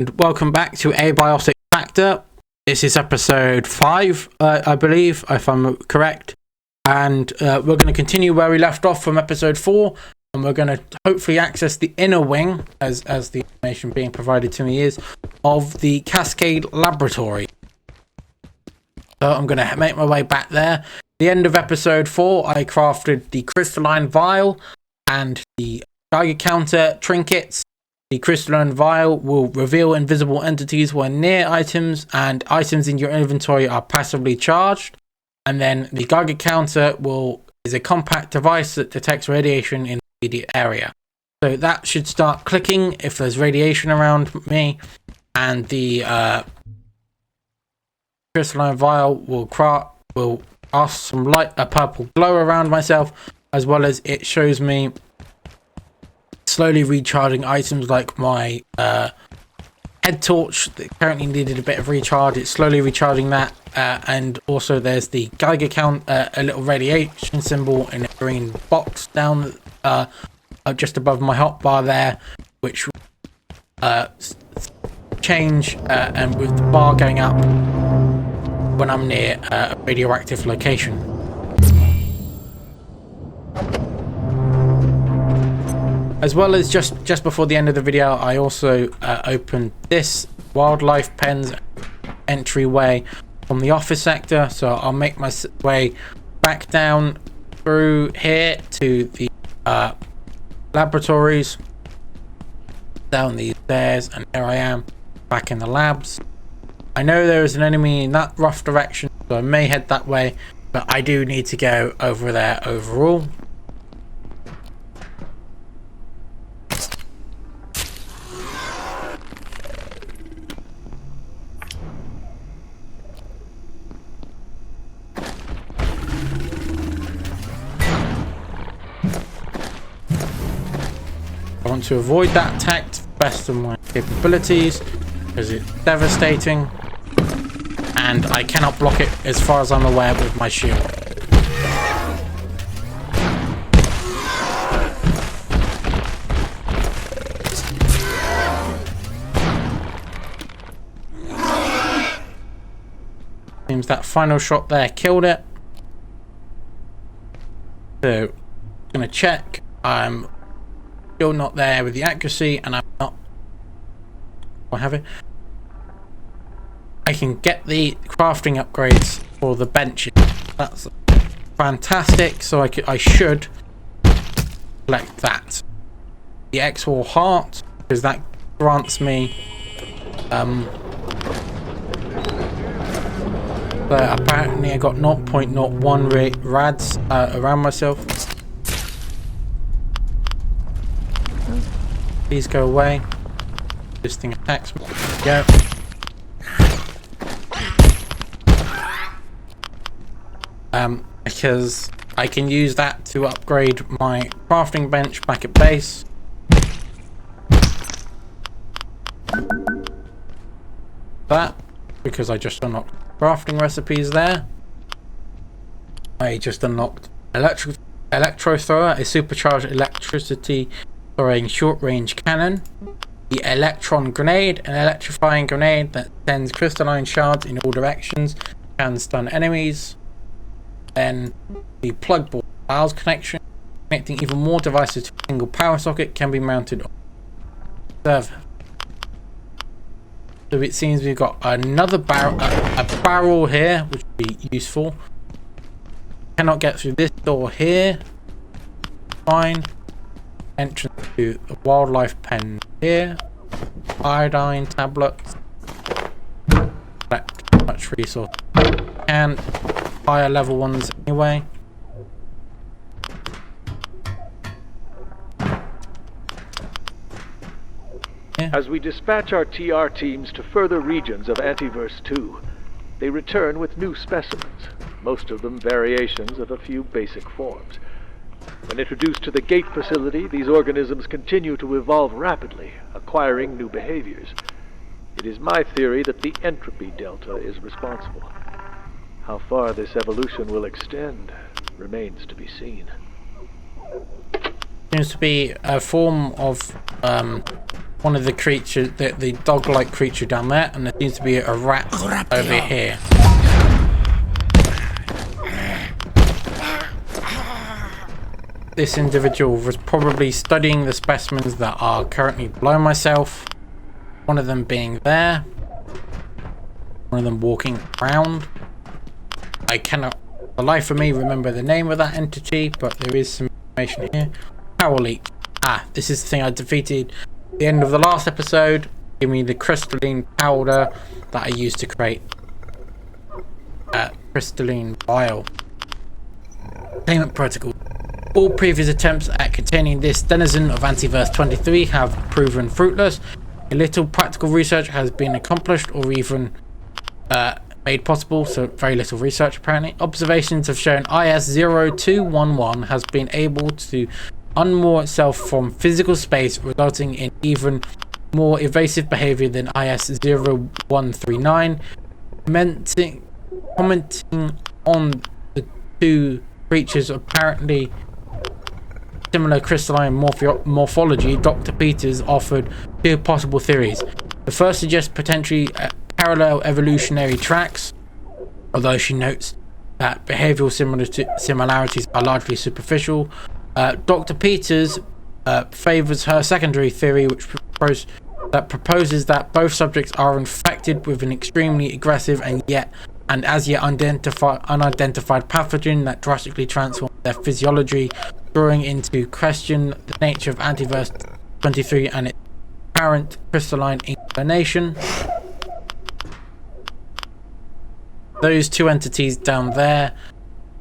Welcome back to Abiotic Factor. This is episode 5, I believe, if I'm correct. And we're going to continue where we left off from episode 4. And we're going to hopefully access the inner wing, as the information being provided to me is, of the Cascade Laboratory. So I'm going to make my way back there. The end of episode 4, I crafted the crystalline vial and the Geiger counter trinkets. The crystalline vial will reveal invisible entities when near items, and items in your inventory are passively charged. And then the Geiger counter is a compact device that detects radiation in the immediate area. So that should start clicking if there's radiation around me, and the crystalline vial will cast some light, a purple glow around myself, as well as it shows me slowly recharging items like my head torch that currently needed a bit of recharge. It's slowly recharging that, and also there's the Geiger count, a little radiation symbol in a green box down just above my hotbar there, which change and with the bar going up when I'm near a radioactive location. As well as just before the end of the video, I also opened this wildlife pen's entryway from the office sector. So I'll make my way back down through here to the laboratories, down these stairs, and here I am back in the labs. I know there is an enemy in that rough direction, so I may head that way, but I do need to go over there overall. I want to avoid that attack to the best of my capabilities because it's devastating, and I cannot block it as far as I'm aware with my shield. Seems that final shot there killed it. So I'm going to check. I'm still not there with the accuracy, and I'm not. What have it? I can get the crafting upgrades for the benches. That's fantastic. So I should select that. The X-War heart, because that grants me. But apparently I got 0.01 rads around myself. Please go away. This thing attacks me. Go. Because I can use that to upgrade my crafting bench back at base. That, because I just unlocked crafting recipes there. I just unlocked electro thrower, a supercharged electricity throwing short range cannon. The electron grenade, an electrifying grenade that sends crystalline shards in all directions, can stun enemies. Then the plug board allows connecting even more devices to a single power socket, can be mounted on the server. So it seems we've got another barrel here, which would be useful. Cannot get through this door here. Fine. Entrance to the wildlife pen here. Iodine tablets. Collect much resource. And higher level ones anyway. As we dispatch our TR teams to further regions of Antiverse 2, they return with new specimens, most of them variations of a few basic forms. When introduced to the gate facility, these organisms continue to evolve rapidly, acquiring new behaviors. It is my theory that the entropy delta is responsible. How far this evolution will extend remains to be seen. Seems to be a form of one of the creatures, the dog-like creature down there, and there seems to be a rat over here. This individual was probably studying the specimens that are currently below myself. One of them being there. One of them walking around. I cannot, for the life of me, remember the name of that entity, but there is some information here. Power leak. This is the thing I defeated at the end of the last episode. Give me the crystalline powder that I used to create crystalline vial. Containment protocol. All previous attempts at containing this denizen of Antiverse 23 have proven fruitless. A little practical research has been accomplished or even made possible, so very little research apparently. Observations have shown IS-0211 has been able to unmoor itself from physical space, resulting in even more evasive behavior than IS-0139. Commenting on the two creatures apparently similar crystalline morphology, Dr. Peters offered two possible theories. The first suggests potentially parallel evolutionary tracks, although she notes that behavioral similarities are largely superficial. Dr. Peters favors her secondary theory, which proposes that both subjects are infected with an extremely aggressive and as yet unidentified pathogen that drastically transforms their physiology, drawing into question the nature of Antiverse 23 and its apparent crystalline inclination. Those two entities down there,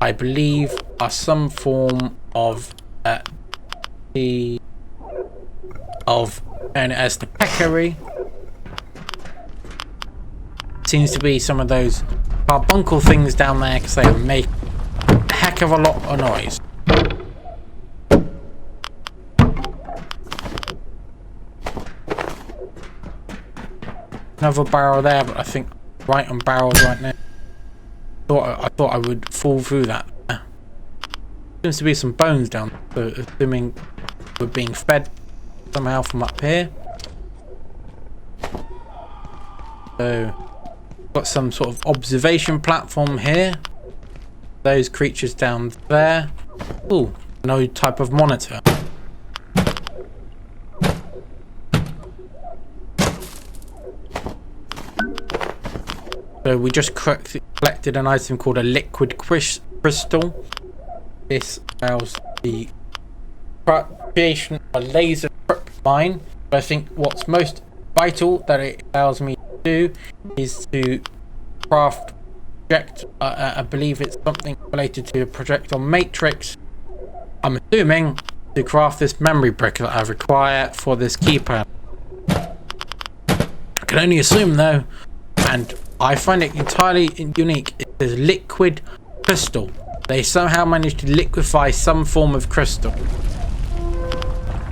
I believe, are some form of known as the peccary. Seems to be some of those carbuncle things down there because they make a heck of a lot of noise. Another barrel there, but I think right on barrels right now. I thought I would fall through that. Seems to be some bones down there, so assuming we're being fed somehow from up here. So got some sort of observation platform here. Those creatures down there. Ooh, no type of monitor. So we just collected an item called a liquid crystal. This allows the creation of a laser trip mine. But I think what's most vital that it allows me to do is to craft I believe it's something related to a projectile matrix. I'm assuming to craft this memory brick that I require for this keypad. I can only assume though, and I find it entirely unique. It says liquid crystal. They somehow managed to liquefy some form of crystal.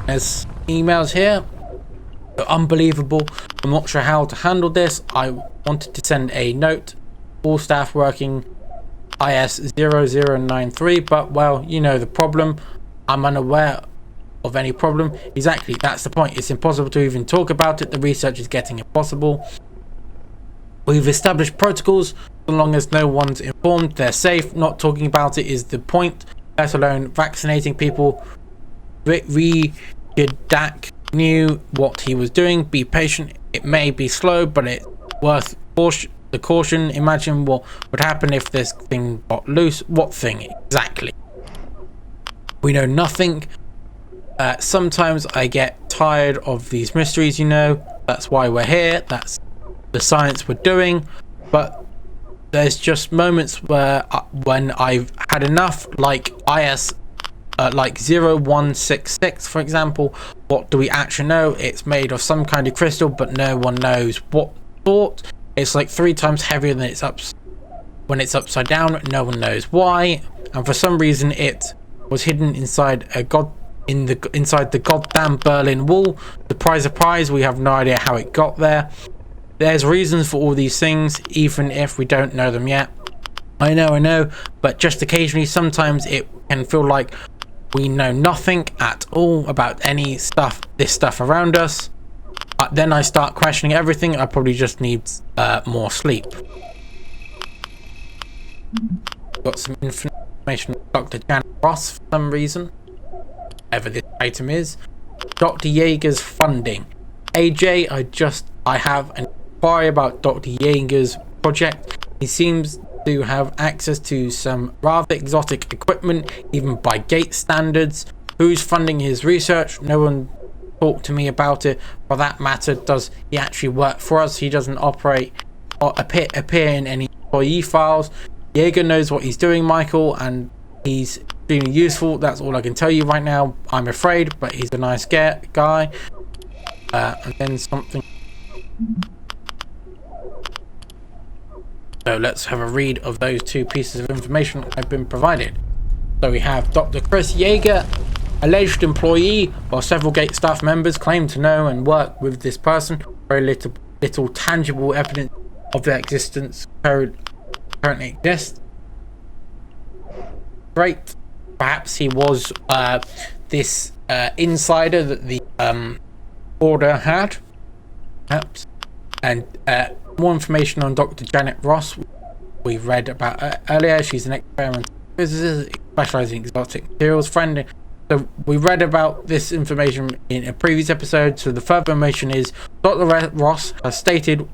There's emails here. They're unbelievable. I'm not sure how to handle this. I wanted to send a note. All staff working IS-0093, but well, you know the problem. I'm unaware of any problem. Exactly, that's the point. It's impossible to even talk about it. The research is getting impossible. We've established protocols. So long as no one's informed, they're safe. Not talking about it is the point, let alone vaccinating people. Dirac knew what he was doing. Be patient. It may be slow, but it's worth the caution. Imagine what would happen if this thing got loose. What thing exactly? We know nothing. Sometimes I get tired of these mysteries, you know. That's why we're here. That's the science we're doing. But there's just moments where when I've had enough, like like 0166 for example. What do we actually know? It's made of some kind of crystal, but no one knows what sort. It's like 3 times heavier than when it's upside down. No one knows why, and for some reason it was hidden inside inside the goddamn Berlin Wall. Surprise, we have no idea how it got there. There's reasons for all these things, even if we don't know them yet. I know, but just occasionally, sometimes it can feel like We know nothing at all about this stuff around us. Then I start questioning everything. I probably just need more sleep. Got some information on Dr. Janet Ross for some reason. Whatever this item is. Dr. Yeager's funding. AJ, I have an inquiry about Dr. Yeager's project. He seems to have access to some rather exotic equipment, even by gate standards. Who's funding his research? No one talked to me about it. For that matter, does he actually work for us? He doesn't operate or appear in any employee files. Yeager knows what he's doing, Michael, and he's extremely useful. That's all I can tell you right now, I'm afraid, but he's a nice guy. And then something. So let's have a read of those two pieces of information I've been provided. So we have Dr. Chris Yeager, alleged employee, while several gate staff members claim to know and work with this person. Very little tangible evidence of their existence currently exists. Great. Perhaps he was this insider that the order had. Perhaps. And more information on Dr. Janet Ross we read about earlier. She's an experimental physicist specializing in exotic materials. So we read about this information in a previous episode. So the further information is Dr. Ross has stated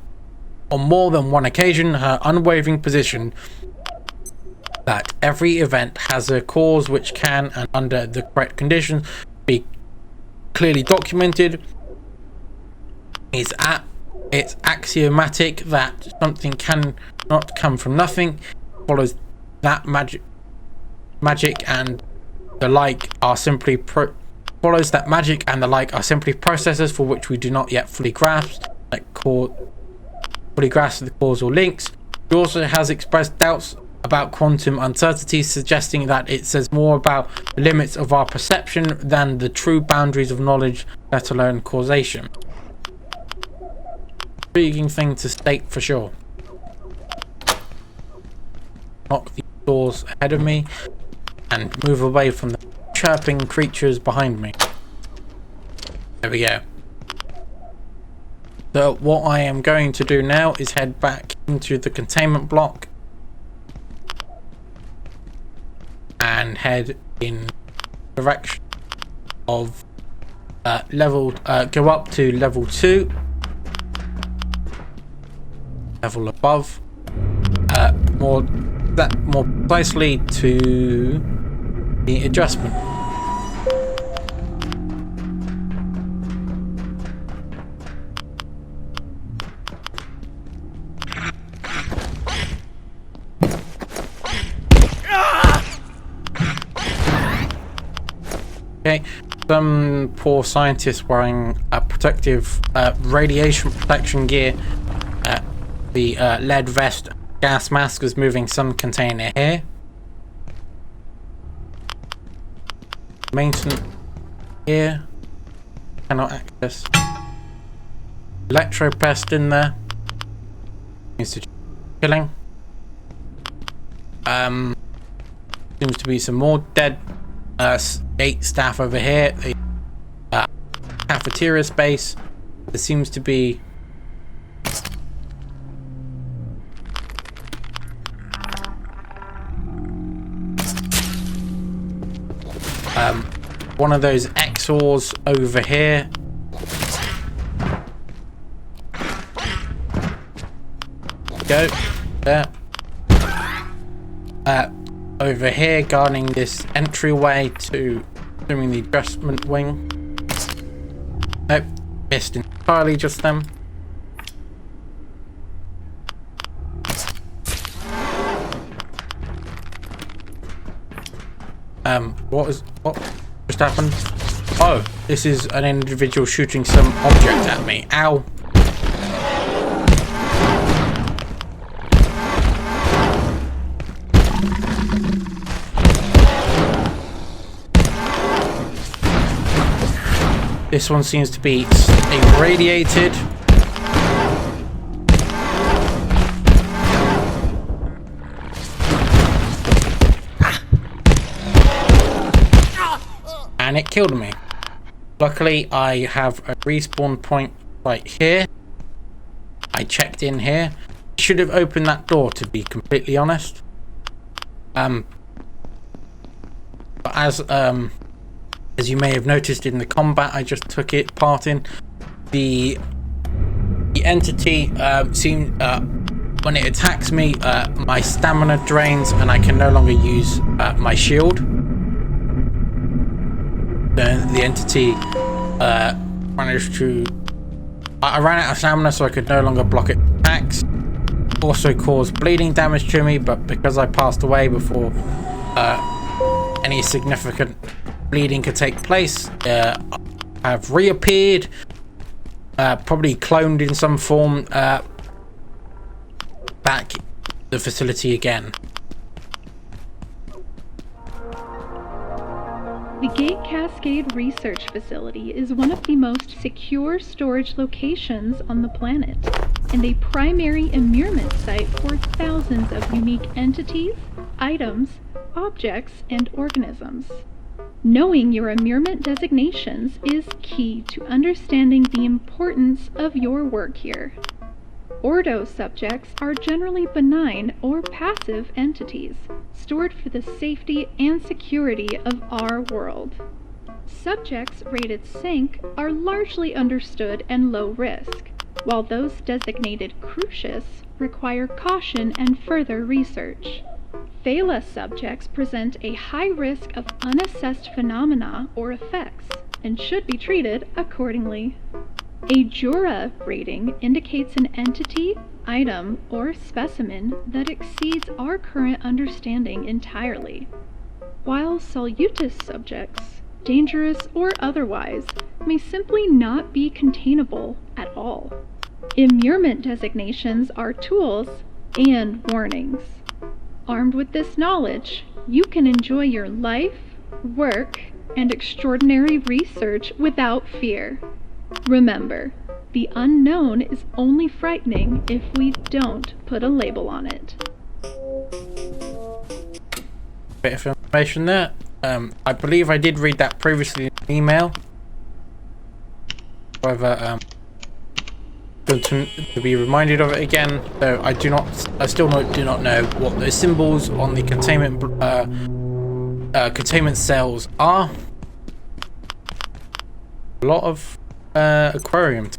on more than one occasion her unwavering position that every event has a cause which can, and under the correct conditions, be clearly documented. It's axiomatic that something cannot come from nothing. Follows that magic and the like are simply processes for which we do not yet fully grasp the causal links. He also has expressed doubts about quantum uncertainty, suggesting that it says more about the limits of our perception than the true boundaries of knowledge, let alone causation. Intriguing thing to state for sure. Knock the doors ahead of me and move away from the chirping creatures behind me. There we go. So what I am going to do now is head back into the containment block and head in the direction of go up to level 2, level above, more precisely to the adjustment. Okay, some poor scientist wearing a protective radiation protection gear, the lead vest, gas mask is moving some container here. Maintenance here, cannot access. Electropest in there, needs to killing. Seems to be some more dead gate staff over here. The cafeteria space. There seems to be one of those XORs over here. Go there. Over here, guarding this entryway to doing the adjustment wing. Nope, missed entirely just then. What just happened? Oh, this is an individual shooting some object at me. Ow. This one seems to be irradiated. and it killed me. Luckily, I have a respawn point right here. I checked in here. Should have opened that door, to be completely honest. But as you may have noticed in the combat I just took part in, the entity seemed when it attacks me, my stamina drains and I can no longer use my shield. The entity managed to... I ran out of stamina, so I could no longer block its attacks. Also caused bleeding damage to me, but because I passed away before any significant bleeding could take place, I've reappeared, probably cloned in some form, back the facility again. The Gate Cascade Research Facility is one of the most secure storage locations on the planet, and a primary immurement site for thousands of unique entities, items, objects, and organisms. Knowing your immurement designations is key to understanding the importance of your work here. Ordo subjects are generally benign or passive entities, stored for the safety and security of our world. Subjects rated Sync are largely understood and low risk, while those designated Crucius require caution and further research. Phala subjects present a high risk of unassessed phenomena or effects, and should be treated accordingly. A Jura rating indicates an entity, item, or specimen that exceeds our current understanding entirely, while Salutis subjects, dangerous or otherwise, may simply not be containable at all. Immurement designations are tools and warnings. Armed with this knowledge, you can enjoy your life, work, and extraordinary research without fear. Remember, the unknown is only frightening if we don't put a label on it. Bit of information there. I believe I did read that previously in an email. However, good to be reminded of it again. So I still do not know what those symbols on the containment cells are. A lot of aquarium.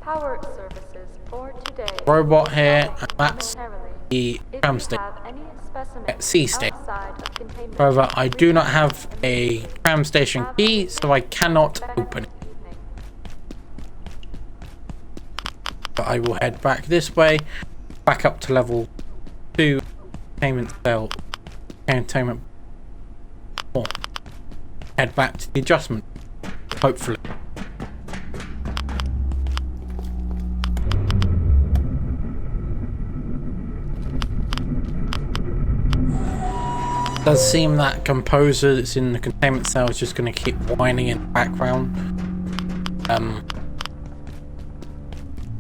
Power services for today. Robot here, and that's the tram station. Sea station. However, I do not have a tram station key, so I cannot open it. But I will head back this way, back up to level 2 containment cell, containment 4. Head back to the adjustment, hopefully. It does seem that composer that's in the containment cell is just going to keep whining in the background.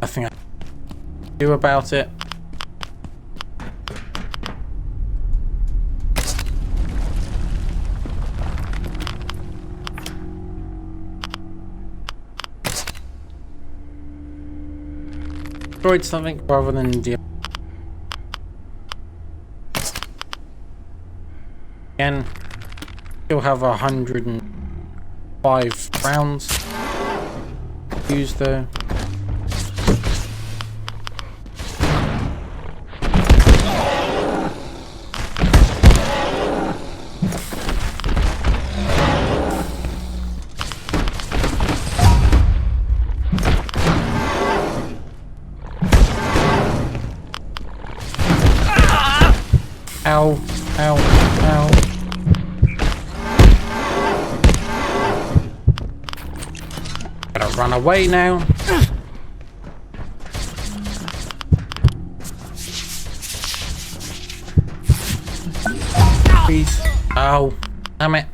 Nothing I can do about it. Destroyed something rather than deal. Again, still have 105 rounds used though. Ow, ow, ow. Gotta run away now. Please. Oh, damn it.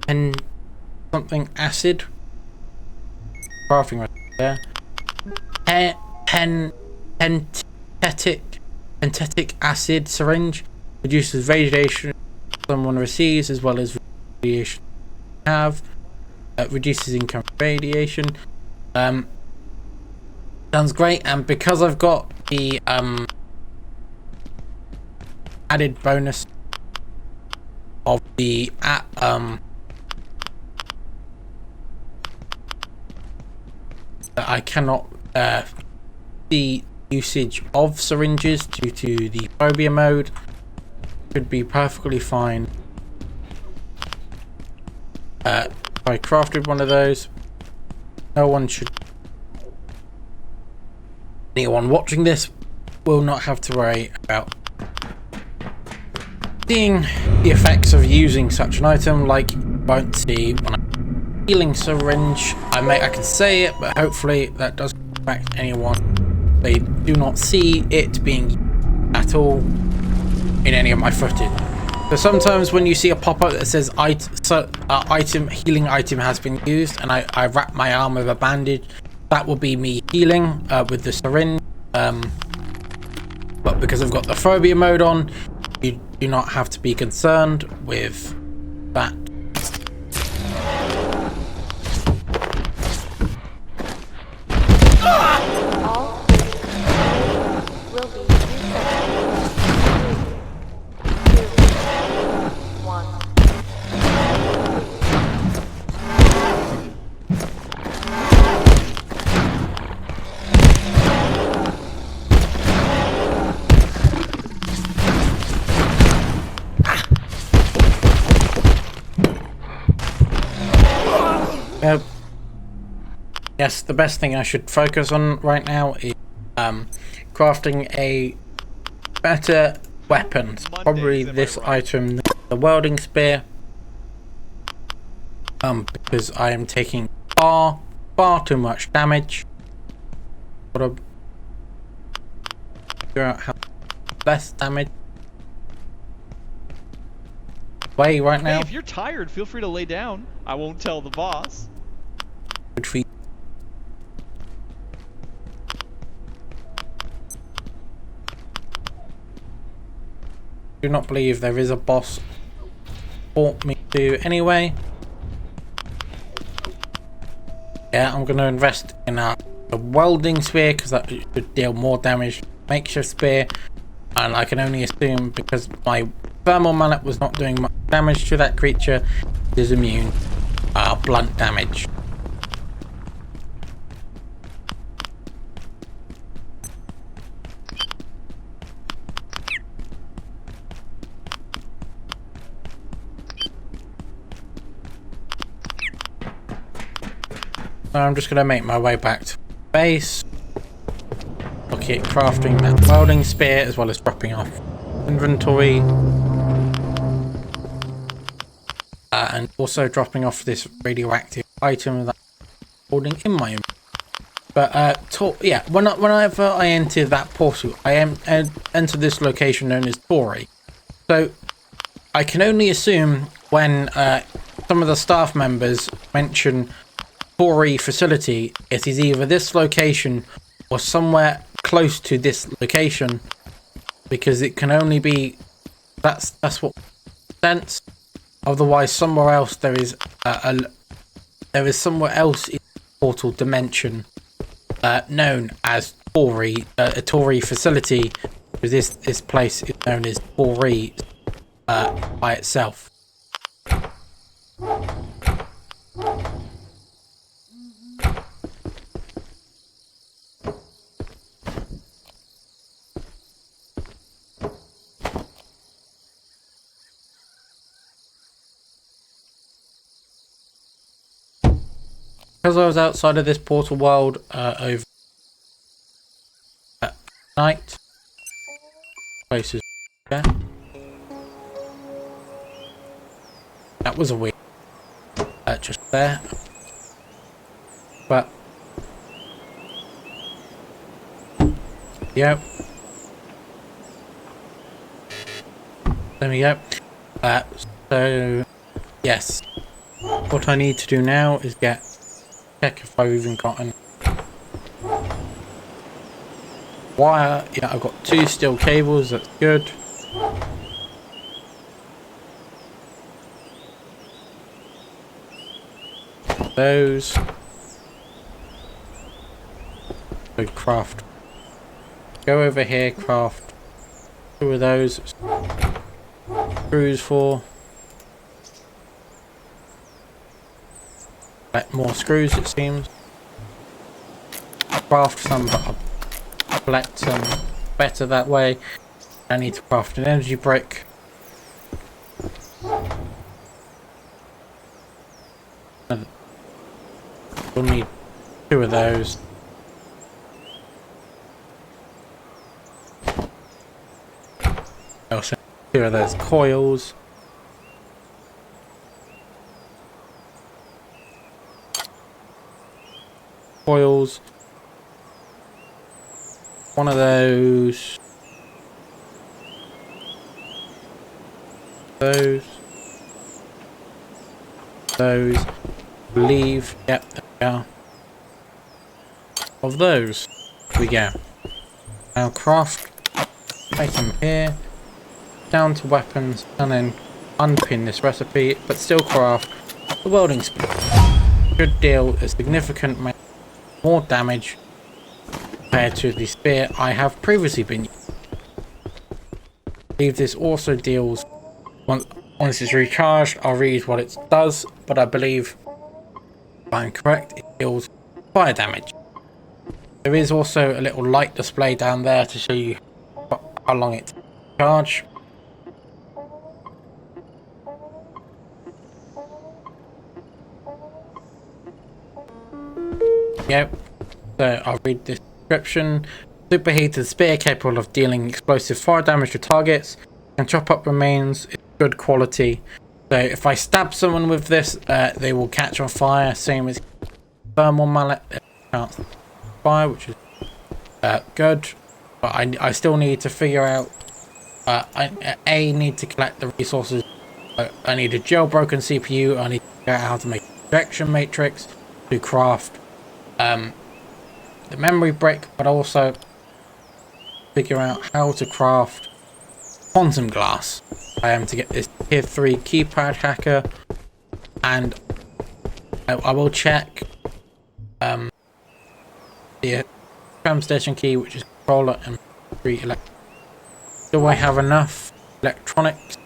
And something acid. Crafting right there. Pentetic acid syringe reduces radiation someone receives as well as radiation have. Reduces income radiation. Sounds great, and because I've got the added bonus of the that I cannot see usage of syringes due to the phobia mode, should be perfectly fine. If I crafted one of those, anyone watching this will not have to worry about seeing the effects of using such an item, like you won't see when I'm healing syringe. I can say it, but hopefully that doesn't affect anyone. They do not see it being used at all in any of my footage. So sometimes when you see a pop-up that says healing item has been used, and I wrap my arm with a bandage, that will be me healing with the syringe. But because I've got the phobia mode on, you do not have to be concerned with that. All will be reset. 3, 2, 1. Yes, the best thing I should focus on right now is crafting a better weapon. Probably this item, the welding spear, because I am taking far too much damage. Gotta figure out how less damage. Way right now. Hey, if you're tired, feel free to lay down. I won't tell the boss. Good for you. Do not believe there is a boss for me to anyway. Yeah, I'm going to invest in a welding spear because that should deal more damage. Makeshift spear, and I can only assume because my thermal mallet was not doing much damage to that creature, it is immune blunt damage. So I'm just going to make my way back to base. Look at crafting that welding spear as well as dropping off inventory. And also dropping off this radioactive item that I'm holding in my inventory. But yeah, whenever I enter that portal, I enter this location known as Tori. So I can only assume when some of the staff members mention Tori facility, it is either this location or somewhere close to this location, because it can only be that's what sense. Otherwise, somewhere else there is somewhere else in the portal dimension known as Tori, a Tori facility. Because this place is known as Tori by itself. Because I was outside of this portal world over at night, places there. That was a weird just there, but yeah, there we go. So yes, what I need to do now is check if I've even gotten wire. Yeah, I've got 2 steel cables, that's good. those. So craft. Go over here, craft 2 of those. Screws for. Collect more screws, it seems. Craft some, but I'll collect some better that way. I need to craft an energy brick. We'll need 2 of those. Also 2 of those coils. Coils. 1 of those. Those. Leave. Yep, there we are. Of those. We go. Now craft item here. Down to weapons and then unpin this recipe, but still craft the welding speed. Should deal a significant amount more damage compared to the spear I have previously been using. I believe this also deals, once it's recharged, I'll read what it does, but I believe, if I'm correct, it deals fire damage. There is also a little light display down there to show you how long it takes to charge. Yep, so I'll read the description. Superheated spear capable of dealing explosive fire damage to targets and chop up remains. It's good quality. So if I stab someone with this, they will catch on fire. Same as thermal mallet. Chance of fire, which is good. But I still need to figure out. I need to collect the resources. I need a jailbroken CPU. I need to figure out how to make a projection matrix to craft the memory brick, but also figure out how to craft quantum glass. I am to get this tier 3 keypad hacker, and I will check the tram station key, which is controller and 3 electric. Do I have enough electronics?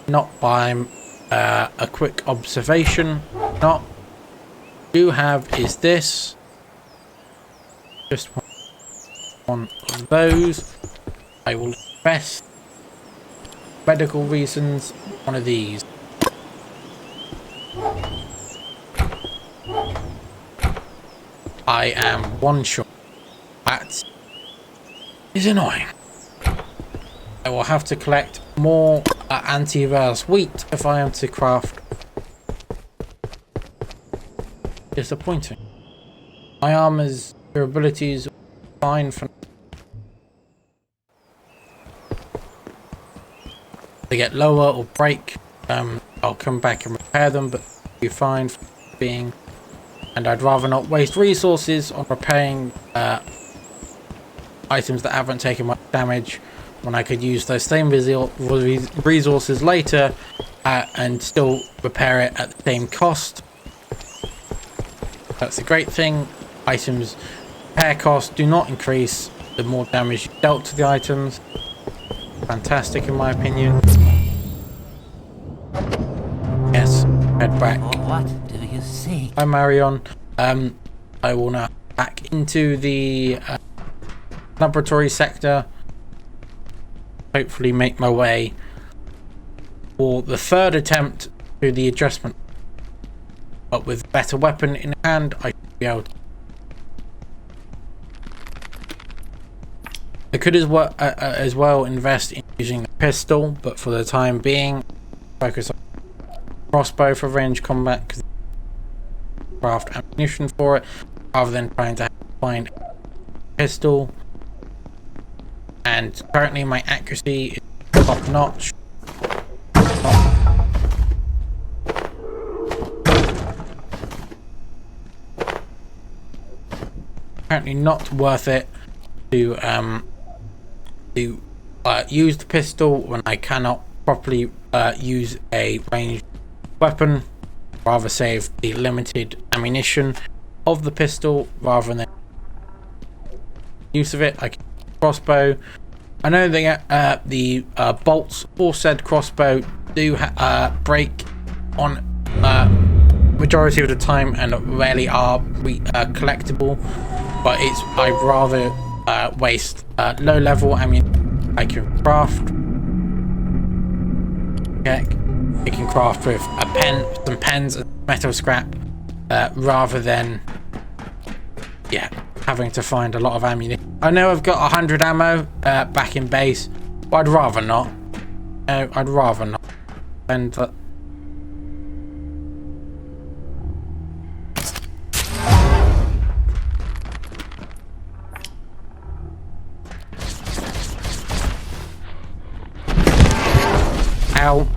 Not by a quick observation. Not do have is this. Just one of those. I will invest medical reasons one of these. I am one short. That is annoying. I will have to collect more antivirus wheat if I am to craft. Disappointing. My armor's durability is fine for. They get lower or break. I'll come back and repair them, but be fine for being. And I'd rather not waste resources on repairing items that haven't taken much damage, when I could use those same resources later and still repair it at the same cost. That's a great thing. Items repair costs do not increase the more damage you dealt to the items. Fantastic in my opinion. Yes, head back. What do you see? Hi Marion. I will now back into the laboratory sector. Hopefully make my way for the 3rd attempt to the adjustment. But with a better weapon in hand, I should be able to. I could as well invest in using the pistol, but for the time being, focus on crossbow for range combat, because craft ammunition for it, rather than trying to find a pistol. And currently my accuracy is top notch. Apparently not worth it to use the pistol when I cannot properly use a ranged weapon. Rather save the limited ammunition of the pistol rather than use of it. I can crossbow. I know the bolts for said crossbow do break on majority of the time and rarely are collectible, but I'd rather waste low level ammunition. I can craft. Check. I can craft with a pen, some pens, and metal scrap, rather than having to find a lot of ammunition. I know I've got 100 ammo back in base, but I'd rather not. No, I'd rather not. And ow.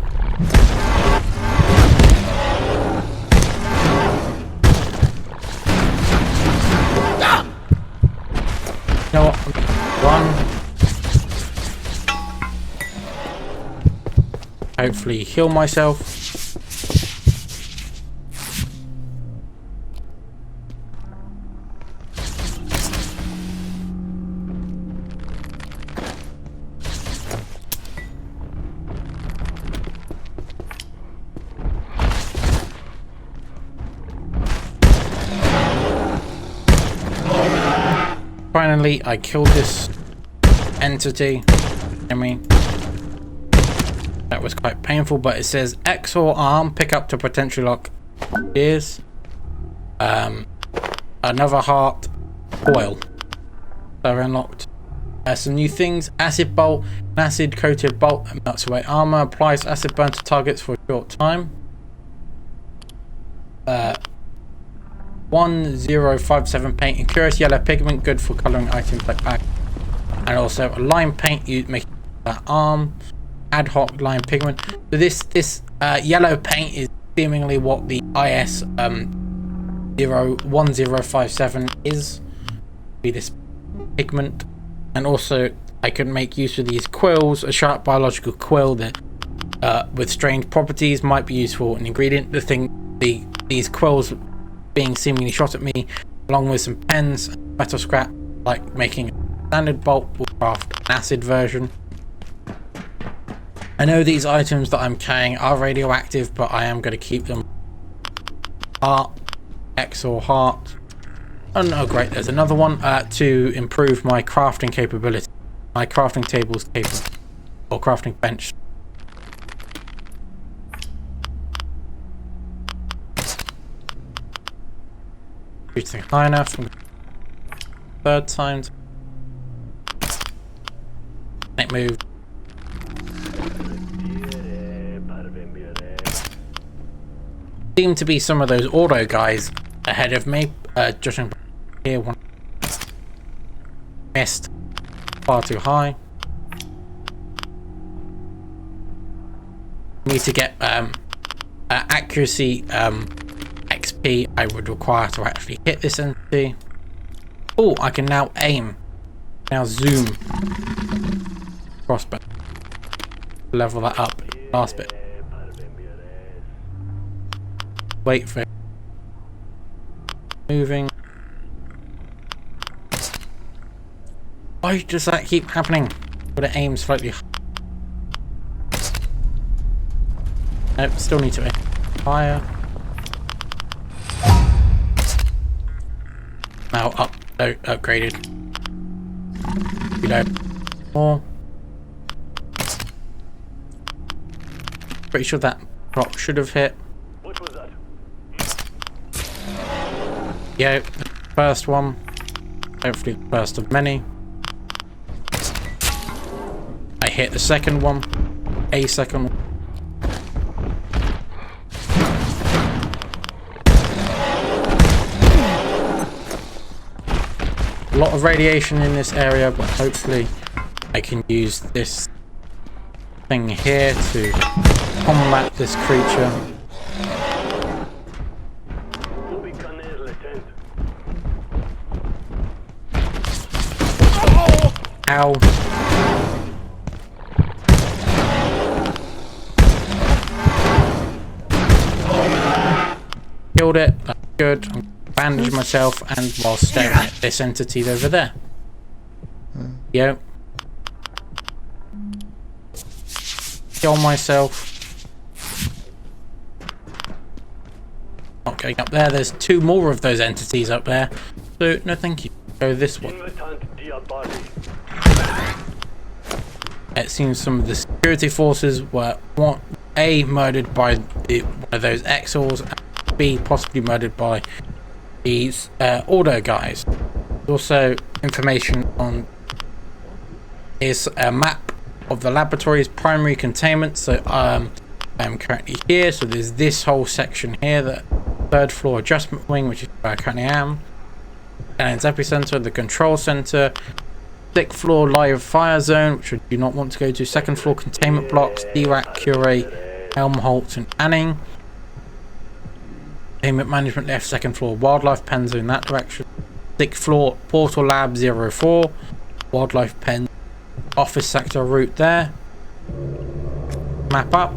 You know what? Run. Hopefully heal myself. Finally, I killed this entity. I mean, that was quite painful, but it says X or arm, pick up to potentially lock ears. Another heart, oil. So unlocked. Some new things: acid bolt, an acid coated bolt that melts away armor, applies acid burn to targets for a short time. 1057 paint and curious yellow pigment, good for coloring items like back, and also a lime paint you make that arm. Ad hoc lime pigment. So this yellow paint is seemingly what the IS 01057 is. Be this pigment, and also I can make use of these quills. A sharp biological quill that with strange properties might be useful an ingredient. These quills being seemingly shot at me, along with some pens, metal scrap, like making a standard bolt, will craft an acid version. I know these items that I'm carrying are radioactive, but I am going to keep them. Heart, X or heart. Oh no, great, there's another one to improve my crafting capability. My crafting table's capable, or crafting bench. Shooting high enough. Third time. It moved. Seem to be some of those auto guys ahead of me. Judging here, one missed far too high. Need to get accuracy XP I would require to actually hit this entity. Oh, I can now aim. Now zoom. Crossbow. Level that up. Last bit. Wait for it. Moving. Why does that keep happening? But it aims slightly. Nope, still need to aim higher. Now upgraded. Reload more. Pretty sure that drop should have hit. What was that? Yeah, the first one. Hopefully the first of many. I hit the second one. A second one. A lot of radiation in this area, but hopefully I can use this thing here to combat this creature. Ow. killed it. That's good. I'm going to bandage myself and while staring at this entity over there. Yo. Kill myself. Not going up there. There's 2 more of those entities up there. So, no thank you. Go this way. It seems some of the security forces were A, murdered by one of those Exors, and B, possibly murdered by these Auto guys. Also, information on is a map of the laboratory's primary containment. So I'm currently here. So there's this whole section here, the 3rd floor adjustment wing, which is where I currently am. And it's epicenter, the control center, 6th floor live fire zone, which I do not want to go to. 2nd floor containment blocks, Dirac, Curie, Helmholtz, and Anning. Containment management left, 2nd floor wildlife pen zone that direction. 6th floor portal lab 04, wildlife pen office sector route there. Map up.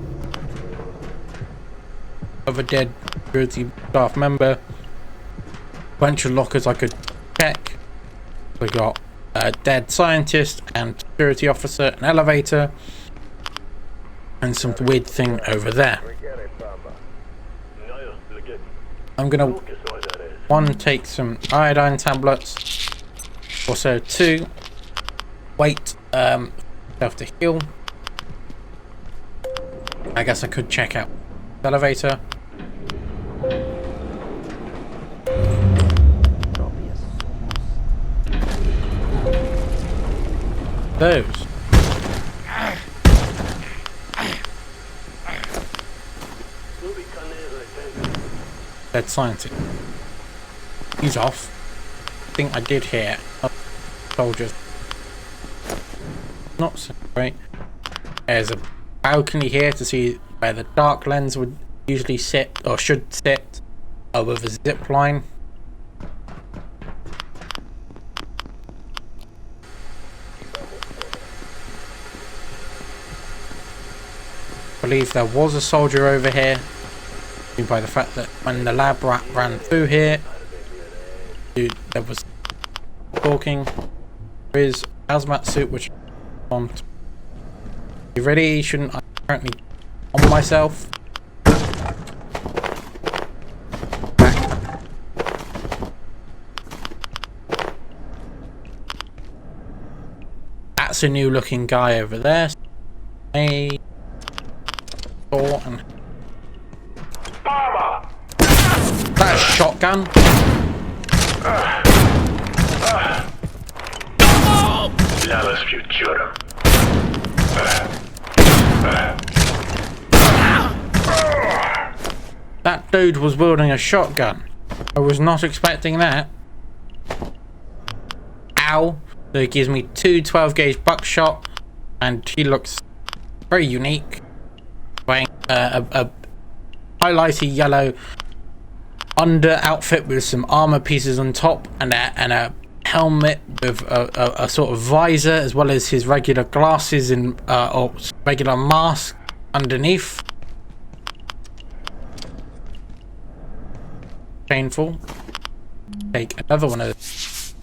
Of a dead security staff member. Bunch of lockers I could check. We got a dead scientist and security officer, an elevator, and some weird thing over there. I'm gonna 1 take some iodine tablets. Also 2 wait self to heal. I guess I could check out the elevator. Those. Dead scientist. He's off. I think I did hear soldiers. Not so great. There's a balcony here to see where the dark lens would usually sit, or should sit, with a zip line. I believe there was a soldier over here, by the fact that when the lab rat ran through here, there was talking. There is hazmat suit, which on. You ready? Shouldn't I currently on myself? That's a new looking guy over there. Hey. And that's a shotgun. That dude was wielding a shotgun. I was not expecting that. Ow. So it gives me 2 12-gauge buckshot, and he looks very unique. Wearing a highlighty yellow under outfit with some armor pieces on top, and a helmet with a sort of visor, as well as his regular glasses and or regular mask underneath. Painful. Take another one of those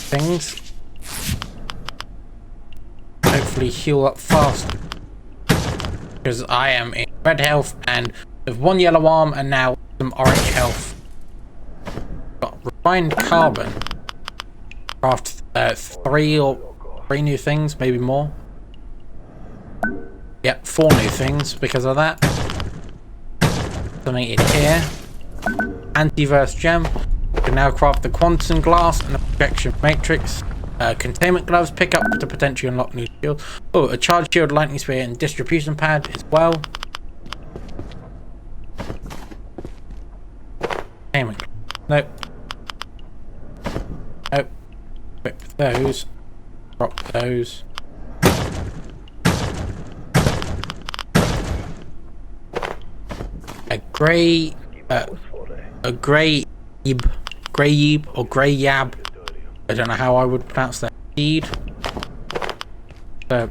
things. Hopefully heal up faster, because I am in red health and with 1 yellow arm and now some orange health. Got refined carbon. Craft 3 new things, maybe more. Yep, 4 new things because of that. Something in here. Antiverse gem. We can now craft the quantum glass and the projection matrix. Containment gloves, pick up to potentially unlock new shield. Oh, a charge shield, lightning spear, and distribution pad as well. Containment gloves. Nope. Nope. Equip those. Drop those. A grey yib or grey yab. I don't know how I would pronounce that. Seed. So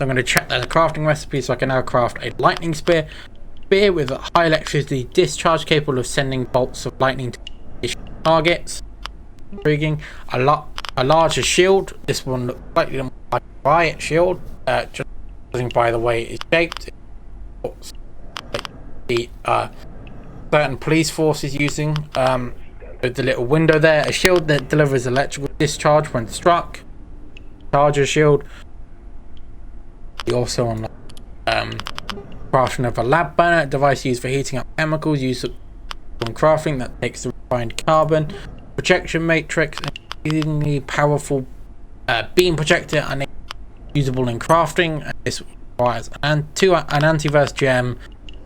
I'm going to check the crafting recipe, so I can now craft a lightning spear, spear with a high electricity discharge capable of sending bolts of lightning to targets. Intriguing. A larger shield. This one looks slightly more like a riot shield. Just judging by the way it's shaped. It's like the certain police forces using. With the little window there. A shield that delivers electrical discharge when struck. Charger shield. Also on crafting of a lab burner, device used for heating up chemicals used on crafting that takes the refined carbon. Projection matrix, an exceedingly powerful beam projector and usable in crafting. And this requires an antiverse gem,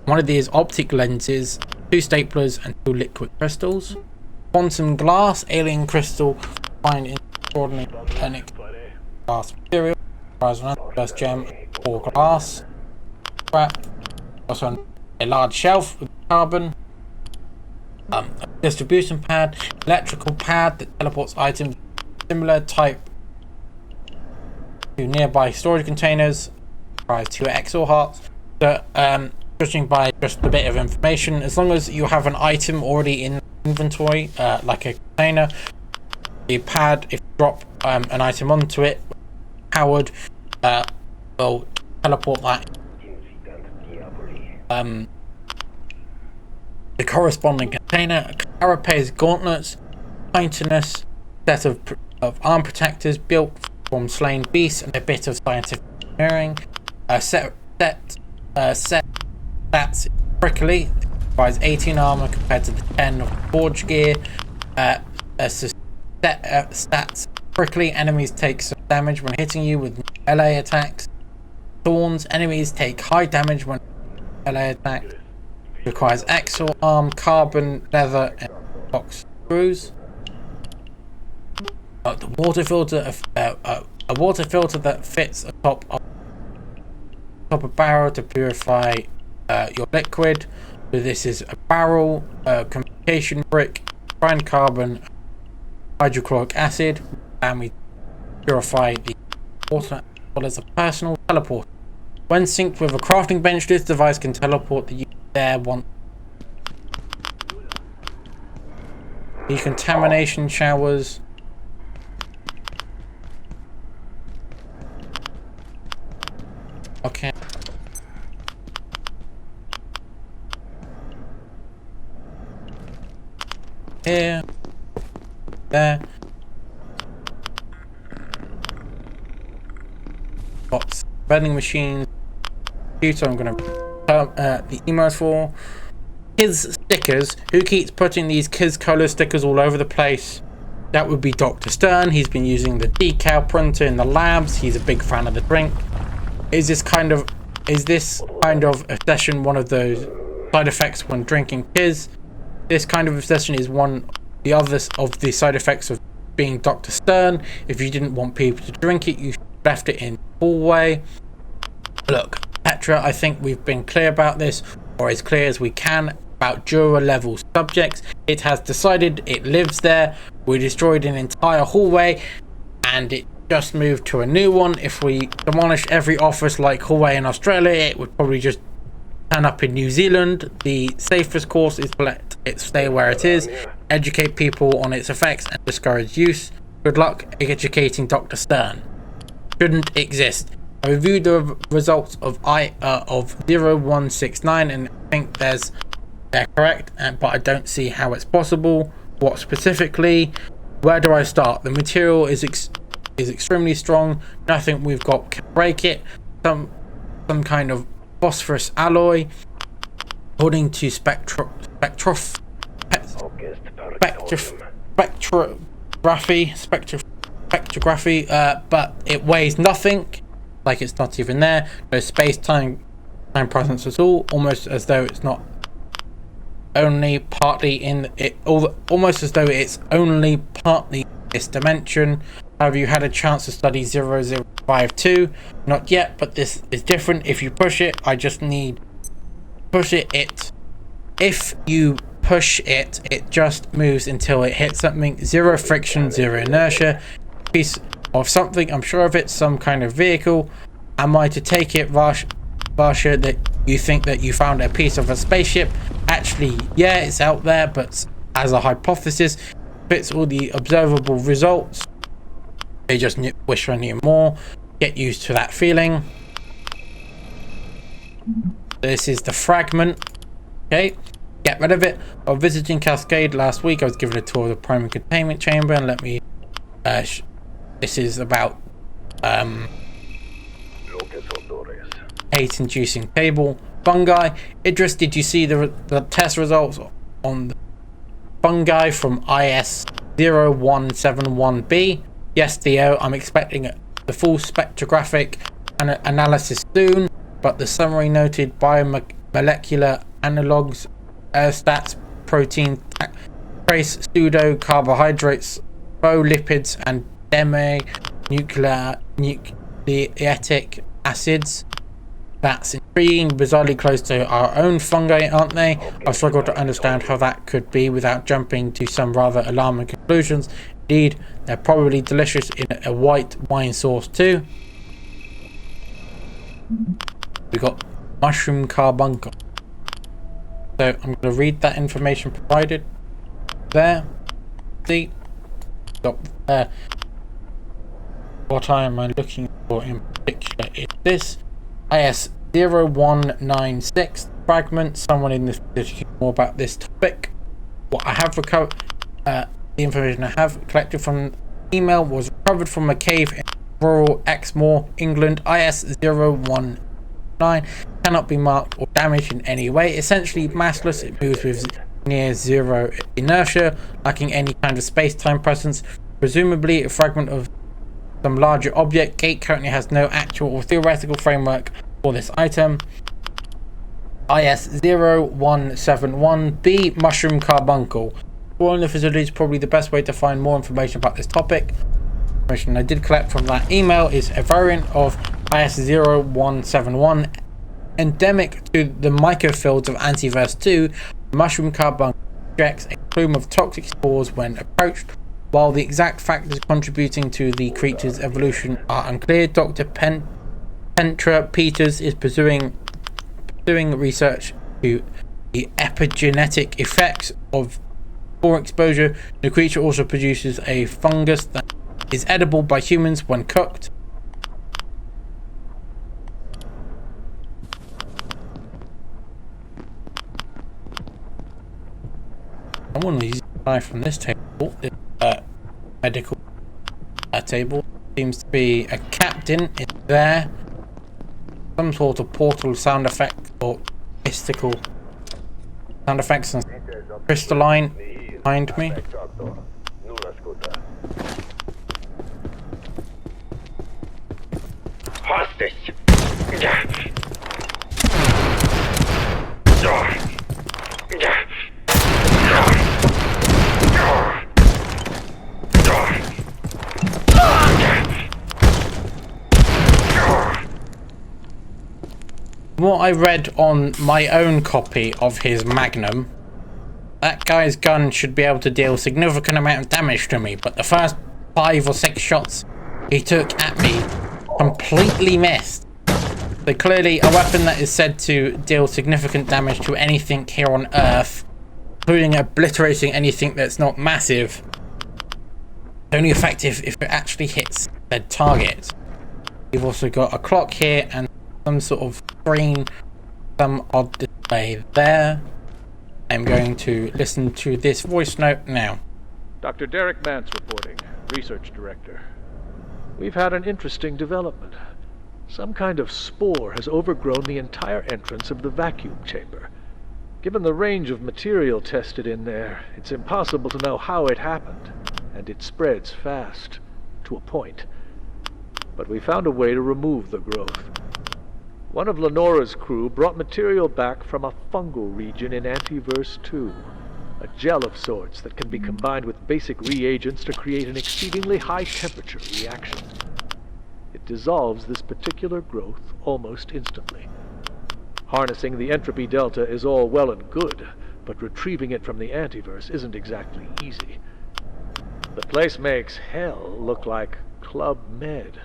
one of these optic lenses, 2 staplers and 2 liquid crystals. Quantum glass, alien crystal, find in extraordinary glass material, requires an antiverse gem or glass. Scrap. Also a large shelf with carbon. A distribution pad, electrical pad that teleports items similar type to nearby storage containers. Requires 2 exor hearts. So, judging by just a bit of information, as long as you have an item already in inventory, like a container, the pad, if you drop an item onto it, powered, will teleport that. The corresponding container, a carapace gauntlets, chitinous set of arm protectors built from slain beasts, and a bit of scientific engineering. Set stats prickly, provides 18 armor compared to the 10 of forge gear. Stats prickly, enemies take some damage when hitting you with melee attacks. Thorns, enemies take high damage when melee attacks. Requires exor arm, carbon, leather, and box screws. The water filter, a water filter that fits atop a barrel to purify your liquid. So this is a barrel, communication brick, refined carbon, hydrochloric acid, and we purify the water as well as a personal teleport. When synced with a crafting bench, this device can teleport the user there once. Decontamination showers. Okay. Here. There. Bots. Vending machines. Computer, I'm gonna the emails for kids stickers. Who keeps putting these kids color stickers all over the place? That would be Dr. Stern. He's been using the decal printer in the labs. He's a big fan of the drink. Is this kind of obsession one of those side effects when drinking kids? This kind of obsession is one of the others of the side effects of being Dr. Stern. If you didn't want people to drink it, you left it in the hallway. Look, Petra, I think we've been clear about this, or as clear as we can, about Jura level subjects. It has decided it lives there. We destroyed an entire hallway and it just moved to a new one. If we demolish every office like hallway in Australia, it would probably just turn up in New Zealand. The safest course is to let it stay where it is, educate people on its effects and discourage use. Good luck educating Dr. Stern. Shouldn't exist. I reviewed the results of 0169 and I think they're correct, but I don't see how it's possible. What specifically? Where do I start? The material is extremely strong. Nothing we've got can break it. Some kind of phosphorus alloy. According to spectrography, but it weighs nothing. Like it's not even there. No space-time presence at all. Almost as though it's not only partly in it. Almost as though it's only partly this dimension. Have you had a chance to study 0052? Not yet, but this is different. If you push it, I just need push it. If you push it, it just moves until it hits something. Zero friction, zero inertia. Piece of something. I'm sure of it. Some kind of vehicle. Am I to take it, Vash? Barsha, that you think that you found a piece of a spaceship. Actually, yeah, it's out there, but as a hypothesis, fits all the observable results. They just wish I knew more. Get used to that feeling. This is the fragment. Okay, get rid of it. While visiting Cascade last week, I was given a tour of the primary containment chamber, and let me this is about hate-inducing table fungi. Idris, did you see the test results on the fungi from IS0171B? Yes, Theo, I'm expecting the full spectrographic analysis soon, but the summary noted biomolecular analogues, stats, protein, trace pseudo carbohydrates, phospholipids, and nucleic acids. That's intriguing, bizarrely close to our own fungi, aren't they? I struggle to understand how that could be without jumping to some rather alarming conclusions. Indeed, they're probably delicious in a white wine sauce too. We got mushroom carbuncle. So I'm going to read that information provided there. See, what I am looking for in particular is this IS0196 fragment. Someone in this position more about this topic. What I have recovered, the information I have collected from email was recovered from a cave in rural Exmoor, England. IS019 cannot be marked or damaged in any way. Essentially massless, it moves with near zero inertia, lacking any kind of space-time presence. Presumably a fragment of some larger object. Gate currently has no actual or theoretical framework for this item. IS0171B mushroom carbuncle. Exploring the facility is probably the best way to find more information about this topic. Information I did collect from that email is a variant of IS0171 endemic to the microfields of Antiverse 2. Mushroom carbuncle ejects a plume of toxic spores when approached. While the exact factors contributing to the creature's evolution are unclear, Dr. Petra Peters is pursuing research to the epigenetic effects of spore exposure. The creature also produces a fungus that is edible by humans when cooked. Someone is using a knife from this table. Medical table. Seems to be a captain in there. Some sort of portal sound effect or mystical sound effects and crystalline behind me. Hostage. What I read on my own copy of his Magnum, that guy's gun should be able to deal a significant amount of damage to me, but the first 5 or 6 shots he took at me completely missed. So clearly a weapon that is said to deal significant damage to anything here on Earth, including obliterating anything that's not massive, is only effective if it actually hits their target. You've also got a clock here and some sort of screen, some odd display there. I'm going to listen to this voice note now. Dr. Derek Mance reporting, Research Director. We've had an interesting development. Some kind of spore has overgrown the entire entrance of the vacuum chamber. Given the range of material tested in there, it's impossible to know how it happened, and it spreads fast, to a point. But we found a way to remove the growth. One of Lenora's crew brought material back from a fungal region in Antiverse 2. A gel of sorts that can be combined with basic reagents to create an exceedingly high temperature reaction. It dissolves this particular growth almost instantly. Harnessing the entropy delta is all well and good, but retrieving it from the Antiverse isn't exactly easy. The place makes hell look like Club Med.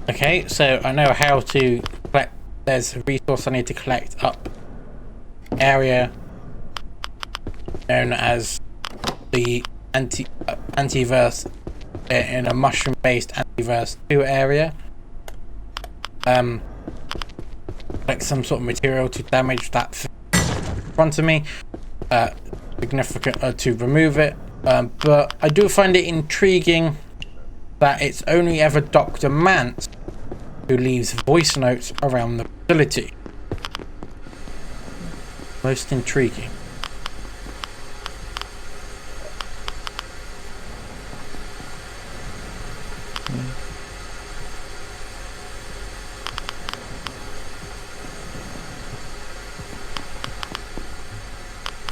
Okay, so I know how to collect. There's a resource I need to collect up area known as the antiverse in a mushroom based antiverse 2 area. Like some sort of material to damage that thing in front of me, significant to remove it, but I do find it intriguing that it's only ever Dr. Mance who leaves voice notes around the facility. Most intriguing.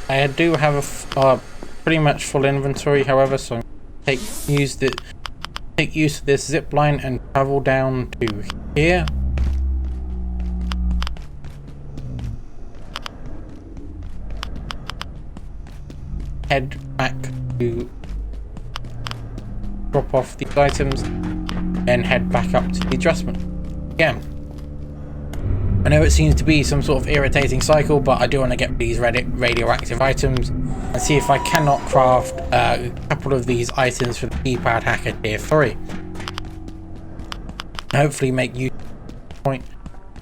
I do have a pretty much full inventory, however, so I'm going to take use of this zip line and travel down to here. Head back to drop off these items, and head back up to the adjustment. Again, I know it seems to be some sort of irritating cycle, but I do want to get these radioactive items and see if I cannot craft a couple of these items for the keypad hacker tier 3. And hopefully make use of the point,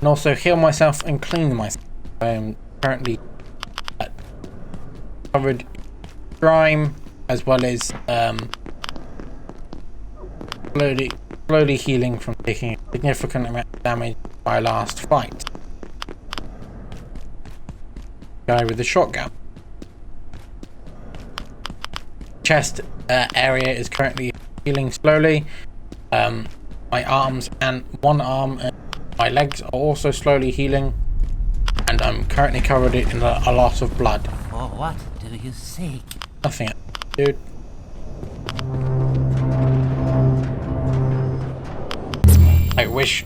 and also heal myself and clean myself. I am currently covered in grime, as well as slowly healing from taking a significant amount of damage by last fight. Guy with the shotgun. Chest area is currently healing slowly. My arms and one arm and my legs are also slowly healing, and I'm currently covered in a lot of blood. For what do you seek? Nothing, dude. I wish.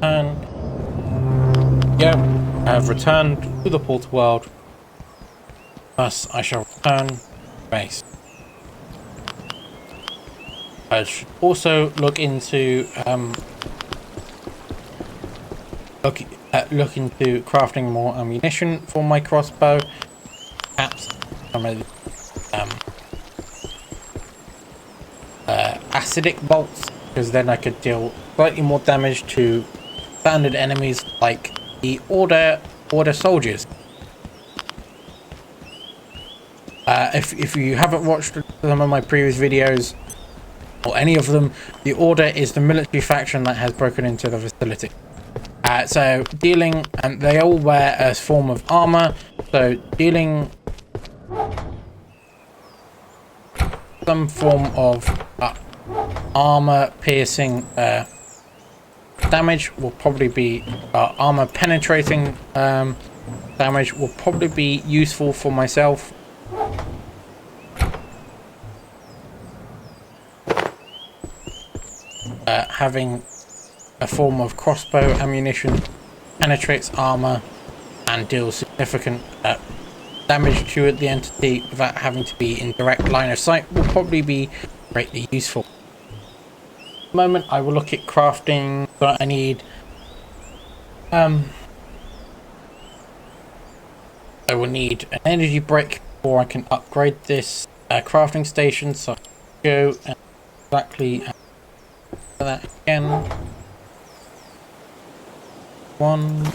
And yeah, I have returned to the portal world. Thus, I shall return to base. I should also look into look into crafting more ammunition for my crossbow. Perhaps some of the acidic bolts, because then I could deal slightly more damage to standard enemies like the order soldiers. If you haven't watched some of my previous videos or any of them, the Order is the military faction that has broken into the facility. So dealing, and they all wear a form of armor, so dealing some form of armor piercing damage will probably be armor penetrating damage will probably be useful for myself. Having a form of crossbow ammunition penetrates armor and deals significant damage to the entity without having to be in direct line of sight will probably be greatly useful. At the moment, I will look at crafting, but I need I will need an energy brick before I can upgrade this crafting station, so I'll go and exactly that again. One.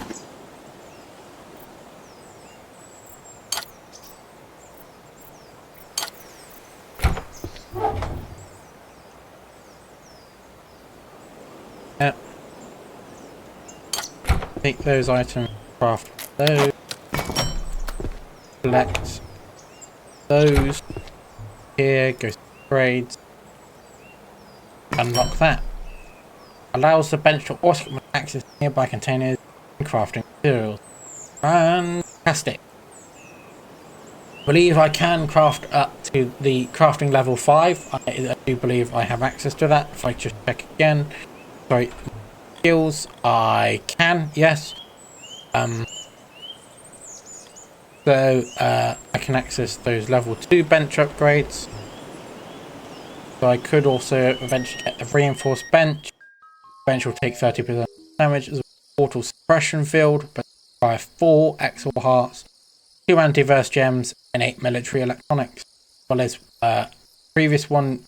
Yep. Take those items, craft those, collect those here, go to trades, unlock that. Allows the bench to automatically access nearby containers and crafting materials. Fantastic. I believe I can craft up to the crafting level 5. I do believe I have access to that. If I just check again. Sorry. Skills, I can, yes. So I can access those level 2 bench upgrades. So I could also eventually get the reinforced bench, bench will take 30% damage as a portal suppression field, but require 4 Exor hearts, 2 antiverse gems, and 8 military electronics. As well as previous one,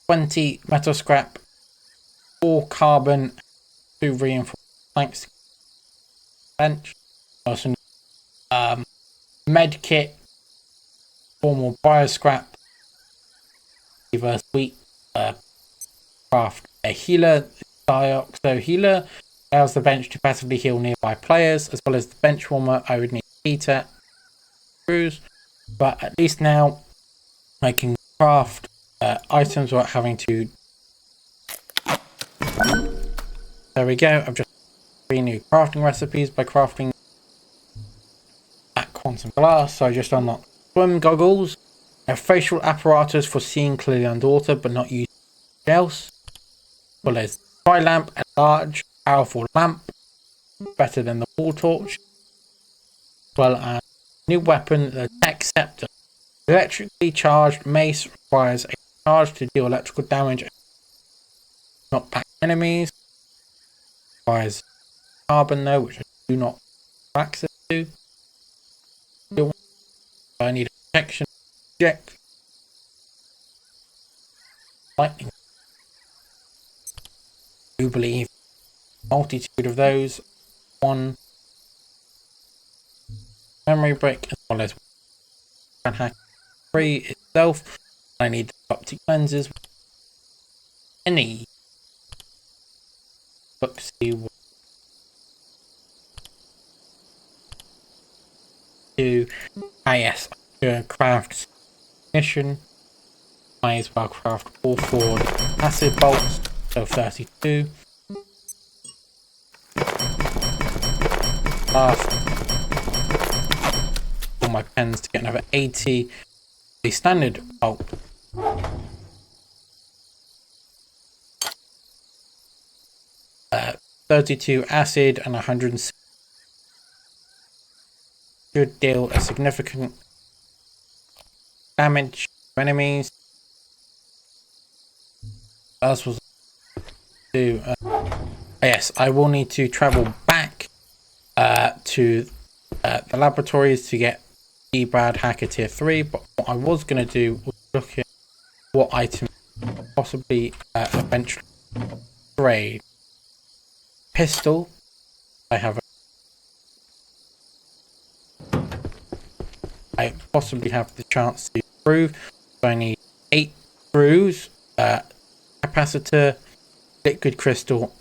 20 metal scrap, 4 carbon, 2 reinforced planks. Bench. Also need med kit, 4 more bioscrap, reverse wheat, craft a healer, Dioxo healer, allows the bench to passively heal nearby players, as well as the bench warmer. I would need heater, screws, but at least now I can craft items without having to. There we go. I've just 3 new crafting recipes by crafting at quantum glass. So I just unlocked swim goggles, a facial apparatus for seeing clearly underwater but not using anything else. Well, there's tri lamp, a large, powerful lamp, better than the wall torch. Well, a new weapon, the tech scepter. Electrically charged mace requires a charge to deal electrical damage, not back enemies. Requires carbon though, which I do not have access to. I need a protection object. Lightning. I do believe multitude of those. 1 memory brick, as well as one hack 3 itself. I need the optic lenses. Any look see what do. Yes, craft mission. Might as well craft all 4 acid bolts, so 32. Last all my pens to get another 80. The standard bolt. 32 acid and 106 should deal a significant damage to enemies. As was to yes, I will need to travel back to the laboratories to get the Brad Hacker tier 3, but what I was going to do was look at what items possibly eventually trade. Pistol, I possibly have the chance to improve, so I need 8 screws, capacitor, liquid crystal,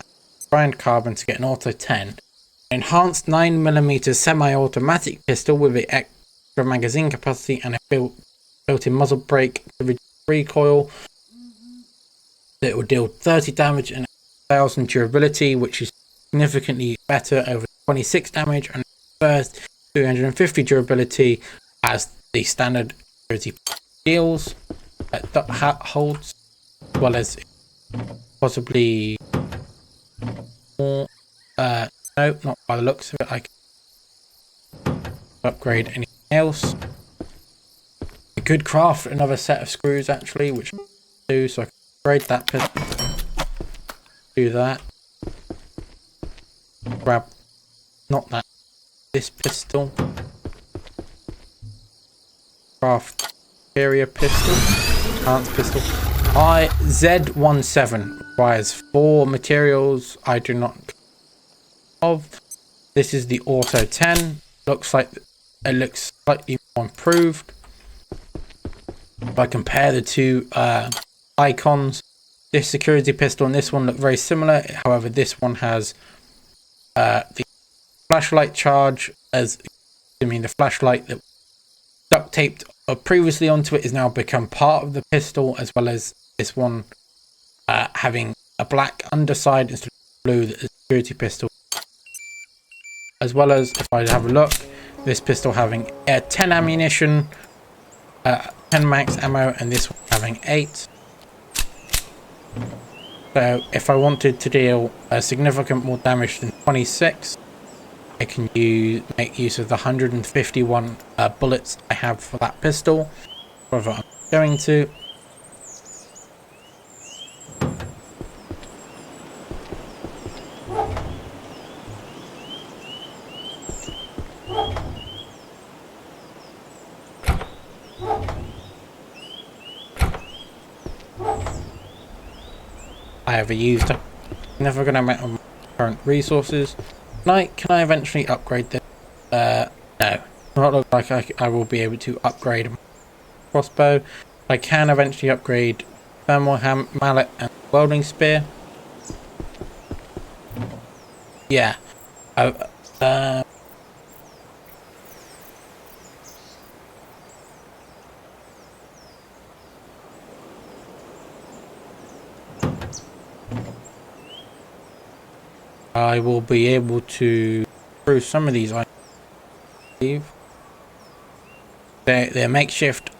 ground carbon to get an auto 10. Enhanced 9mm semi-automatic pistol with an extra magazine capacity and a built-in muzzle brake to reduce recoil. It will deal 30 damage and 1000 durability, which is significantly better over 26 damage and first 250 durability as the standard security deals holds, as well as possibly more. No, not by the looks of it. I can upgrade anything else. I could craft another set of screws actually, which I can do, so I can upgrade that pistol. Do that. Grab not that, this pistol. Craft superior pistol. Enhanced pistol. Z17 requires 4 materials I do not of. This is the auto 10. Looks like it looks slightly more improved. If I compare the 2 icons, this security pistol and this one look very similar. However, this one has the flashlight charge, as the flashlight that duct taped previously onto it is now become part of the pistol, as well as this one having a black underside instead of blue, that is security pistol. As well as, if I have a look, this pistol having 10 ammunition, 10 max ammo, and this one having 8. So if I wanted to deal a significant more damage than 26, I can make use of the 151 bullets I have for that pistol. Whether I'm going to. I have used a significant amount of my current resources. Can I eventually upgrade this? No. Not look like I will be able to upgrade my crossbow. I can eventually upgrade thermal mallet and welding spear. Yeah. I will be able to improve some of these items. Their makeshift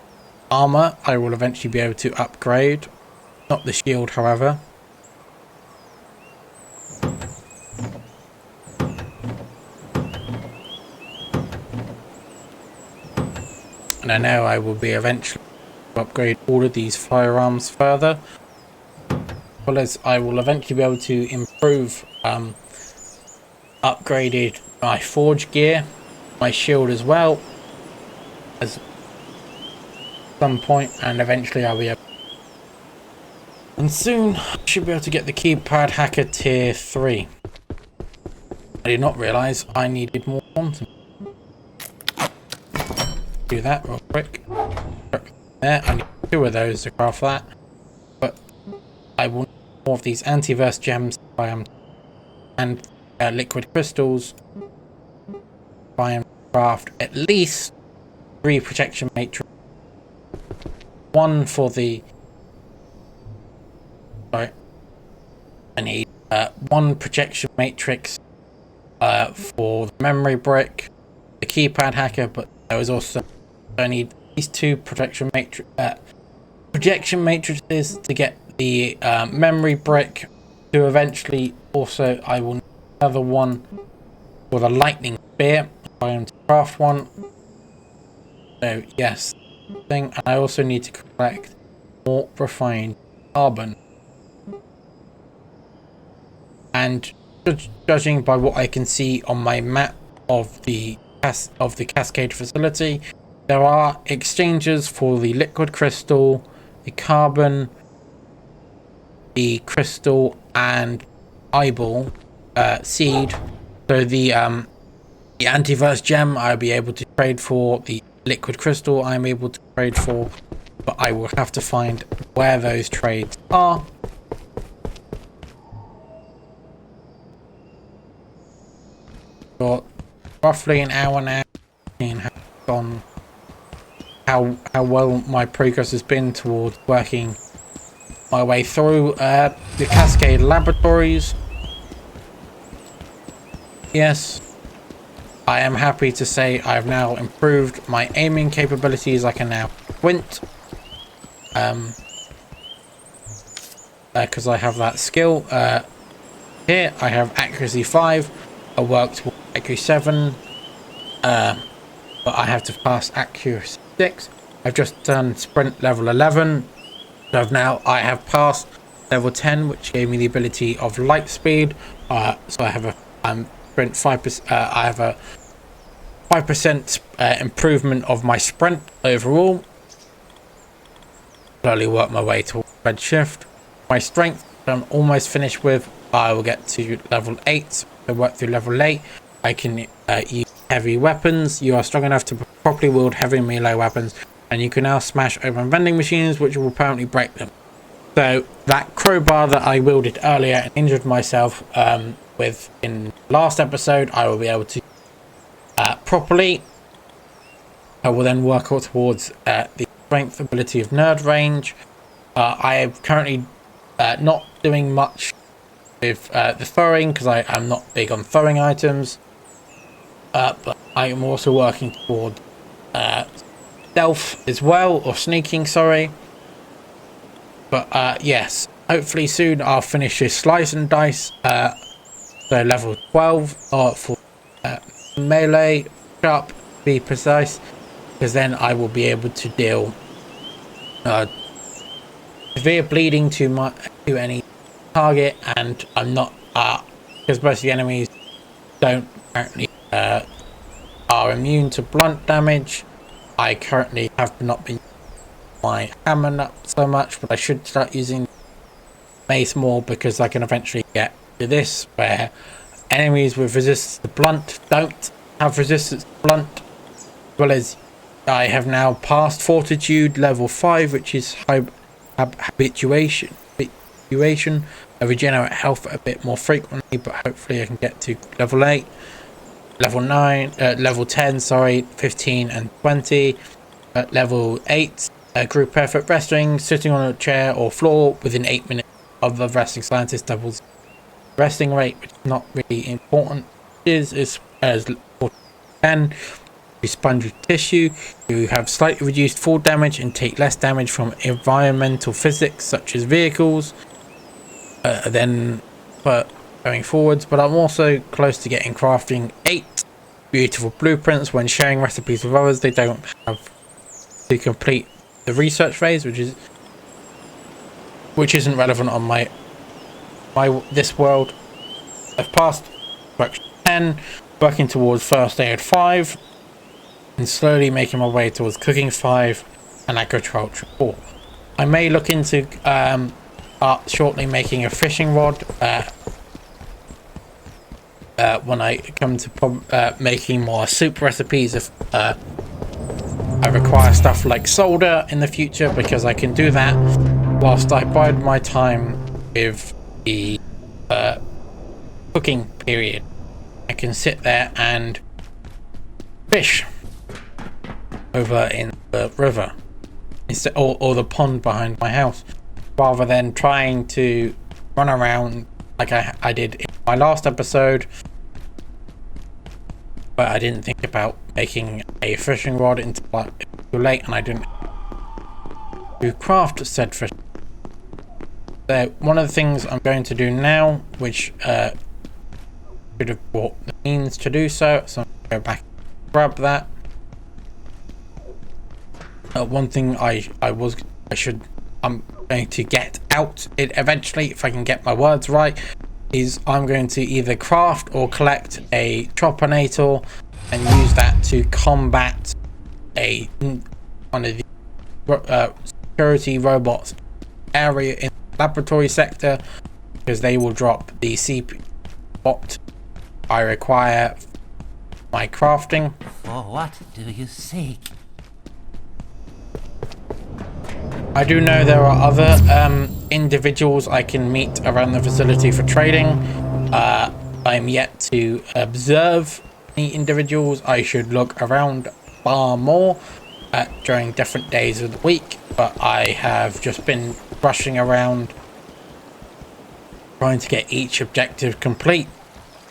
armor I will eventually be able to upgrade. Not the shield, however. And I know I will be eventually upgrade all of these firearms further. Well, as I will eventually be able to improve upgraded my forge gear, my shield as well, as some point, and eventually I'll be able, and soon I should be able to get the keypad hacker tier 3. I did not realise I needed more quantum. Do that real quick. There, I need 2 of those to craft that, but I will need more of these antiverse gems and liquid crystals. I am craft at least 3 protection matrix. 1 for the. Sorry, I need 1 projection matrix for the memory brick, the keypad hacker, but there was also I need these 2 projection matrices to get the memory brick. To eventually also I will need another one for the lightning spear. I am to craft one. So yes, and I also need to collect more refined carbon. And judging by what I can see on my map of the Cascade facility, there are exchanges for the liquid crystal, the carbon, the crystal, and eyeball seed. So the antiverse gem I'll be able to trade for, the liquid crystal I'm able to trade for, but I will have to find where those trades are. For roughly an hour now, and have gone how well my progress has been towards working my way through the Cascade Laboratories. Yes, I am happy to say I've now improved my aiming capabilities. I can now squint, because I have that skill. Here I have accuracy 5. I work towards accuracy 7, but I have to pass accuracy 6. I've just done sprint level 11. So I have passed level 10, which gave me the ability of light speed. So I have a sprint 5%. I have a 5% improvement of my sprint overall. Slowly work my way towards redshift. My strength I'm almost finished with. I will get to level 8. So I work through level 8. I can use heavy weapons. You are strong enough to properly wield heavy melee weapons, and you can now smash open vending machines, which will apparently break them. So that crowbar that I wielded earlier and injured myself with in last episode, I will be able to properly. I will then work towards the strength ability of nerd range. I am currently not doing much with the throwing because I am not big on throwing items, but I am also working toward stealth as well, or sneaking, sorry. But yes, hopefully soon I'll finish this slice and dice. So level 12 for melee, sharp, to be precise, because then I will be able to deal severe bleeding to any target, and I'm not because most of the enemies don't apparently are immune to blunt damage. I currently have not been using my hammer nut so much, but I should start using mace more because I can eventually get to this where enemies with resistance to blunt don't have resistance to blunt, as well as I have now passed fortitude level 5, which is habituation. I regenerate health a bit more frequently, but hopefully I can get to level 8, level 9, level 10, sorry, 15 and 20. At level 8, group effort resting, sitting on a chair or floor within 8 minutes of the resting scientist doubles resting rate, which is not really important. Is as 10. You sponge tissue, you have slightly reduced fall damage and take less damage from environmental physics such as vehicles then going forwards. But I'm also close to getting crafting 8 beautiful blueprints. When sharing recipes with others, they don't have to complete the research phase, which isn't relevant on my this world. I've passed workshop 10, working towards first aid 5, and slowly making my way towards cooking 5 and agriculture 4. I may look into shortly making a fishing rod when I come to making more soup recipes. If I require stuff like solder in the future, because I can do that whilst I bide my time with the cooking period. I can sit there and fish over in the river instead, or the pond behind my house, rather than trying to run around like I did in my last episode. But I didn't think about making a fishing rod until too late, and I didn't to craft said fish. So one of the things I'm going to do now, which should have bought the means to do so, so I'm going to go back and grab that. One thing I'm going to get out it eventually, if I can get my words right, is I'm going to either craft or collect a tropinator and use that to combat one of the security robots area in the laboratory sector, because they will drop the CP bot I require for my crafting. For what do you seek? I do know there are other individuals I can meet around the facility for trading. I'm yet to observe any individuals. I should look around far more during different days of the week, but I have just been rushing around trying to get each objective complete,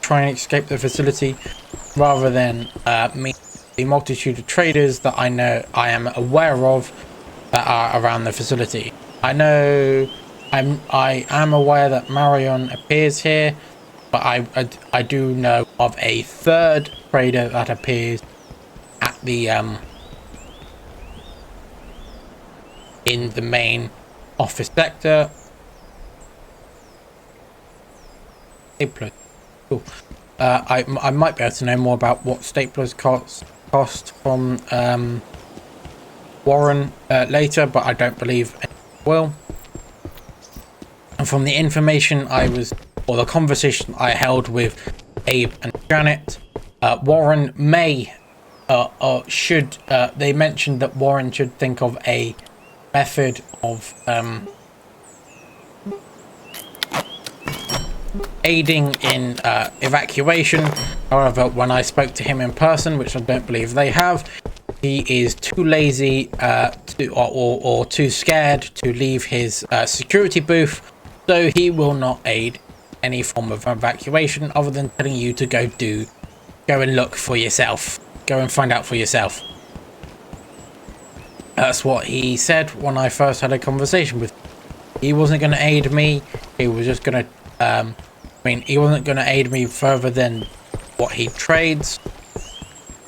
trying to escape the facility, rather than meet the multitude of traders that I am aware of that are around the facility. I am aware that Marion appears here, but I do know of a third trader that appears at the in the main office sector. Staplers. Cool. I might be able to know more about what staplers cost from Warren later, but I don't believe it will. And from the information or the conversation I held with Abe and Janet, Warren may should they mentioned that Warren should think of a method of aiding in evacuation. However, when I spoke to him in person, which I don't believe they have, he is too lazy or too scared to leave his security booth, so he will not aid any form of evacuation other than telling you to go and look for yourself, go and find out for yourself. That's what he said when I first had a conversation with him. He wasn't going to aid me. He was just going to he wasn't going to aid me further than what he trades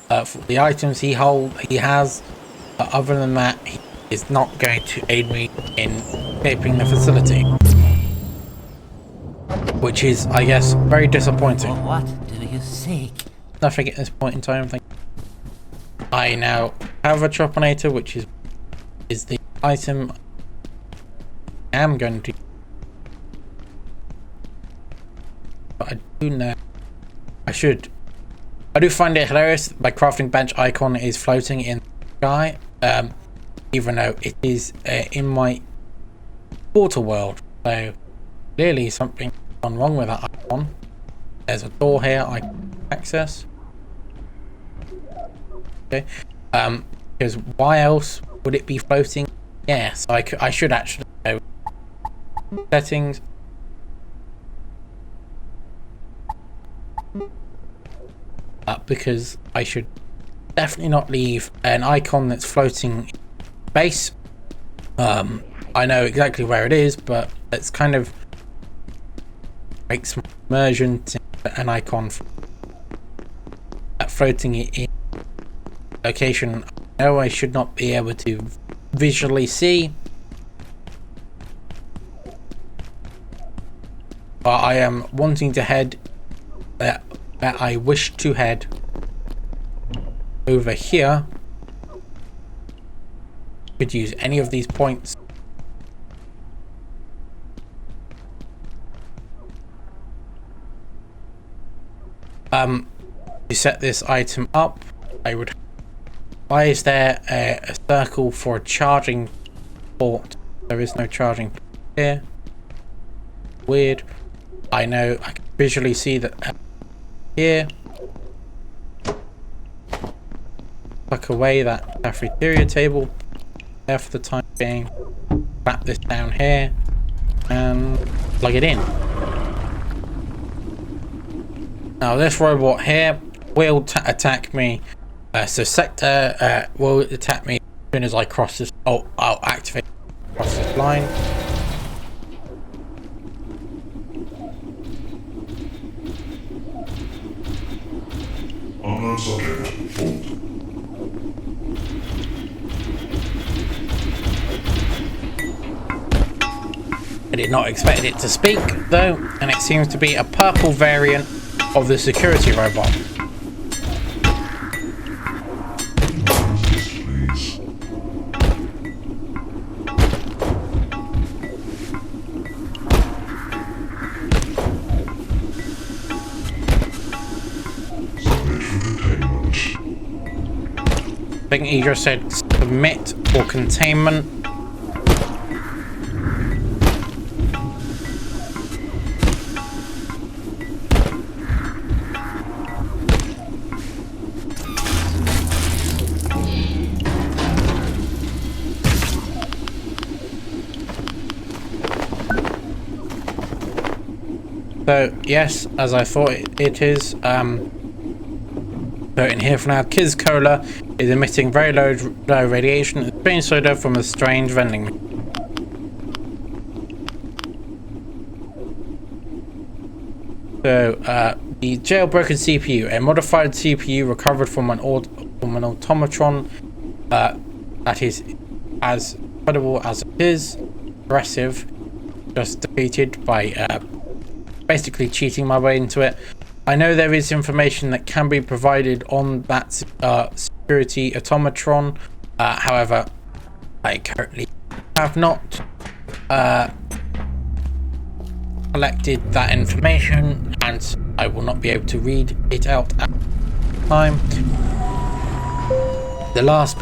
for the items he has. But other than that, he is not going to aid me in escaping the facility, which is, I guess, very disappointing. For what do you seek? Nothing at this point in time. I now have a tropinator, which is the item I am going to. But I do know I should. I do find it hilarious that my crafting bench icon is floating in the sky, even though it is in my portal world. So clearly something gone wrong with that icon. There's a door here I can access. Okay, because why else would it be floating? Yeah, so I should actually go settings. Because I should definitely not leave an icon that's floating in space. I know exactly where it is, but it's kind of makes immersion to an icon floating in location I know I should not be able to visually see. But I am wanting to head that I wish to head over here. Could use any of these points. To set this item up, I would. Why is there a circle for a charging port? There is no charging port here. Weird. I know I can visually see that here. Tuck away that cafeteria table there for the time being. Wrap this down here and plug it in. Now this robot here will attack me. So Sector will attack me as soon as I cross this. Oh, I'll activate cross this line. Unknown subject, fault. I did not expect it to speak though, and it seems to be a purple variant of the security robot. Please. Submit for containment. I think he just said submit for containment. So yes, as I thought it is. So in here for now, Kiz Cola is emitting very low radiation and strange soda from a strange vending machine. So the jailbroken CPU, a modified CPU recovered from an automatron that is as credible as it is aggressive, just defeated by basically cheating my way into it. I know there is information that can be provided on that security automatron. However, I currently have not collected that information, and I will not be able to read it out at the time. The last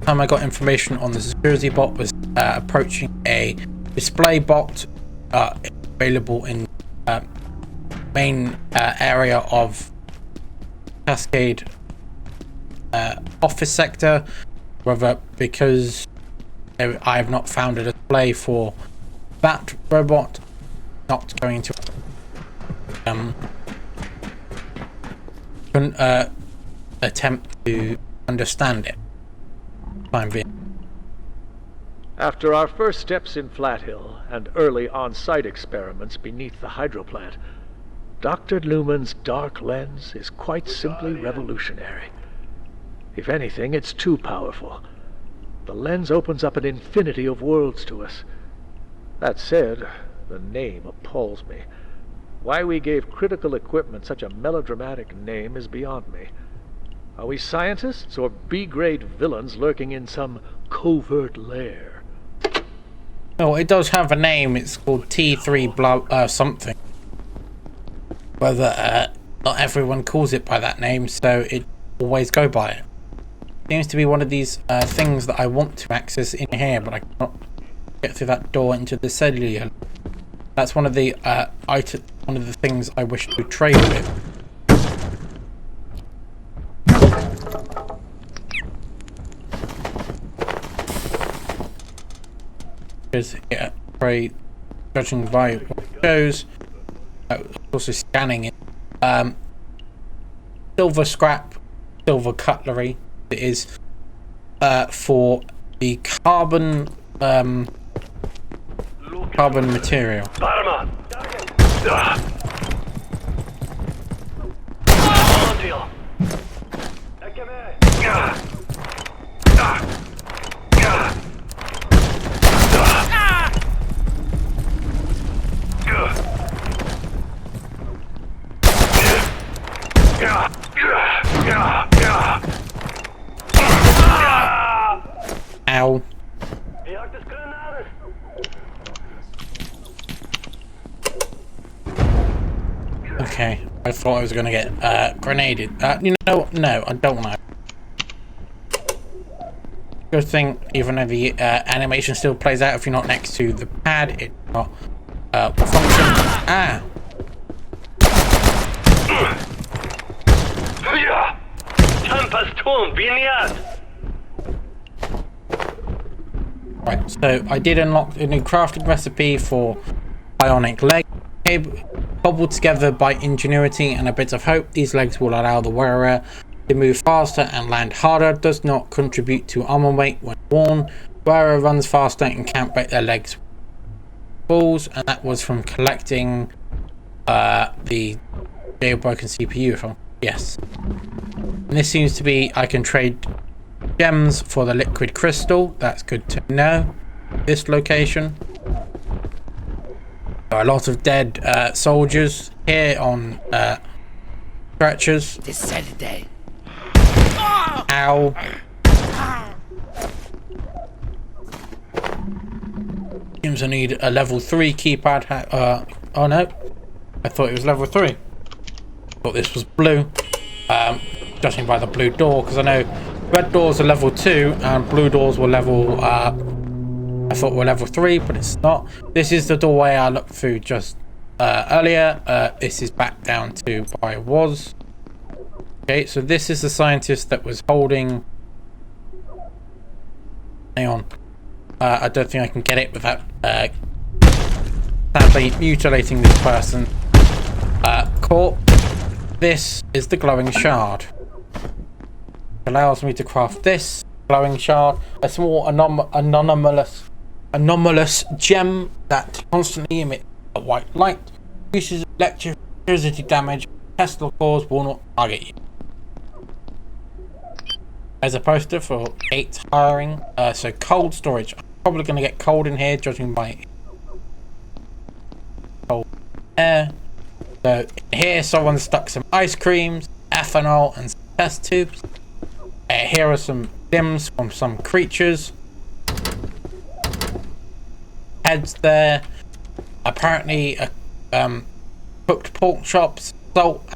time I got information on the security bot was approaching a display bot available in main area of Cascade office sector. However, because I have not found a display for that robot, not going to attempt to understand it. Time being. After our first steps in Flathill and early on-site experiments beneath the hydro plant, Dr. Lumen's dark lens is quite simply revolutionary. If anything, it's too powerful. The lens opens up an infinity of worlds to us. That said, the name appalls me. Why we gave critical equipment such a melodramatic name is beyond me. Are we scientists or B-grade villains lurking in some covert lair? Oh, it does have a name. It's called T3 blah something. Whether not everyone calls it by that name, so it always go by it. Seems to be one of these things that I want to access in here, but I cannot get through that door into the cellular. That's one of the one of the things I wish to trade with. Because yeah, trade, judging by what it shows, also scanning it. Silver scrap, silver cutlery. It is for the carbon material. Ow. Okay, I thought I was going to get grenaded. You know what? No, I don't want to. Good thing, even though the animation still plays out if you're not next to the pad, it's not function. Ah! Right, so I did unlock a new crafting recipe for bionic leg. Cobbled together by ingenuity and a bit of hope, these legs will allow the wearer to move faster and land harder. Does not contribute to armor weight when worn. Wearer runs faster and can't break their legs balls, and that was from collecting the jailbroken CPU. Yes. And this seems to be, I can trade gems for the liquid crystal. That's good to know. This location. There are a lot of dead soldiers here on stretchers. This Saturday. Ow. Seems I need a level 3 keypad. Oh no. I thought it was level 3. Thought this was blue. Judging by the blue door, because I know red doors are level 2 and blue doors were level I thought were level 3, but it's not. This is the doorway I looked through just earlier. This is back down to where I was. Okay, so this is the scientist that was holding. Hang on. I don't think I can get it without sadly mutilating this person. Caught. This is the glowing shard. Allows me to craft this glowing shard, a small anomalous gem that constantly emits a white light, reduces electricity damage, Tesla cores will not target you. There's a poster for 8 hiring, so cold storage. I'm probably going to get cold in here, judging by cold air. So here someone stuck some ice creams, ethanol and some test tubes. Here are some limbs from some creatures. Heads there. Apparently cooked pork chops, salt,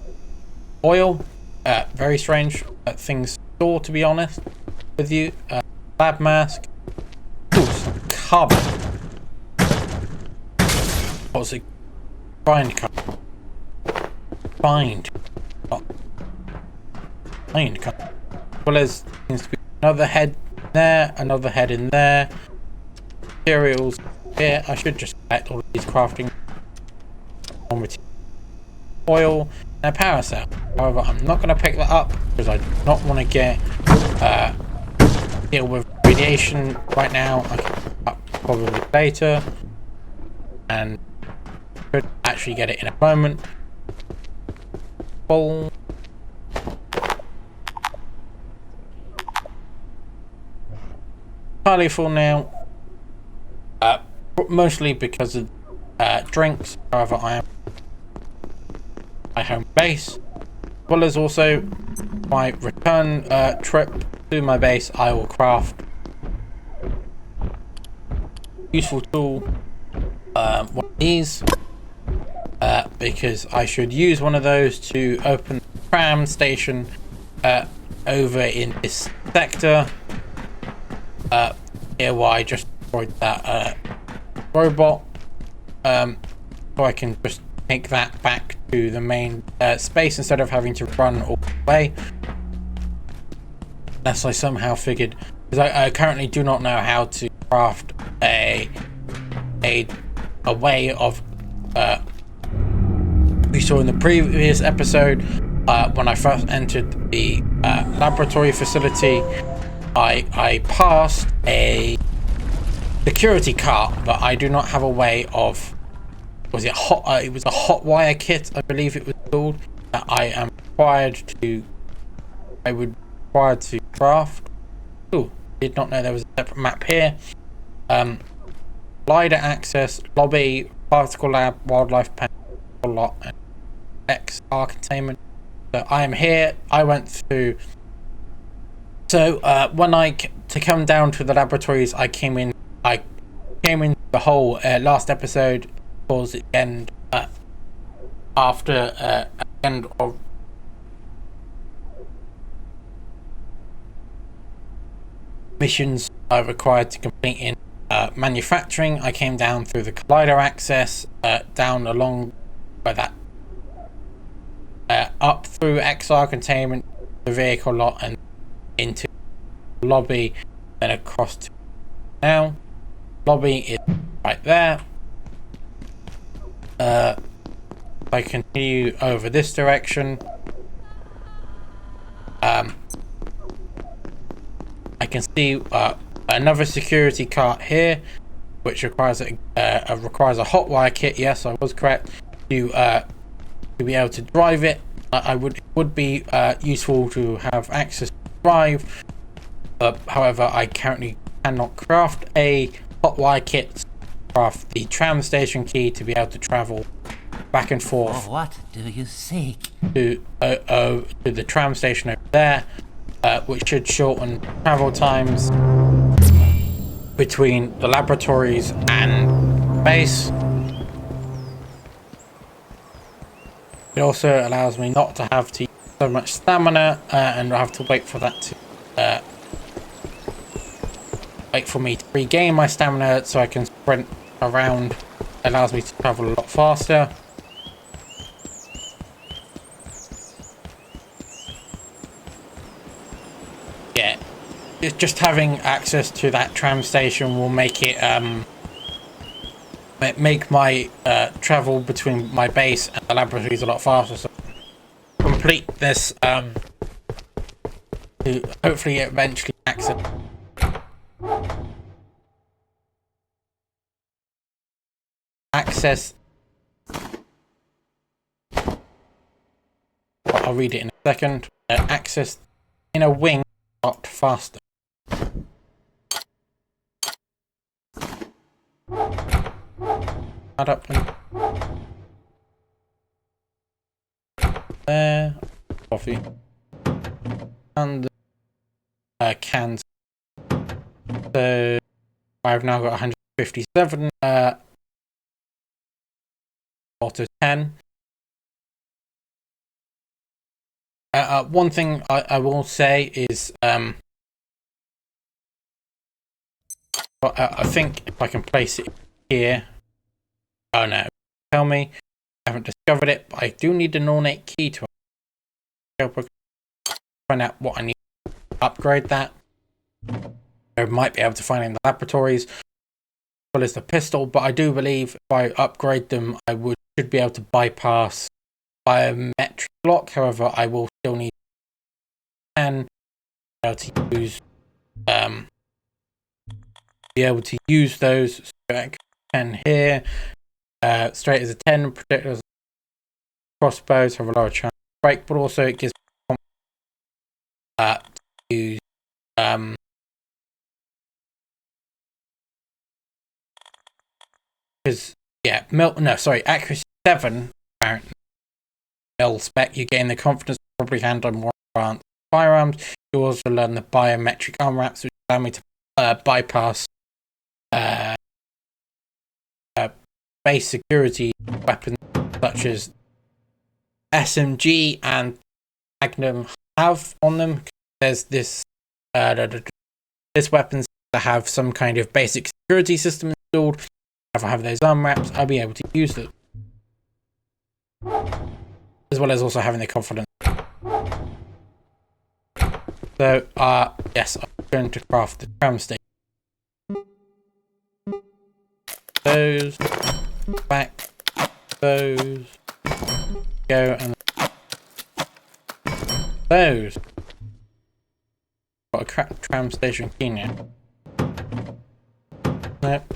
oil. Very strange things store, to be honest with you. Lab mask. Ooh, some carbon. What was it? Bind carbon. Bind. Bind carbon. Well, there's seems to be another head there, another head in there. Materials here. I should just collect all of these crafting oil and a power cell. However, I'm not going to pick that up because I do not want to get deal with radiation right now. I can pick it up probably later, and could actually get it in a moment. Full. Entirely full now, mostly because of drinks. However, I am my home base, as well as also my return trip to my base, I will craft useful tool, one of these, because I should use one of those to open the tram station over in this sector. Here, where I just destroyed that robot, so I can just take that back to the main space instead of having to run all the way. Unless I somehow figured, because I currently do not know how to craft a way of we saw in the previous episode when I first entered the laboratory facility. I passed a security cart, but I do not have a way of, was it hot? It was a hot wire kit, I believe it was called, that I would require to craft. Oh, did not know there was a separate map here. Glider access, lobby, particle lab, wildlife pen, a lot, and XR containment. So I am here. I went through. So when to come down to the laboratories, I came in the whole last episode towards the end, after end of missions I required to complete in manufacturing. I came down through the collider access, down along by that, up through XR containment, the vehicle lot, and into the lobby, then across to now. Lobby is right there. If I continue over this direction, I can see another security cart here, which requires a hot wire kit. Yes, I was correct. To be able to drive it, it would be useful to have access to drive. However, I currently cannot craft a hot wire kit to craft the tram station key to be able to travel back and forth. What do you seek? To the tram station over there, which should shorten travel times between the laboratories and base. It also allows me not to have to use so much stamina, and I have to wait for that to wait for me to regain my stamina so I can sprint around. It allows me to travel a lot faster. Yeah, just having access to that tram station will make it make my travel between my base and the laboratories a lot faster. So complete this to hopefully eventually access. I'll read it in a second. Access in a wing a lot faster. Add up there. Coffee and cans. So I've now got 157 out of 10. One thing I will say is I think if I can place it here. Oh no, tell me, I haven't discovered it, but I do need an ornate key to find out what I need to upgrade that. I might be able to find it in the laboratories, as well as the pistol, but I do believe if I upgrade them, I should be able to bypass biometric lock. However, I will still need to be able to use those. So I can here. Straight as a 10, projectiles, crossbows have a lower chance to break, but also it gives me to use because accuracy 7 apparently mil spec. You gain the confidence to probably handle more advanced firearms. You also learn the biometric arm wraps, which allow me to bypass base security weapons such as SMG and Magnum have on them. There's this weapons that have some kind of basic security system installed. If I have those arm wraps, I'll be able to use them, as well as also having the confidence. So, yes, I'm going to craft the tram station. Those, back, those, go, and those. Got a tram station key now. Nope.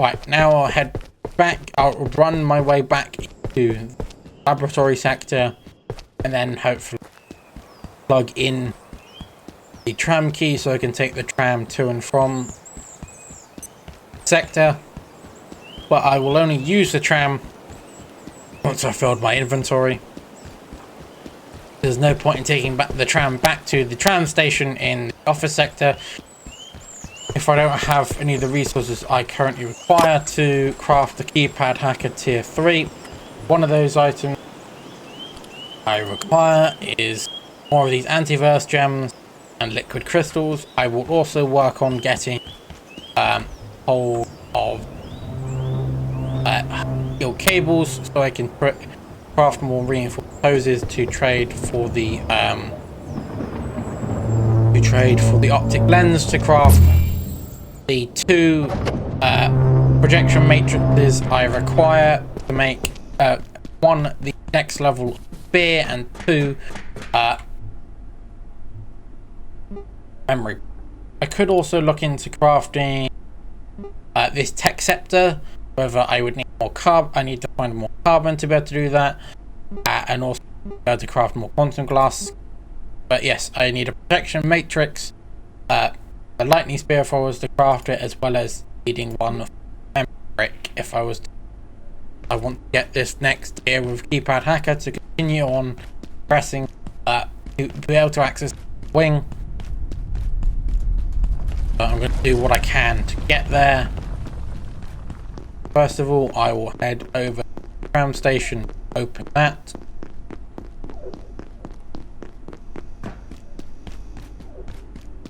Right, now I'll head back. I'll run my way back to the laboratory sector, and then hopefully plug in the tram key so I can take the tram to and from sector. But I will only use the tram once I've filled my inventory. There's no point in taking the tram back to the tram station in the office sector if I don't have any of the resources I currently require to craft the keypad hacker tier 3. One of those items I require is more of these antivirus gems and liquid crystals. I will also work on getting hold of steel cables so I can craft more reinforced hoses to trade for the optic lens to craft the 2 projection matrices I require to make 1 the next level spear and 2 memory. I could also look into crafting this tech scepter. However, I would need more I need to find more carbon to be able to do that, and also be able to craft more quantum glass. But yes, I need a protection matrix, a lightning spear if I was to craft it, as well as needing 1 memory brick if I was to. I want to get this next tier with keypad hacker to continue on pressing to be able to access the wing. But I'm going to do what I can to get there. First of all, I will head over to the tram station, open that.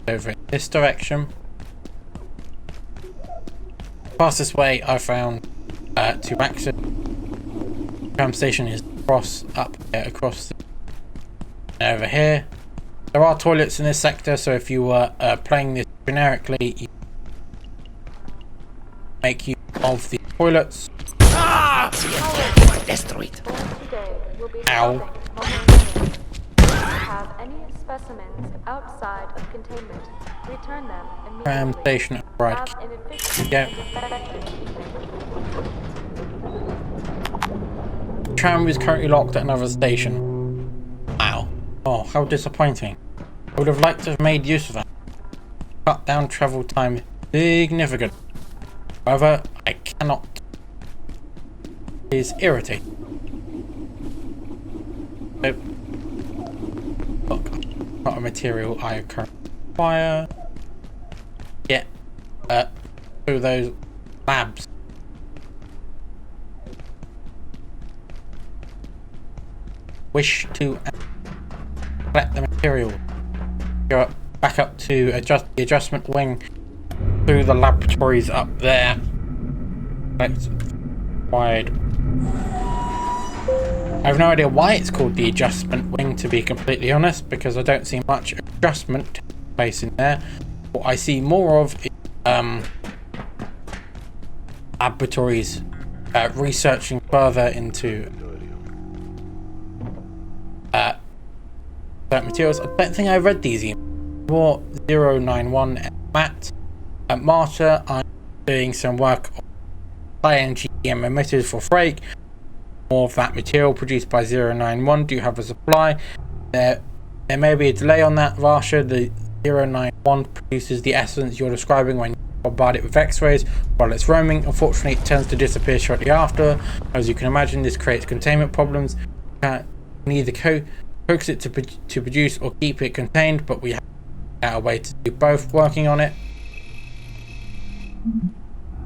Over in this direction. Fastest way I found to access the tram station is across over here. There are toilets in this sector, so if you were playing this generically, you make use of the toilets. Destroyed. Ow. Have any specimens outside of containment, return them immediately. Tram station, right. Have an efficient Yeah. Tram is currently locked at another station. Wow. Oh, how disappointing. I would have liked to have made use of that. Cut down travel time significant. However, I cannot. It is irritating. Nope. Look, not a material I currently require. Yeah. Through those labs. Wish to collect the material. Go up, back up to the adjustment wing through the laboratories up there. Collect required. I have no idea why it's called the adjustment wing, to be completely honest, because I don't see much adjustment taking place in there. What I see more of is laboratories researching further into certain materials. I don't think I read these emails. More 091 and Matt. At Marta, I'm doing some work on INGM emitters for Frake. More of that material produced by 091. Do you have a supply? There may be a delay on that, Varsha. The 091 produces the essence you're describing when you bombard it with X-rays while it's roaming. Unfortunately, it tends to disappear shortly after. As you can imagine, this creates containment problems. Need the focus it to produce or keep it contained, but we have a way to do both. Working on it.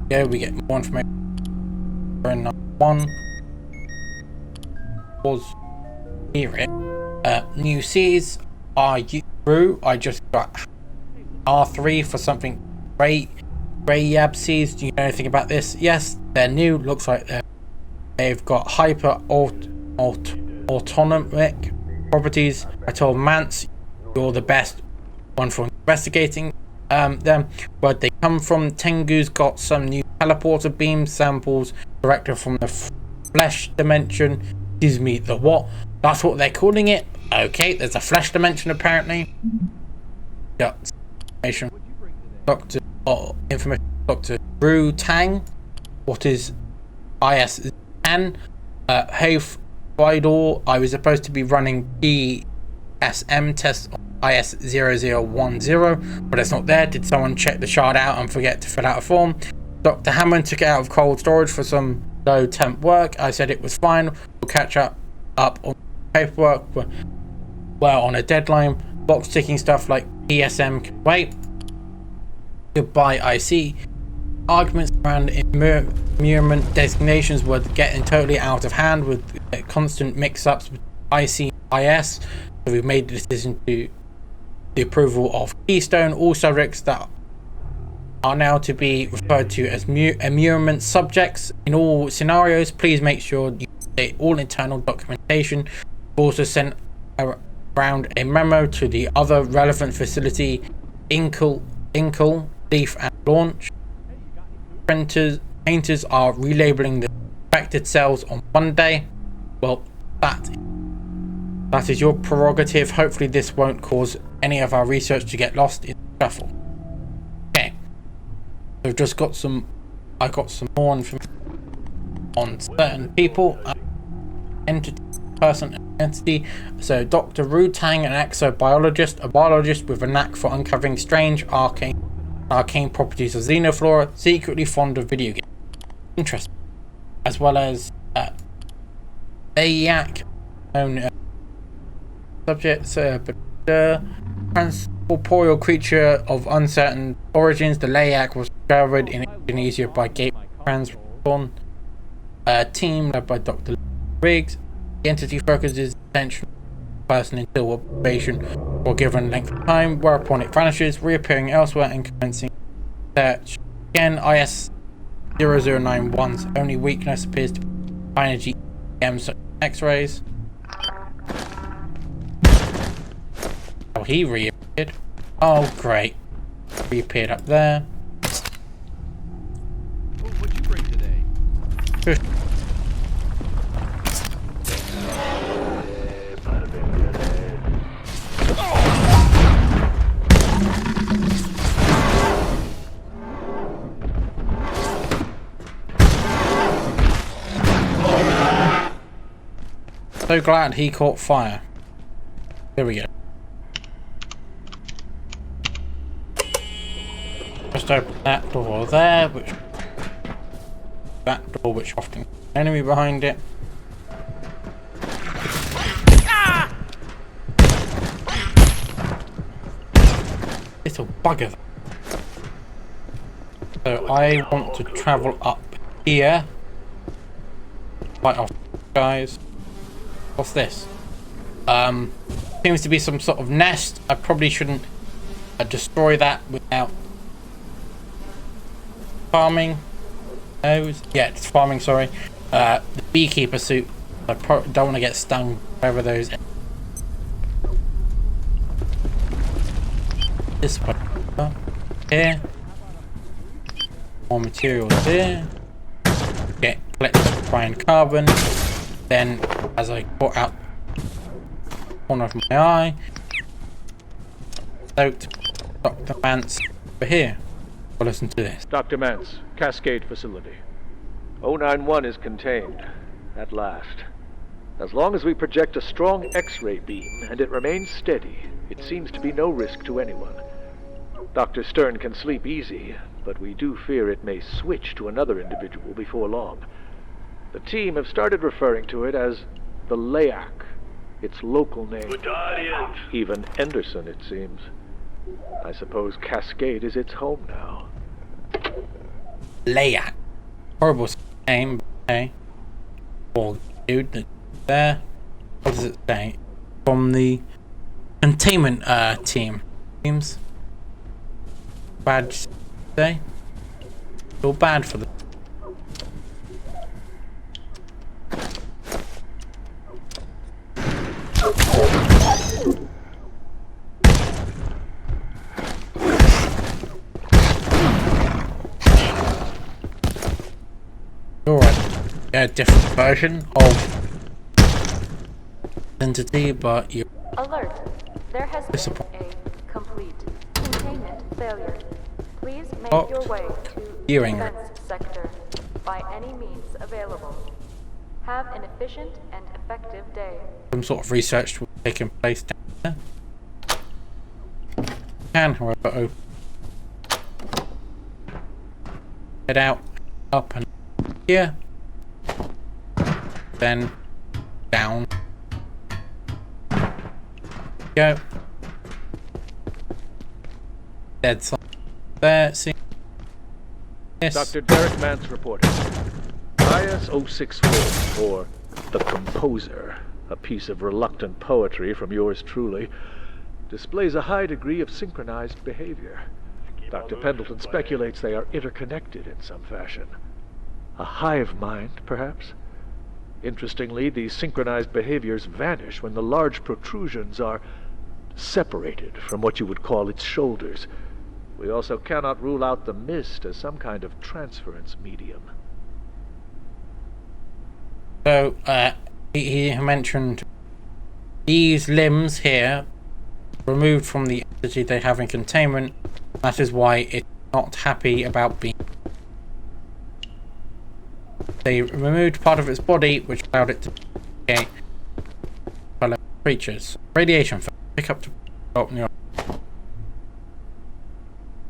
Yeah, we get more information. One was here. New C's are you through? I just got R3 for something great. Grey Yab C's. Do you know anything about this? Yes, they're new. Looks like they've got hyper autonomic properties. I told Mance you're the best one for investigating them. Where they come from? Tengu's got some new teleporter beam samples directed from the flesh dimension. Excuse me, the what? That's what they're calling it. Okay, there's a flesh dimension apparently. Yeah, information. Dr. Drew Tang. What is IS-10? Hey, Vidor, I was supposed to be running PSM tests on IS-0010, but it's not there. Did someone check the shard out and forget to fill out a form? Dr. Hammond took it out of cold storage for some low temp work. I said it was fine. We'll catch up on paperwork. Well, on a deadline. Box ticking stuff like PSM can wait. Goodbye, IC. Arguments around immurement designations were getting totally out of hand with constant mix-ups with IC and IS. So we've made the decision to the approval of Keystone. All subjects that are now to be referred to as immurement subjects. In all scenarios, please make sure you update all internal documentation. We've also sent around a memo to the other relevant facility, Inkle, Leaf and Launch. Painters are relabeling the affected cells on Monday. Well, that is your prerogative. Hopefully this won't cause any of our research to get lost in the shuffle. Okay. We've just got I got some more information on certain people, entity, person and entity. So Dr. Ru Tang, an exobiologist, a biologist with a knack for uncovering strange arcane properties of xenoflora, secretly fond of video games. Interesting. As well as Dirac, known subjects, transcorporeal creature of uncertain origins. The Layak was discovered in Indonesia by Gate Transform, a team led by Dr. Riggs. The entity focuses attention on the person until observation or given length of time, whereupon it vanishes, reappearing elsewhere and commencing search. Again, IS-0091's only weakness appears to be energy EMs such as X-rays. Oh, he reappeared. Oh, great. Reappeared up there. Oh, what'd you bring today? So glad he caught fire. There we go. Just open that door there, that door which often has an enemy behind it. Little bugger. So I want to travel up here. Fight off guys. What's this? Seems to be some sort of nest. I probably shouldn't destroy that without farming. No, yeah, it's farming. Sorry. The beekeeper suit. I don't want to get stung over those. This one here. More materials here. Get collected iron carbon. Then, as I got out the corner of my eye, soaked Dr. Mance over here. Well, listen to this. Dr. Mance, Cascade Facility. 091 is contained, at last. As long as we project a strong X-ray beam and it remains steady, it seems to be no risk to anyone. Dr. Stern can sleep easy, but we do fear it may switch to another individual before long. The team have started referring to it as the Layak. its local name. Even Henderson, it seems. I suppose Cascade is its home now. Layak. Horrible name, okay. Poor dude that's there. What does it say? From the containment team. Seems bad to say. Feel bad for them. Alright, a different version of identity, but you Alert. There has been disappointed. a complete containment failure. Please make Oh. your way to the Hearing. defense sector by any means available. Have an efficient and effective day. Some sort of research was taking place down there. Can, however, open. Head out, up and here. Then down. Go. Dead side. There, see. Yes. Dr. Derek Mance reporting. IS 064, or The Composer, a piece of reluctant poetry from yours truly, displays a high degree of synchronized behavior. Dr. Pendleton speculates they are interconnected in some fashion. A hive mind, perhaps? Interestingly, these synchronized behaviors vanish when the large protrusions are separated from what you would call its shoulders. We also cannot rule out the mist as some kind of transference medium. So, he mentioned these limbs here removed from the entity they have in containment. That is why it's not happy about being. They removed part of its body, which allowed it to escape fellow creatures. Radiation pick up to stop near.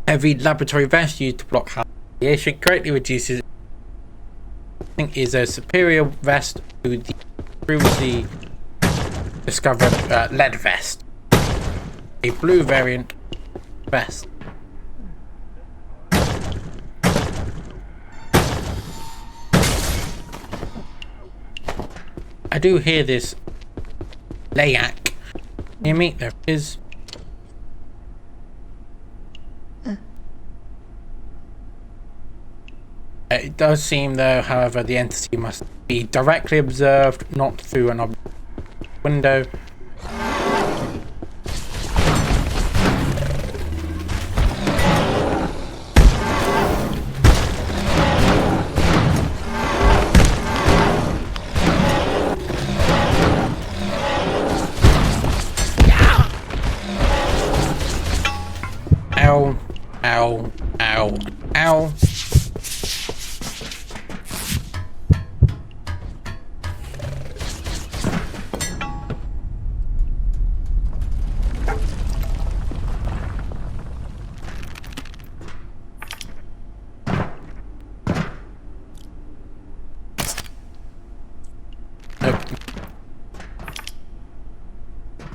Heavy laboratory vest used to block radiation greatly reduces. I think is a superior vest to the previously discovered lead vest. A blue variant vest. I do hear this Layak near me. There it is. It does seem, though, however, the entity must be directly observed, not through an window. Ow, ow, ow, ow.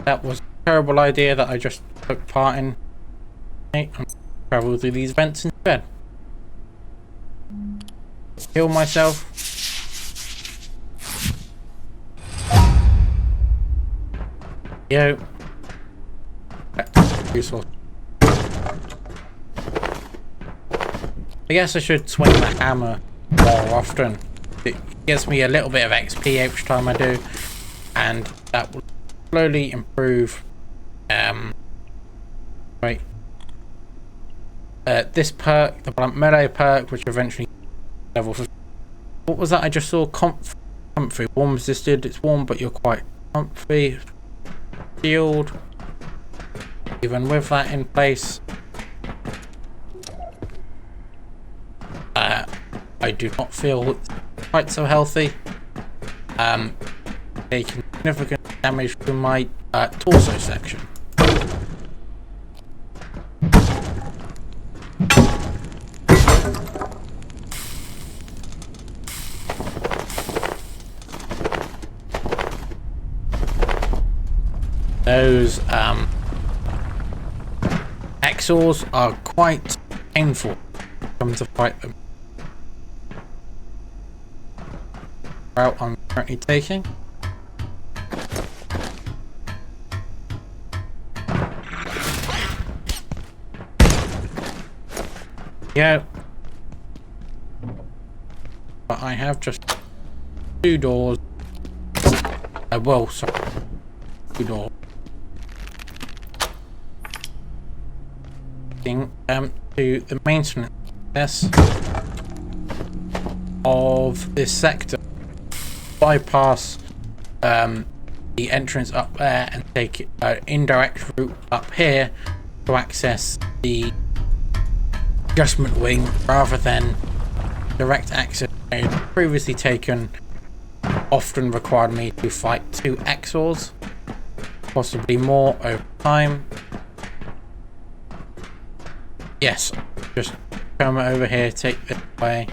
That was a terrible idea that I just took part in. I'm gonna travel through these vents instead. Heal myself. Yo. That's useful. I guess I should swing the hammer more often. It gives me a little bit of XP each time I do, and that will slowly improve. Right. This perk, the blunt melee perk, which eventually level 50. What was that I just saw? Comfy. Warm resisted. It's warm, but you're quite comfy. Shield. Even with that in place, I do not feel quite so healthy. Taking significant damage to my torso section. those Exors are quite painful come to fight them. Route I'm currently taking. Yeah. But I have just 2 doors. Well, sorry. 2 doors. To the maintenance of this sector. Bypass the entrance up there and take an indirect route up here to access the adjustment wing rather than direct access I had previously taken often required me to fight 2 Exors, possibly more over time. Yes, just come over here, take this way,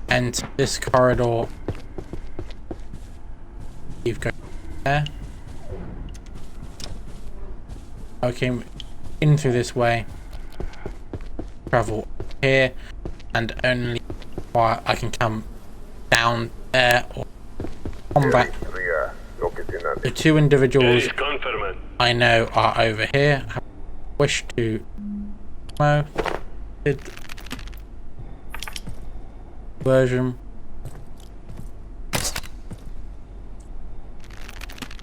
and this corridor. You've got there. I came in through this way, travel here, and only while I can come down there or combat. The 2 individuals I know are over here. I wish to version.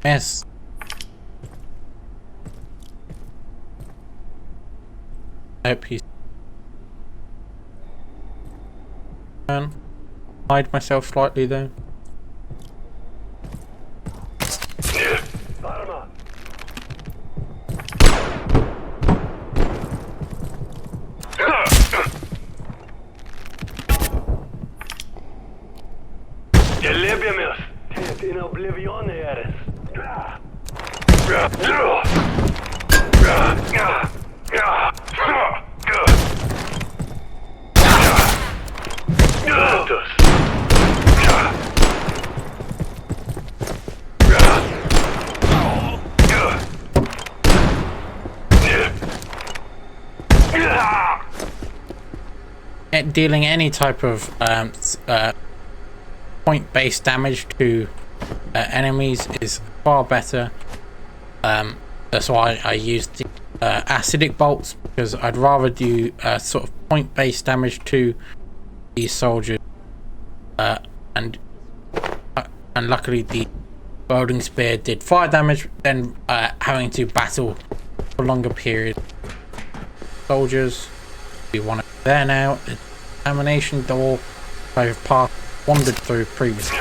Yes. I hope he's hide myself slightly though. Dealing any type of point-based damage to enemies is far better. That's why I used the acidic bolts, because I'd rather do sort of point-based damage to these soldiers, and luckily the welding spear did fire damage than having to battle for longer periods. Soldiers, we want to there now. The examination door I've wandered through previously.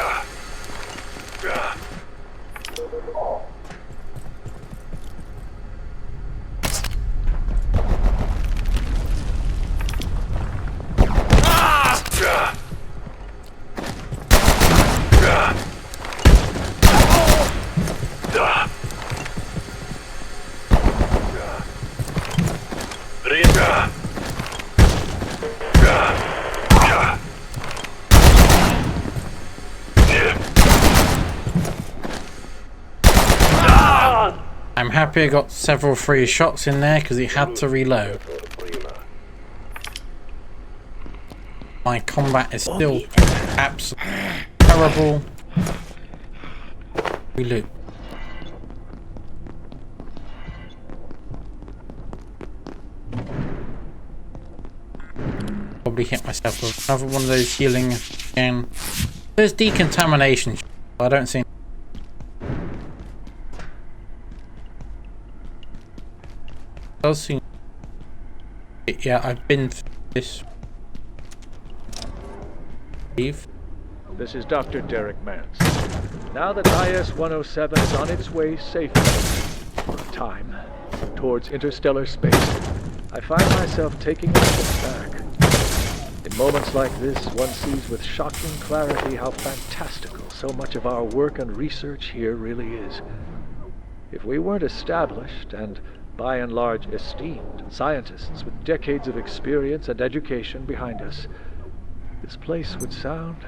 I'm happy I got several free shots in there because he had to reload. My combat is still absolutely terrible. Reload. Probably hit myself with another one of those healing again. There's decontamination. I don't see. Does seem. Yeah, I've been through this. This is Dr. Derek Mance. Now that IS-107 is on its way safely, for a time, towards interstellar space, I find myself taking a step back. In moments like this, one sees with shocking clarity how fantastical so much of our work and research here really is. If we weren't established and by and large esteemed scientists with decades of experience and education behind us, this place would sound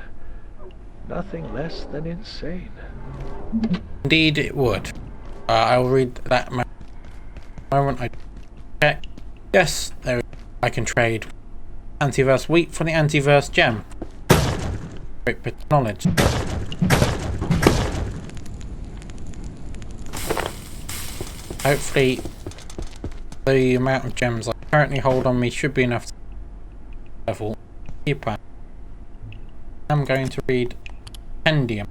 nothing less than insane. Indeed it would. I'll read that moment. I check. Yes, there I can trade antiverse wheat for the antiverse gem. Great bit of knowledge. Hopefully the amount of gems I currently hold on me should be enough to level keeper. I'm going to read Pendium.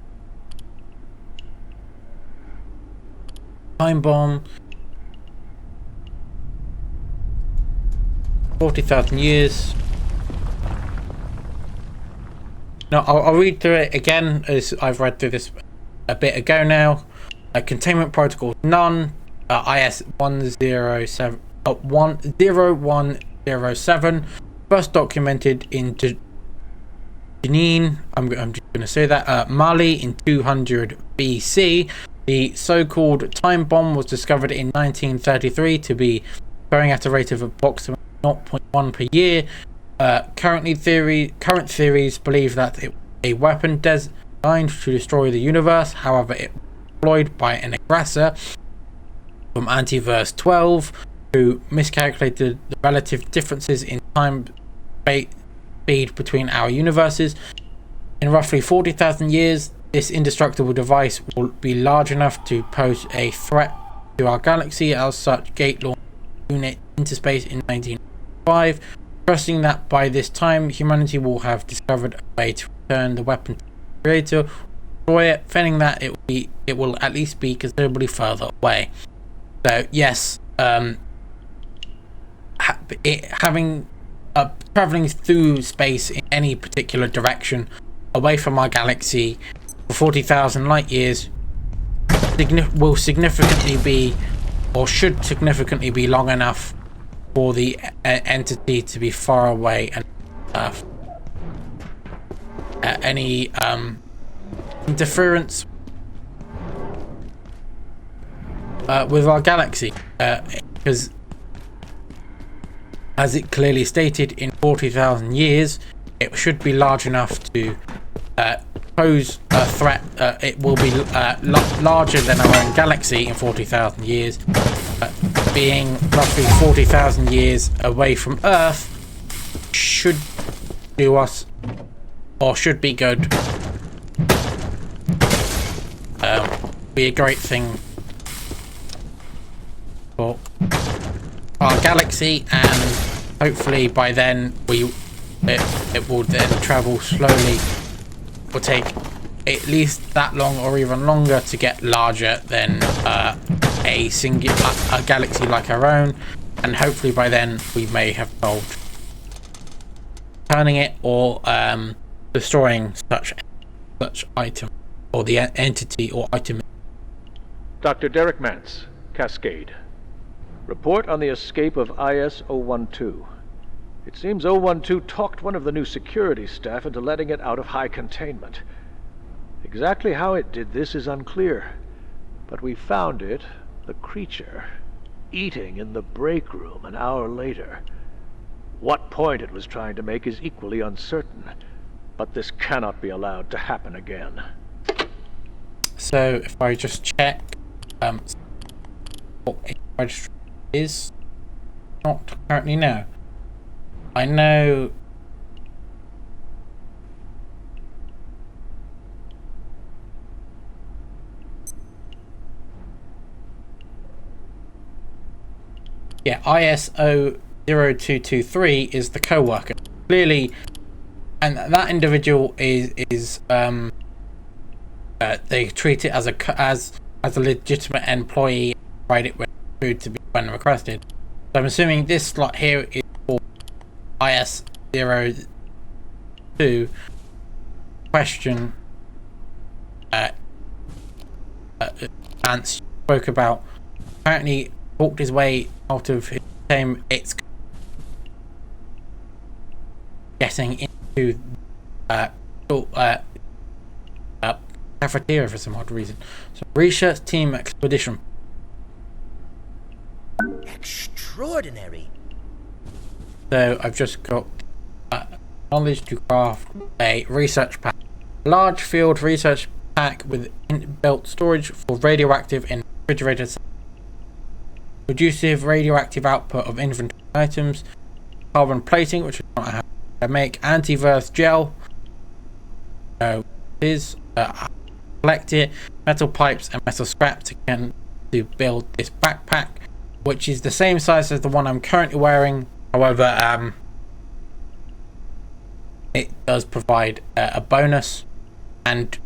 Time bomb. 40,000 years. No, I'll read through it again as I've read through this a bit ago now. Containment protocol none. IS 107 10107, first documented in Benin. I'm just going to say that Mali in 200 BC. The so-called time bomb was discovered in 1933 to be going at a rate of approximately 0.1 per year. Current theories believe that it was a weapon designed to destroy the universe. However, it was deployed by an aggressor from Antiverse 12 who miscalculated the relative differences in time speed between our universes. In roughly 40,000 years, this indestructible device will be large enough to pose a threat to our galaxy. As such, Gate launched a unit into space in 1995, trusting that by this time humanity will have discovered a way to return the weapon to the creator, destroy it, failing that it will at least be considerably further away. So yes, traveling through space in any particular direction away from our galaxy for 40,000 light years will significantly be, or should significantly be, long enough for the entity to be far away and Earth. Any interference with our galaxy, because as it clearly stated, in 40,000 years it should be large enough to pose a threat. It will be larger than our own galaxy in 40,000 years, being roughly 40,000 years away from Earth should do us, or should be good, be a great thing for our galaxy, and hopefully by then it will then travel slowly. It will take at least that long or even longer to get larger than a galaxy like our own, and hopefully by then we may have solved turning it or destroying such item, or the entity or item. Dr. Dirac Mance, Cascade. Report on the escape of IS-012. It seems 012 talked one of the new security staff into letting it out of high containment. Exactly how it did this is unclear, but we found it, the creature, eating in the break room an hour later. What point it was trying to make is equally uncertain, but this cannot be allowed to happen again. So if I just check what a registry is, not currently now. I know ISO 0223 is the co-worker, clearly, and that individual is they treat it as a legitimate employee, write it with food to be when requested. So I'm assuming this slot here is for IS-02 question. Lance spoke about, apparently walked his way out of his team. It's getting into cafeteria for some odd reason. So research team expedition. Extraordinary. So I've just got knowledge to craft a research pack. Large field research pack with inbuilt storage for radioactive and refrigerated, reducive radioactive output of inventory items, carbon plating, which is not how to make, antivirus gel, collect it, metal pipes and metal scraps again to build this backpack, which is the same size as the one I'm currently wearing. However, it does provide a bonus, and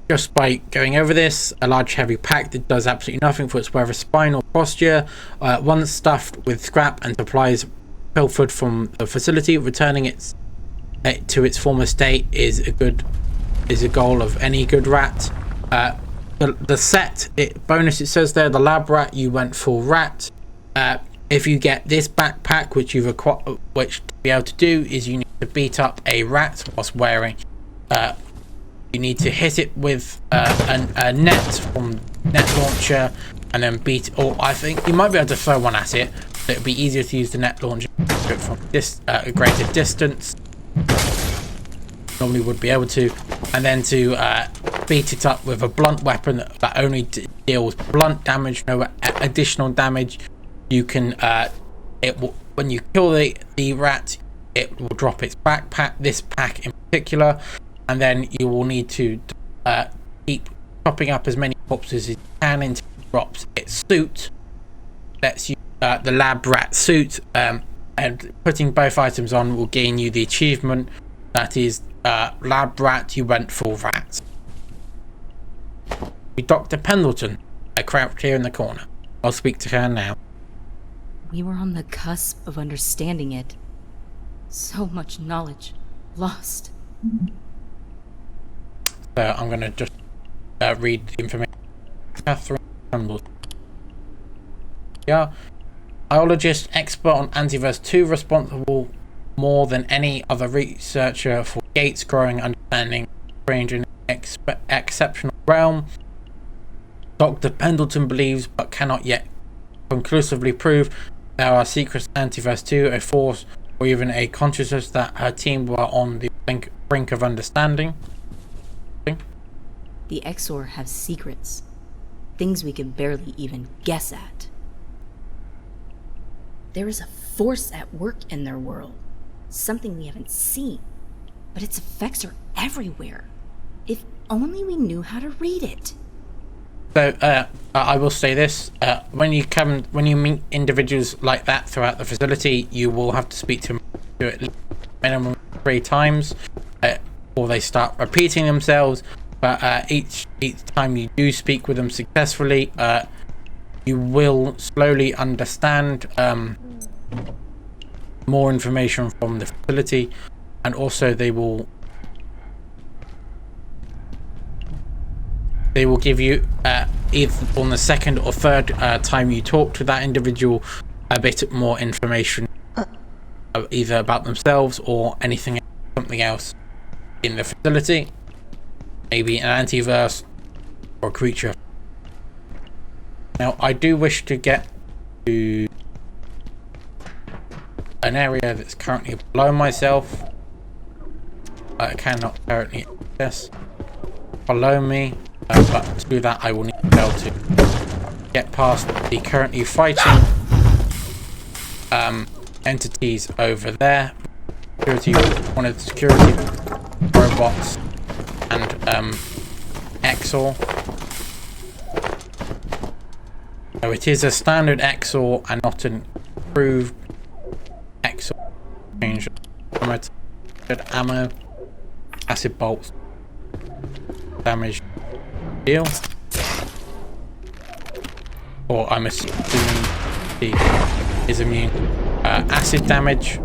just by going over this, a large heavy pack that does absolutely nothing for its wearer spine or posture, once stuffed with scrap and supplies pilfered from the facility, returning it to its former state is a goal of any good rat. The set bonus, it says there, the lab rat, you went full rat. If you get this backpack, which to be able to do is you need to beat up a rat whilst wearing. You need to hit it with a net from net launcher, and then or I think you might be able to throw one at it, but it'd be easier to use the net launcher from a greater distance. Normally would be able to, and then to beat it up with a blunt weapon that only deals blunt damage, no additional damage. You can when you kill the rat, it will drop its backpack, this pack in particular, and then you will need to keep chopping up as many corpses as you can until it drops its suit. Lets you the lab rat suit, and putting both items on will gain you the achievement that is lab rat, you went full rat. Dr. Pendleton, crouched here in the corner. I'll speak to her now. We were on the cusp of understanding it. So much knowledge lost. So I'm going to just read the information. Catherine Pendleton. Yeah. Biologist, expert on Antiverse 2, responsible more than any other researcher for Gates' growing understanding, strange and exceptional realm. Dr. Pendleton believes, but cannot yet conclusively prove, there are secrets in Antiverse 2, a force or even a consciousness that her team were on the brink of understanding. The Exor have secrets, things we can barely even guess at. There is a force at work in their world, something we haven't seen, but its effects are everywhere. If only we knew how to read it. So I will say this: when you meet individuals like that throughout the facility, you will have to speak to them at least minimum 3 times before they start repeating themselves. But each time you do speak with them successfully, you will slowly understand more information from the facility, and also they will give you either on the second or third time you talk to that individual a bit more information, either about themselves or something else in the facility, maybe an antiverse or a creature. Now I do wish to get to an area that's currently below myself. I cannot currently access below me, but to do that I will need to be able to get past the currently fighting entities over there. One of the security robots and Exor. So it is a standard Exor and not an improved Exor. Change ammo, acid bolts, damage deal, or I'm assuming he is immune acid damage.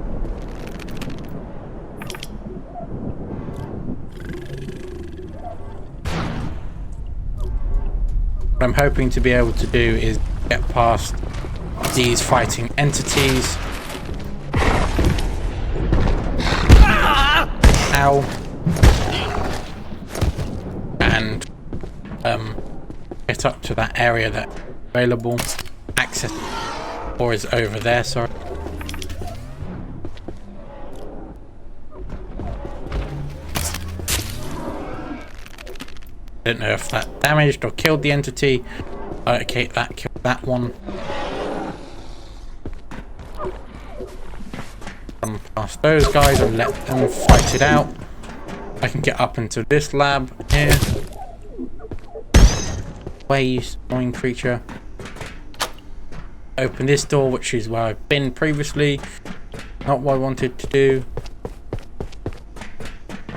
What I'm hoping to be able to do is get past these fighting entities. Ow. And get up to that area that's available. Access, or is over there, sorry. I don't know if that damaged or killed the entity, Okay, that killed that one. Run past those guys and let them fight it out. I can get up into this lab here. Way, you annoying creature. Open this door, which is where I've been previously. Not what I wanted to do.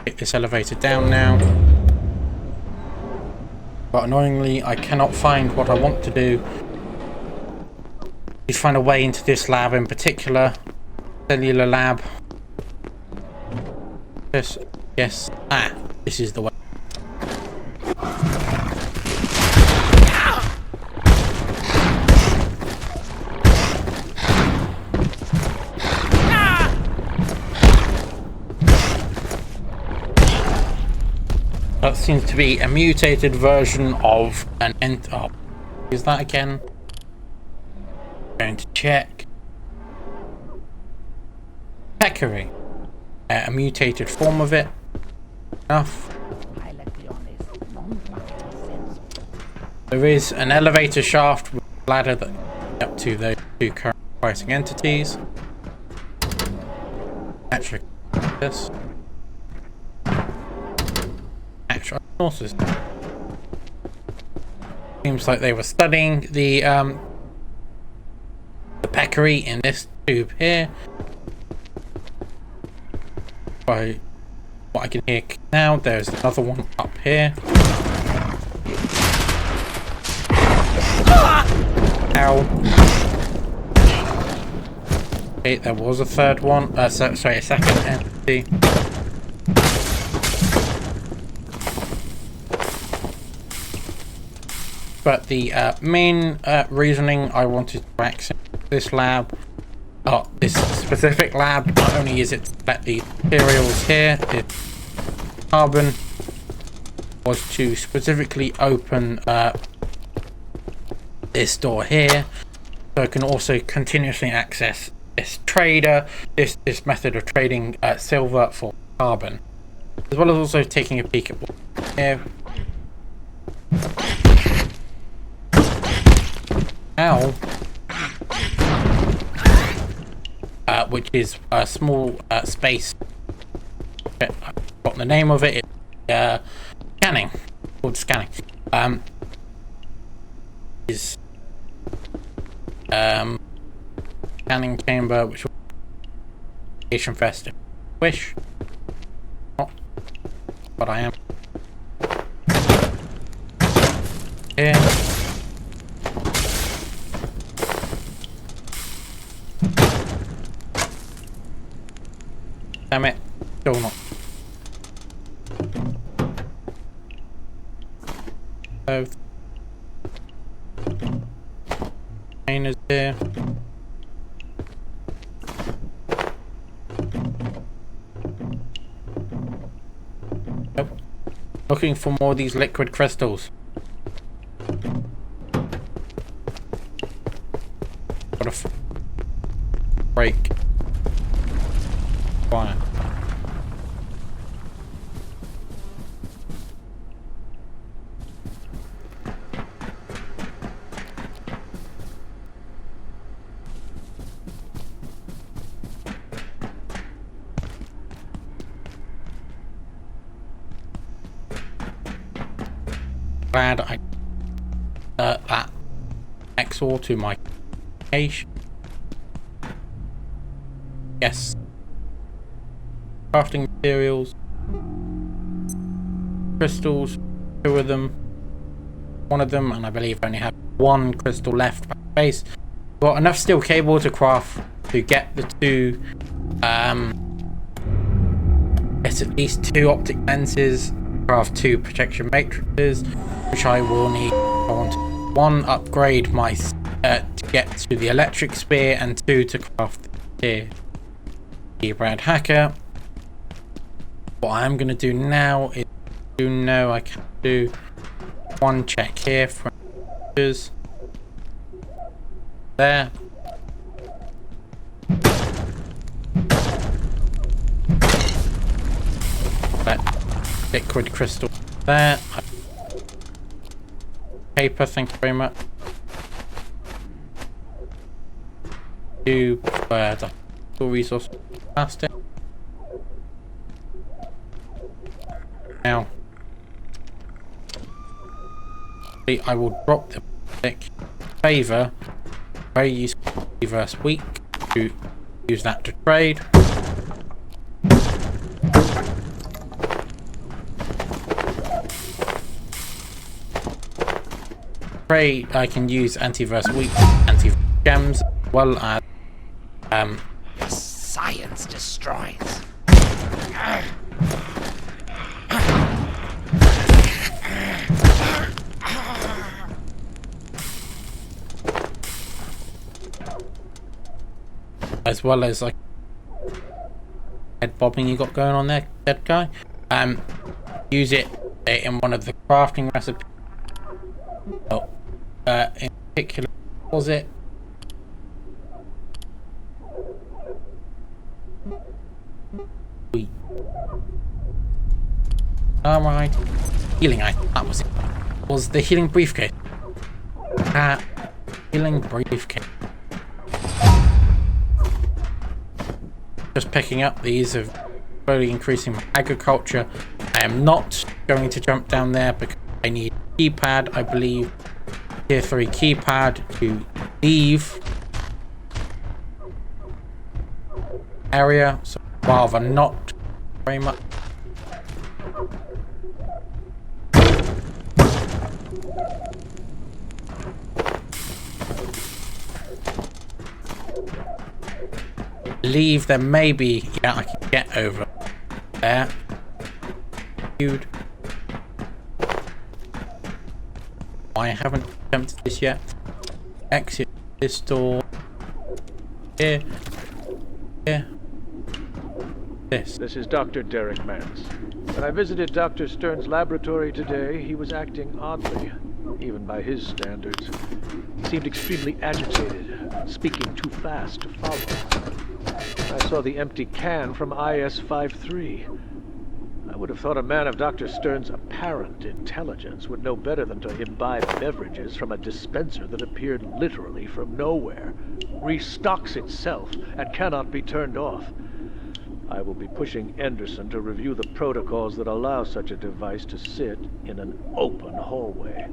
Get this elevator down now. But annoyingly, I cannot find what I want to do. Please find a way into this lab in particular. Cellular lab. Yes. Ah, this is the way. That seems to be a mutated version of an oh, is that again? Going to check. Peccary. A mutated form of it. Enough. There is an elevator shaft with a ladder that goes up to those two current fighting entities. Actually, this. Sources. Seems like they were studying the peccary in this tube here. By what I can hear now, there's another one up here. Ow. Okay, there was a third one. Sorry, a second entity. But the main reasoning I wanted to access this lab, this specific lab, not only is it to let the materials here, the carbon, was to specifically open this door here, so I can also continuously access this trader, this method of trading silver for carbon, as well as also taking a peek at what here. Which is a small space. I've got the name of it. It's scanning. Called scanning. Is scanning chamber, which will Asian Festive. Wish. Not, but I am. Here. Damn it, still not. Containers here. Yep. Looking for more of these liquid crystals. Got a break. Fire. Glad I that XOR to my cache. Yes. Crafting materials, crystals, 2 of them, 1 of them, and I believe I only have 1 crystal left by base. Got enough steel cable to craft to get the 2 get at least 2 optic lenses, craft 2 projection matrices, which I will need. I want 1 upgrade my to get to the electric spear, and 2 to craft the Brad Hacker. What I'm going to do now is I can do 1 check here for there. That liquid crystal there. Paper, thank you very much. to the resource faster. Now, I will drop the favor, very useful reverse week, to use that to trade. Trade, I can use antiverse weak, anti gems, as well as Science destroys. as well as like head bobbing you got going on there, dead guy. Use it in one of the crafting recipes. Oh, in particular, was it? Alright. Healing item, that was it. Was the healing briefcase. Healing briefcase. Just picking up these of slowly increasing my agriculture. I am not going to jump down there because I need a keypad, I believe. Tier 3 keypad to leave area, so rather not very much. Believe there may be, yeah, I can get over there. Dude, I haven't attempted this yet. Exit this door. Here. Here. This. This is Dr. Derek Mance. When I visited Dr. Stern's laboratory today, he was acting oddly, even by his standards. He seemed extremely agitated, speaking too fast to follow. I saw the empty can from IS-53. I would have thought a man of Dr. Stern's apparent intelligence would know better than to imbibe beverages from a dispenser that appeared literally from nowhere, restocks itself, and cannot be turned off. I will be pushing Anderson to review the protocols that allow such a device to sit in an open hallway.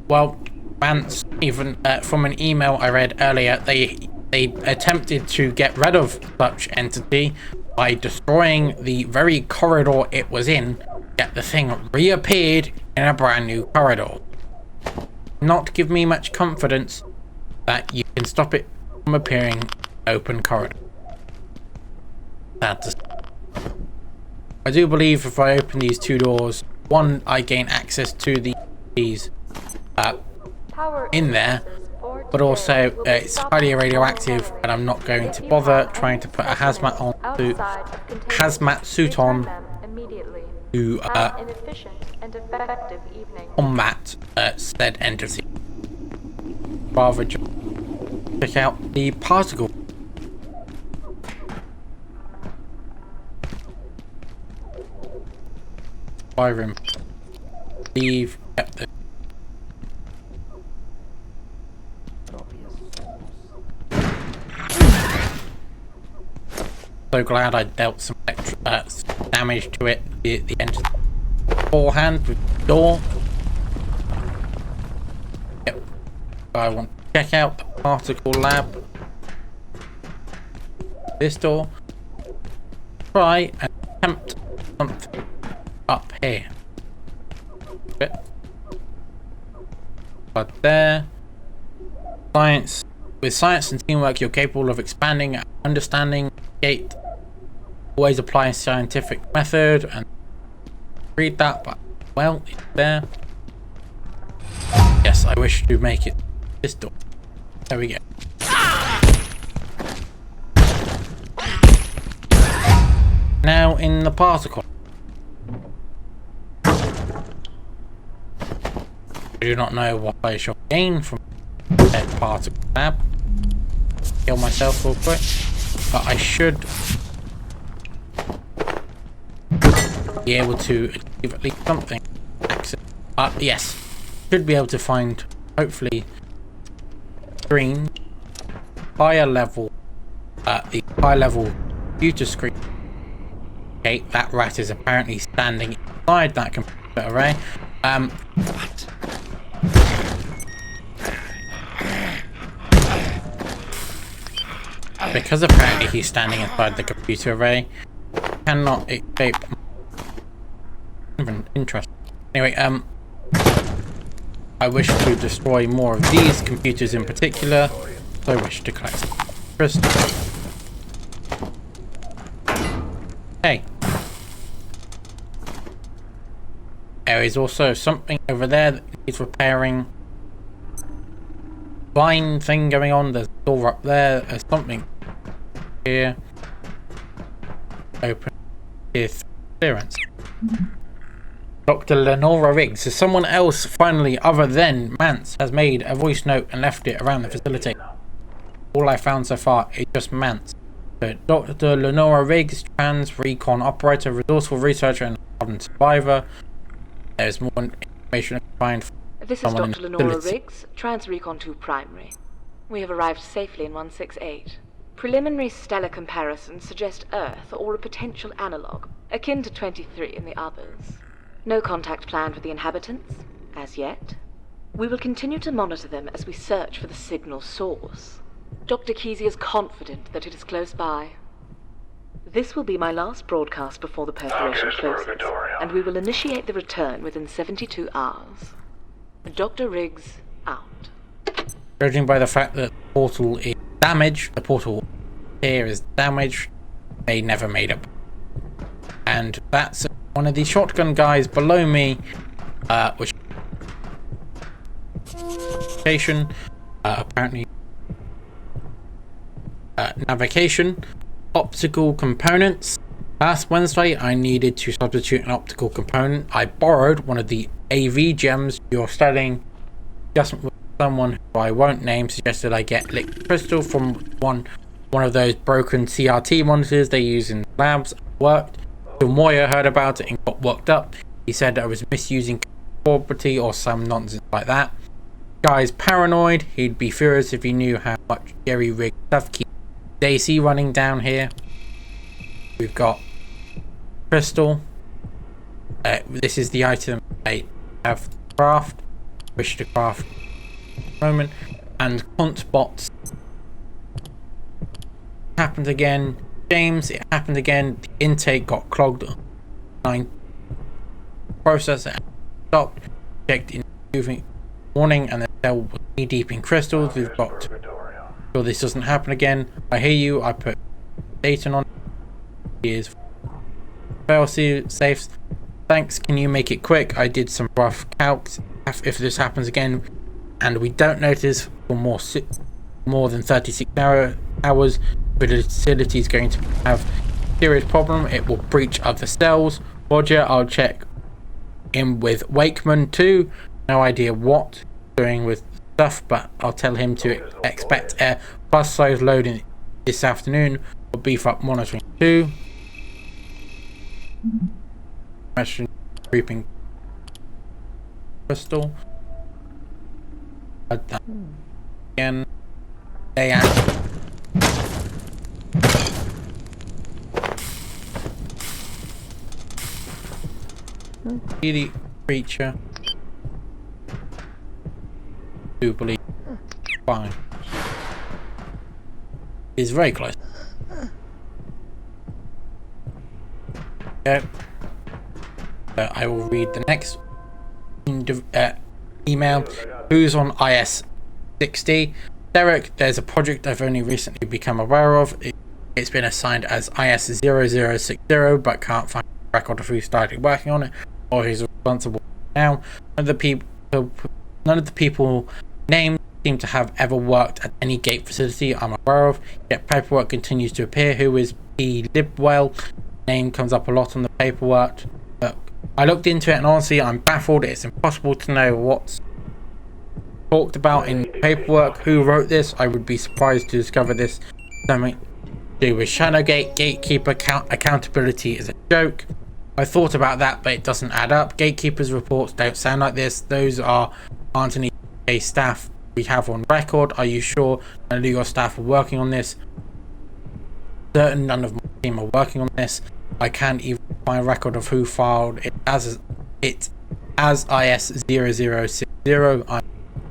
Well, Vance, even from an email I read earlier, they attempted to get rid of such entity by destroying the very corridor it was in, yet the thing reappeared in a brand new corridor. Not give me much confidence that you can stop it from appearing in open corridor. I do believe if I open these two doors, one, I gain access to these in there, but also it's highly radioactive and I'm not going to bother trying to put a hazmat suit on to combat said entity. Rather just check out the particle. Room. Leave. Yep. So glad I dealt some extra damage to it. The end beforehand with the door. Yep. So I want to check out the particle lab. This door. Try and attempt something up here. But there. Science. With science and teamwork, you're capable of expanding, understanding, gate. Always apply a scientific method and read that, but well, it's there. Yes, I wish to make it this door. There we go. Now in the particle. I do not know what I shall gain from that particle lab. Kill myself real quick, but I should be able to achieve at least something. Access. Yes, should be able to find hopefully green higher level computer screen. Okay, that rat is apparently standing inside that computer array. What? Because apparently he's standing inside the computer array, cannot escape. Interesting. Anyway, I wish to destroy more of these computers in particular. So I wish to collect some crystals. Hey. There is also something over there that needs repairing. Blind thing going on. There's a door up there. There's something here. Open with clearance. Dr. Lenora Riggs. So someone else, finally, other than Mance, has made a voice note and left it around the facility. All I found so far is just Mance. So Dr. Lenora Riggs, trans recon operator, resourceful researcher, and hardened survivor. There's more information I can find. This is Dr. Lenora Riggs, Trans Recon 2 Primary. We have arrived safely in 168. Preliminary stellar comparisons suggest Earth or a potential analog, akin to 23 in the others. No contact planned with the inhabitants, as yet. We will continue to monitor them as we search for the signal source. Dr. Kesey is confident that it is close by. This will be my last broadcast before the perforation closes, and we will initiate the return within 72 hours. Dr. Riggs, out. Judging by the fact that the portal is damaged, the portal here is damaged, they never made up. And that's one of the shotgun guys below me, which station, apparently navigation, optical components. Last Wednesday I needed to substitute an optical component. I borrowed one of the AV gems you're studying. Just someone who I won't name suggested I get liquid crystal from one of those broken CRT monitors they use in labs. It worked. So Moya heard about it and got worked up. He said I was misusing property or some nonsense like that. Guy's paranoid. He'd be furious if he knew how much Jerry Rig stuff keeps Daisy running down here. We've got crystal. This is the item I have to craft. Wish to craft moment. And Hunt bots. Happened again. James, it happened again. The intake got clogged. Processor stopped. Checked in moving morning, and the cell was knee deep in crystals. We've got to sure this doesn't happen again. I hear you. I put Dayton on. Is fail safes. Thanks. Can you make it quick? I did some rough calcs. If this happens again, and we don't notice for more than 36 hours, the facility is going to have a serious problem. It will breach other cells. Roger. I'll check in with Wakeman too. No idea what doing with stuff, but I'll tell him to expect a plus size loading this afternoon. We'll beef up monitoring too. Question creeping crystal. Again. They are. Really creature. Do believe fine. Is very close. Okay. I will read the next email. Who's on IS-60? Derek, there's a project I've only recently become aware of. It's been assigned as IS-0060, but can't find a record of who started working on it or who's responsible now. None of the people named seem to have ever worked at any gate facility I'm aware of, yet paperwork continues to appear. Who is P. Libwell? Name comes up a lot on the paperwork. I looked into it and honestly I'm baffled. It's impossible to know what's talked about in paperwork. Who wrote this? I would be surprised to discover this. Something to do with Shadowgate. Gatekeeper accountability is a joke. I thought about that, but it doesn't add up. Gatekeeper's reports don't sound like this. Those aren't any staff. we have on record? Are you sure none of your staff are working on this? Certain none of my team are working on this. I can't even find a record of who filed it as IS0060. I'm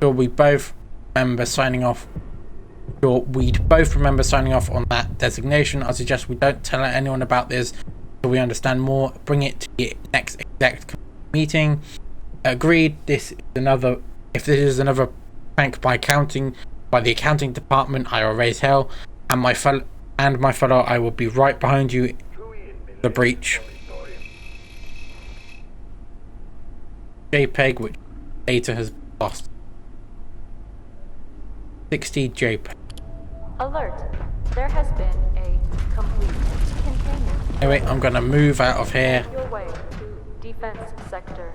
sure we both remember signing off. We'd both remember signing off on that designation. I suggest we don't tell anyone about this so we understand more. Bring it to the next exec meeting. Agreed. If this is another prank by the accounting department, I will raise hell. And my fellow, I will be right behind you. The breach. JPEG, which data has lost. 60 JPEG. Alert. There has been a complete containment. Anyway, I'm gonna move out of here. Your way to defense sector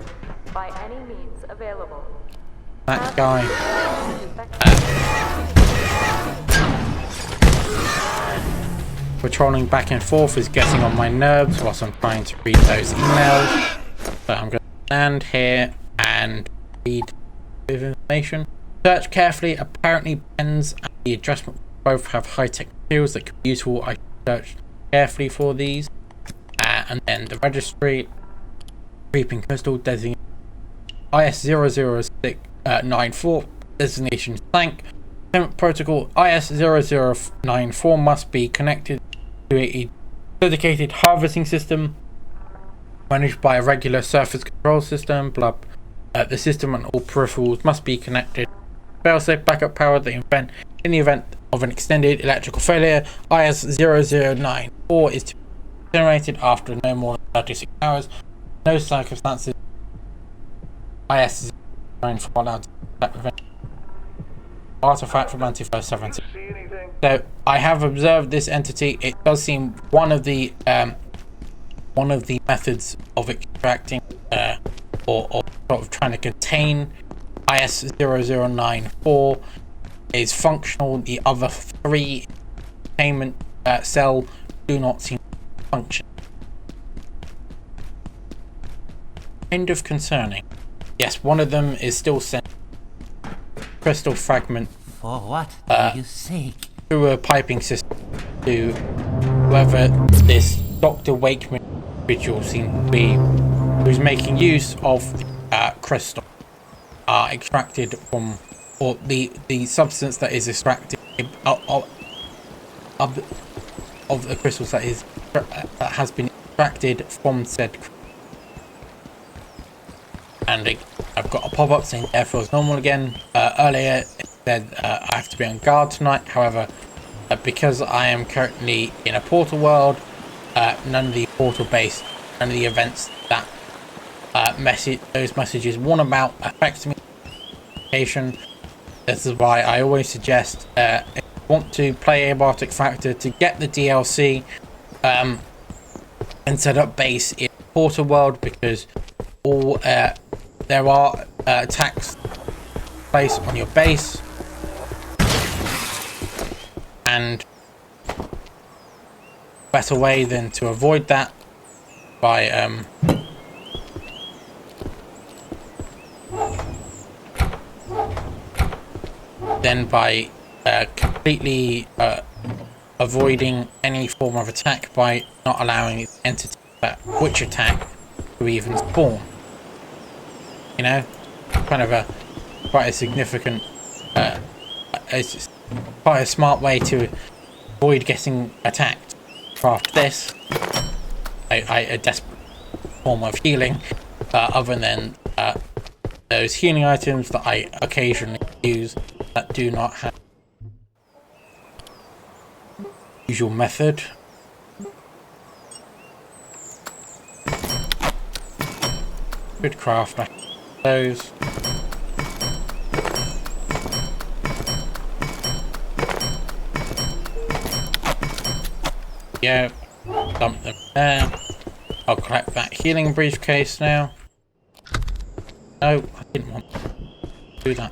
by any means available. That guy. Patrolling back and forth is getting on my nerves whilst I'm trying to read those emails. So I'm going to stand here and read the information. Search carefully. Apparently, pens and the adjustment both have high-tech materials that could be useful. I searched carefully for these. And then the registry. Creeping crystal designation IS0094 designation tank. Containment protocol IS0094 must be connected to a dedicated harvesting system managed by a regular surface control system. The system and all peripherals must be connected. Failsafe backup power in the event of an extended electrical failure. IS0094 is to be generated after no more than 36 hours. No circumstances. IS-094 allowed to prevent artifact from Antivirus 70. So I have observed this entity. It does seem one of the methods of extracting or sort of trying to contain IS-0094 is functional. The other three containment cell do not seem to function. Kind of concerning. Yes, one of them is still sent crystal fragment. For what do you seek? Through a piping system to whoever this Dr. Wakeman individual seems to be, who's making use of crystal extracted from, or the substance that is extracted of the crystals that has been extracted from said crystal. And I've got a pop-up saying air feels normal again. Earlier it said I have to be on guard tonight. However, because I am currently in a portal world, none of the portal based, none of the events that those messages warn about affect me. This is why I always suggest if you want to play Abiotic Factor to get the DLC and set up base in portal world, because all there are attacks placed on your base, and better way than to avoid that by completely avoiding any form of attack by not allowing the entity which attack to even spawn. You know, kind of quite a significant, it's quite a smart way to avoid getting attacked. After this, a desperate form of healing, other than those healing items that I occasionally use that do not have usual method. Good craft. Those. Yeah, dump them there. I'll collect that healing briefcase now. No, I didn't want to do that.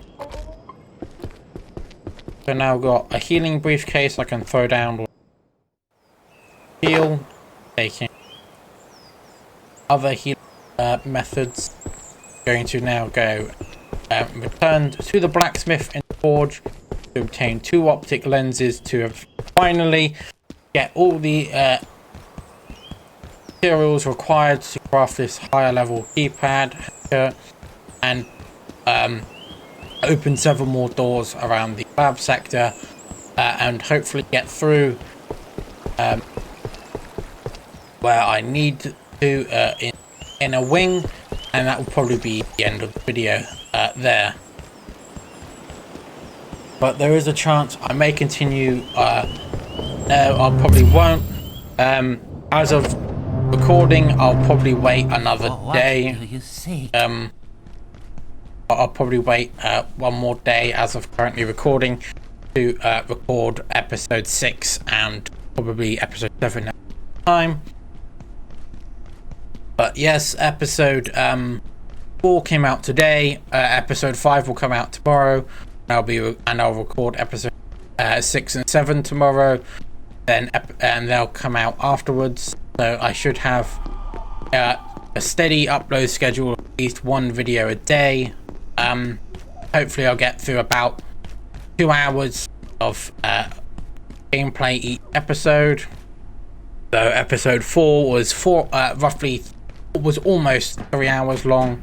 So now I've got a healing briefcase I can throw down. Heal, taking other healing methods. Going to now go return to the blacksmith in the forge to obtain 2 optic lenses to finally get all the materials required to craft this higher level keypad and open several more doors around the lab sector and hopefully get through where I need to in a wing, and that will probably be the end of the video there. But there is a chance I may continue. No, I probably won't. As of recording, I'll probably wait another day. What do you say? I'll probably wait one more day as of currently recording to record episode 6 and probably episode 7 next time. But yes, episode 4 came out today. Episode 5 will come out tomorrow. I'll record episode 6 and 7 tomorrow. And they'll come out afterwards. So I should have a steady upload schedule of at least 1 video a day. Hopefully I'll get through about 2 hours of gameplay each episode. So episode 4 was almost 3 hours long.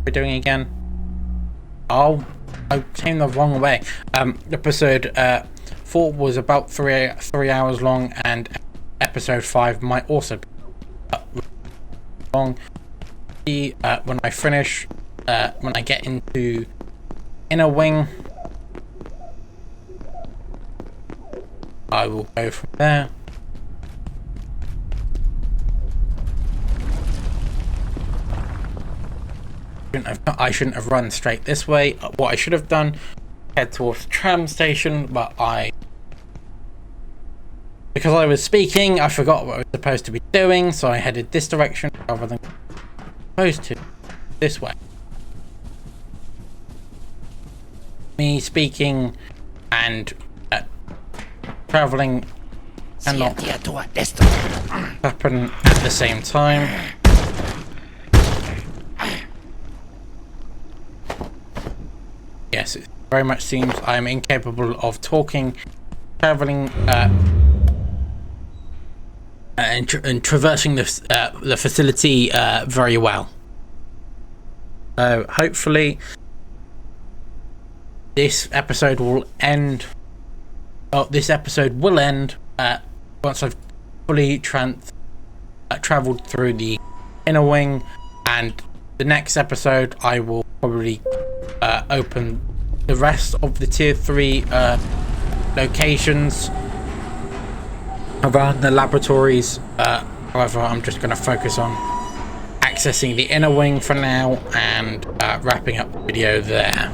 We're doing again. I came the wrong way. Episode 4 was about 3 hours long, and episode 5 might also be long. When I finish, when I get into inner wing, I will go from there. I shouldn't have run straight this way. What I should have done, head towards the tram station, but because I was speaking, I forgot what I was supposed to be doing, so I headed this direction rather than supposed to this way. Me speaking and traveling cannot happen at the same time. Yes, it very much seems I am incapable of talking, traveling, and traversing the facility very well. Hopefully, this episode will end. This episode will end once I've fully traveled through the inner wing, and the next episode I will probably open the rest of the tier 3 locations around the laboratories. However, I'm just going to focus on accessing the inner wing for now and wrapping up the video there.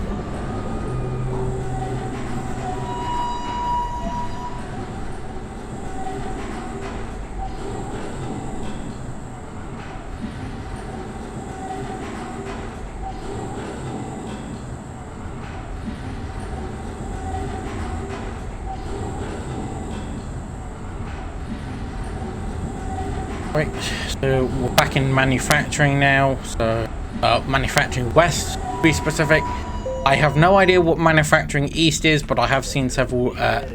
Right, so we're back in manufacturing now. So manufacturing west, to be specific. I have no idea what manufacturing east is, but I have seen several no,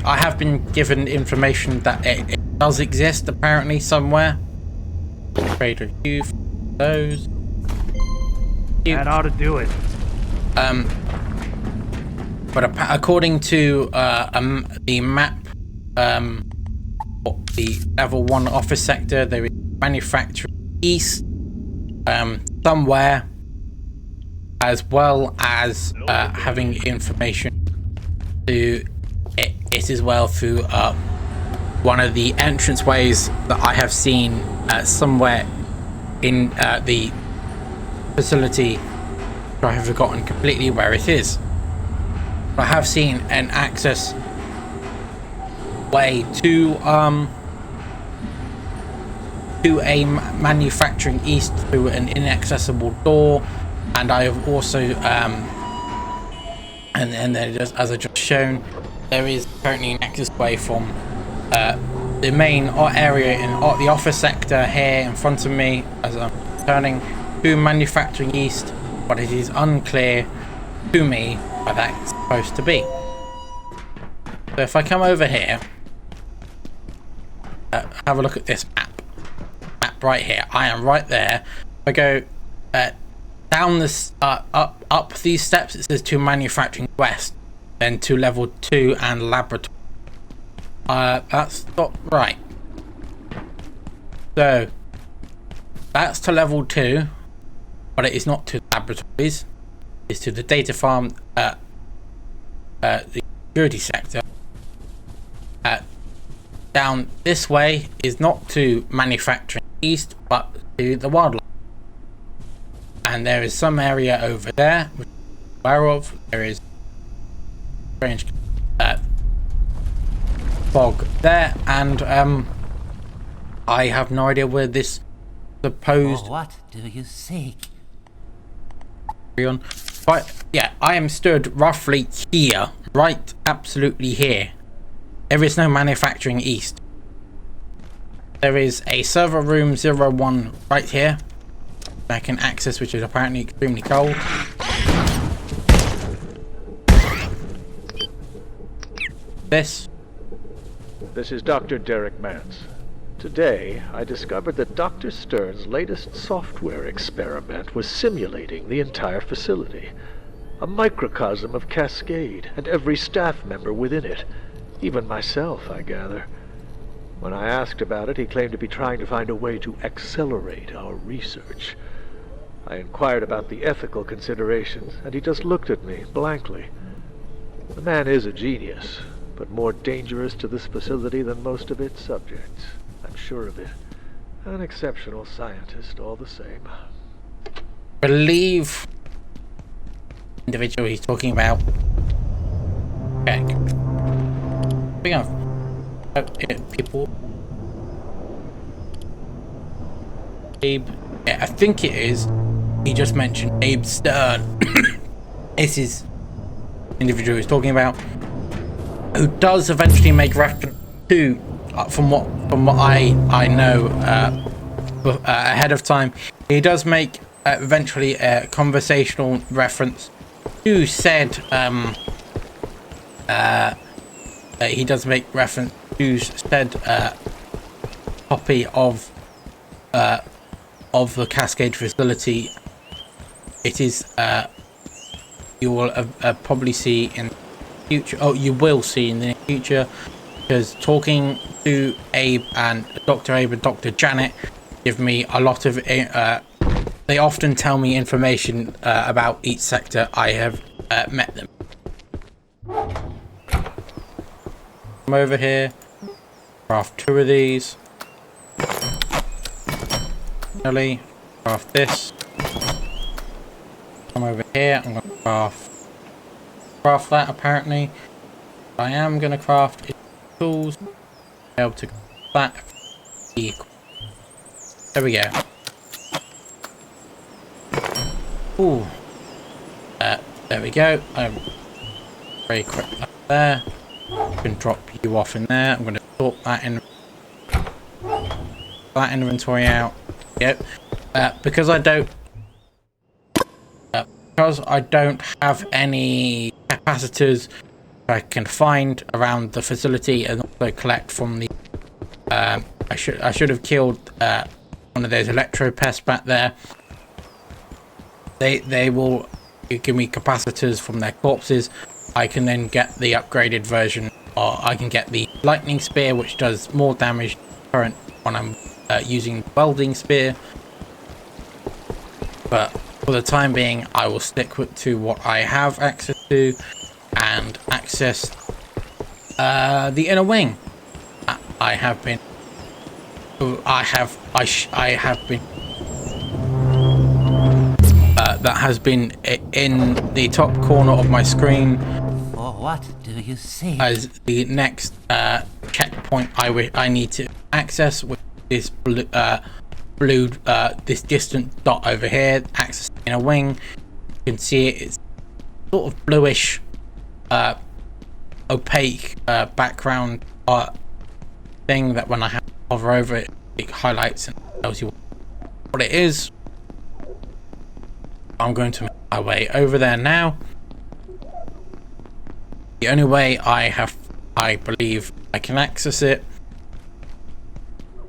I have been given information that it does exist apparently somewhere. Trade review for those. That ought to do it. But according to the map, the level 1 office sector, there is manufacturing east somewhere, as well as having information to it as well through one of the entranceways that I have seen somewhere in the facility. I have forgotten completely where it is. I have seen an access way to a manufacturing east through an inaccessible door, and I have also and then just, as I just shown, there is currently an access way from the main area in the office sector here in front of me as I'm turning to manufacturing east, but it is unclear to me where that's supposed to be. So if I come over here, have a look at this map right here. I am right there. If I go down this up these steps, it says to manufacturing west, then to level 2 and laboratory. That's not right. So that's to level 2, but it is not to laboratories. It's to the data farm, the security sector. Down this way is not to manufacturing east, but to the wildlife. And there is some area over there, which I'm aware of. There is strange fog there, and I have no idea where this supposed. For what do you seek? But yeah, I am stood roughly here, right, absolutely here. There is no manufacturing east. There is a server room 01 right here I can access, which is apparently extremely cold. This is Dr. Derek Mance. Today, I discovered that Dr. Stern's latest software experiment was simulating the entire facility. A microcosm of Cascade and every staff member within it. Even myself, I gather. When I asked about it, he claimed to be trying to find a way to accelerate our research. I inquired about the ethical considerations, and he just looked at me blankly. The man is a genius, but more dangerous to this facility than most of its subjects. I'm sure of it. An exceptional scientist, all the same. Believe individual he's talking about. Check. We have people. Abe. Yeah, I think it is. He just mentioned Abe Stern. This is the individual he's talking about, who does eventually make reference to, from what I know ahead of time, he does make eventually a conversational reference to said he does make reference to said copy of the Cascade facility. It is you will probably see in the future. Oh, you will see in the future, because talking to Abe and Dr. Abe and Dr. Janet give me a lot of they often tell me information about each sector I have met them. Come over here, craft 2 of these. Finally, craft this. Come over here, I'm gonna craft that apparently. I am gonna craft tools, be able to craft that. There we go. Ooh. There we go. I'm very quick up there. I can drop you off in there. I'm gonna sort that inventory out. Yep. Because I don't have any capacitors I can find around the facility and also collect from the I should have killed one of those electro pests back there. They will give me capacitors from their corpses. I can then get the upgraded version, or I can get the lightning spear, which does more damage current when I'm using the welding spear. But for the time being, I will stick to what I have access to and access the inner wing. I have been that has been in the top corner of my screen. For what do you seek? As the next checkpoint I need to access with this blue this distant dot over here, access in a wing. You can see it's sort of bluish opaque background art thing that when I hover over it, it highlights and tells you what it is. I'm going to make my way over there now. The only way I believe I can access it,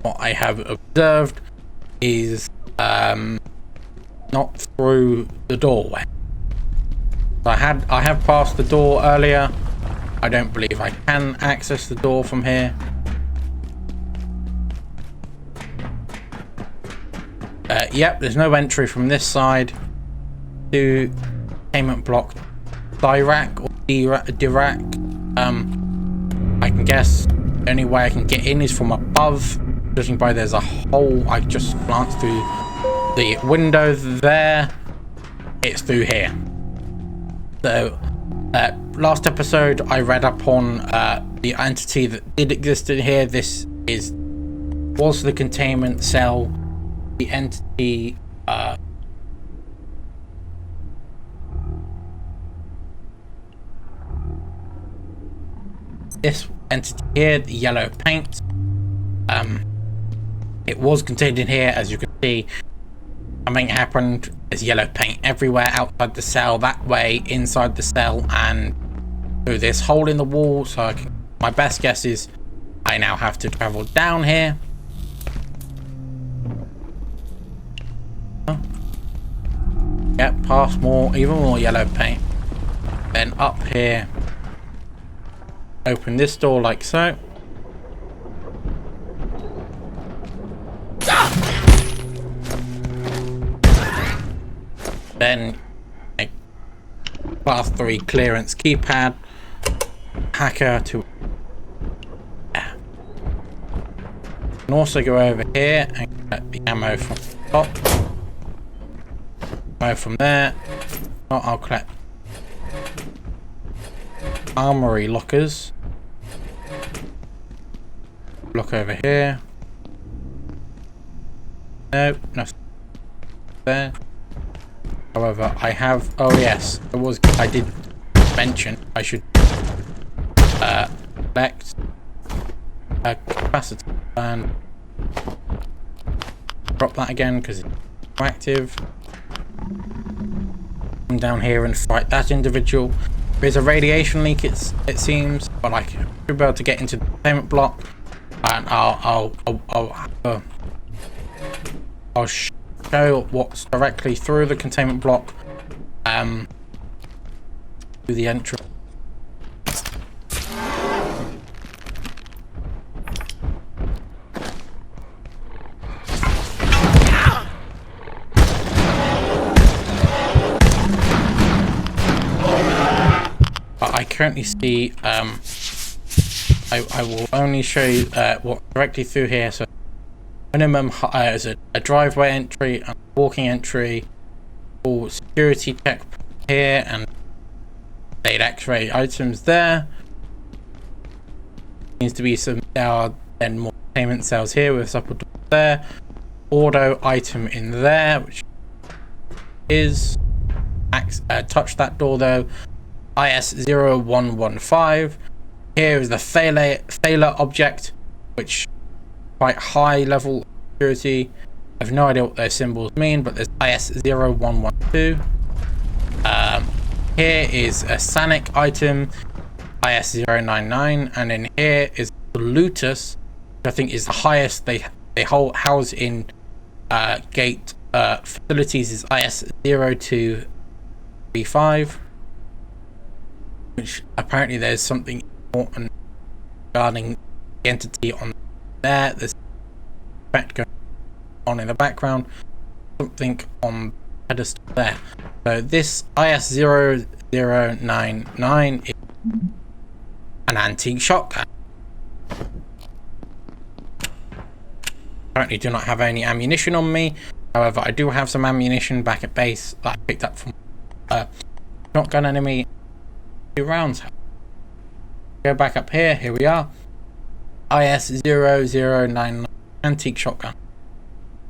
what I have observed, is not through the doorway. I have passed the door earlier. I don't believe I can access the door from here. Yep, there's no entry from this side to containment block Dirac or Dirac. I can guess the only way I can get in is from above. Judging by there's a hole, I just glanced through the window there. It's through here. So, last episode I read up on the entity that did exist in here. This was the containment cell. The entity this entity here, the yellow paint, it was contained in here. As you can see, something happened. There's yellow paint everywhere outside the cell, that way, inside the cell, and through this hole in the wall. So my best guess is I now have to travel down here. Yep, past even more yellow paint. Then up here, open this door like so. Then a class 3 clearance keypad, hacker to and also go over here and get the ammo from the top. Ammo from there. I'll collect armory lockers. Look over here. Nope, nothing there. However, I have. Oh yes, I did mention I should collect a capacitor and drop that again because it's active. Come down here and fight that individual. There's a radiation leak, it seems, but I should be able to get into the containment block, and I'll show what's directly through the containment block, through the entrance. I currently see I will only show you what directly through here. So minimum is a driveway entry and walking entry, all security check here, and data x-ray items there. Needs to be some. There are then more containment cells here with supple door there, auto item in there, which is touch that door though. IS-0115. Here is the failure object, which quite high level security. I have no idea what those symbols mean, but there's IS-0112. Here is a Sanic item, IS-099, and in here is the Lutus, which I think is the highest they house in gate facilities, is IS-0235. Which apparently there's something important regarding the entity on there. There's effect going on in the background. Something on the pedestal there. So this IS-0099 is an antique shotgun. Currently do not have any ammunition on me. However, I do have some ammunition back at base that I picked up from shotgun enemy. Rounds. Go back up here. Here we are. IS-0099 antique shotgun.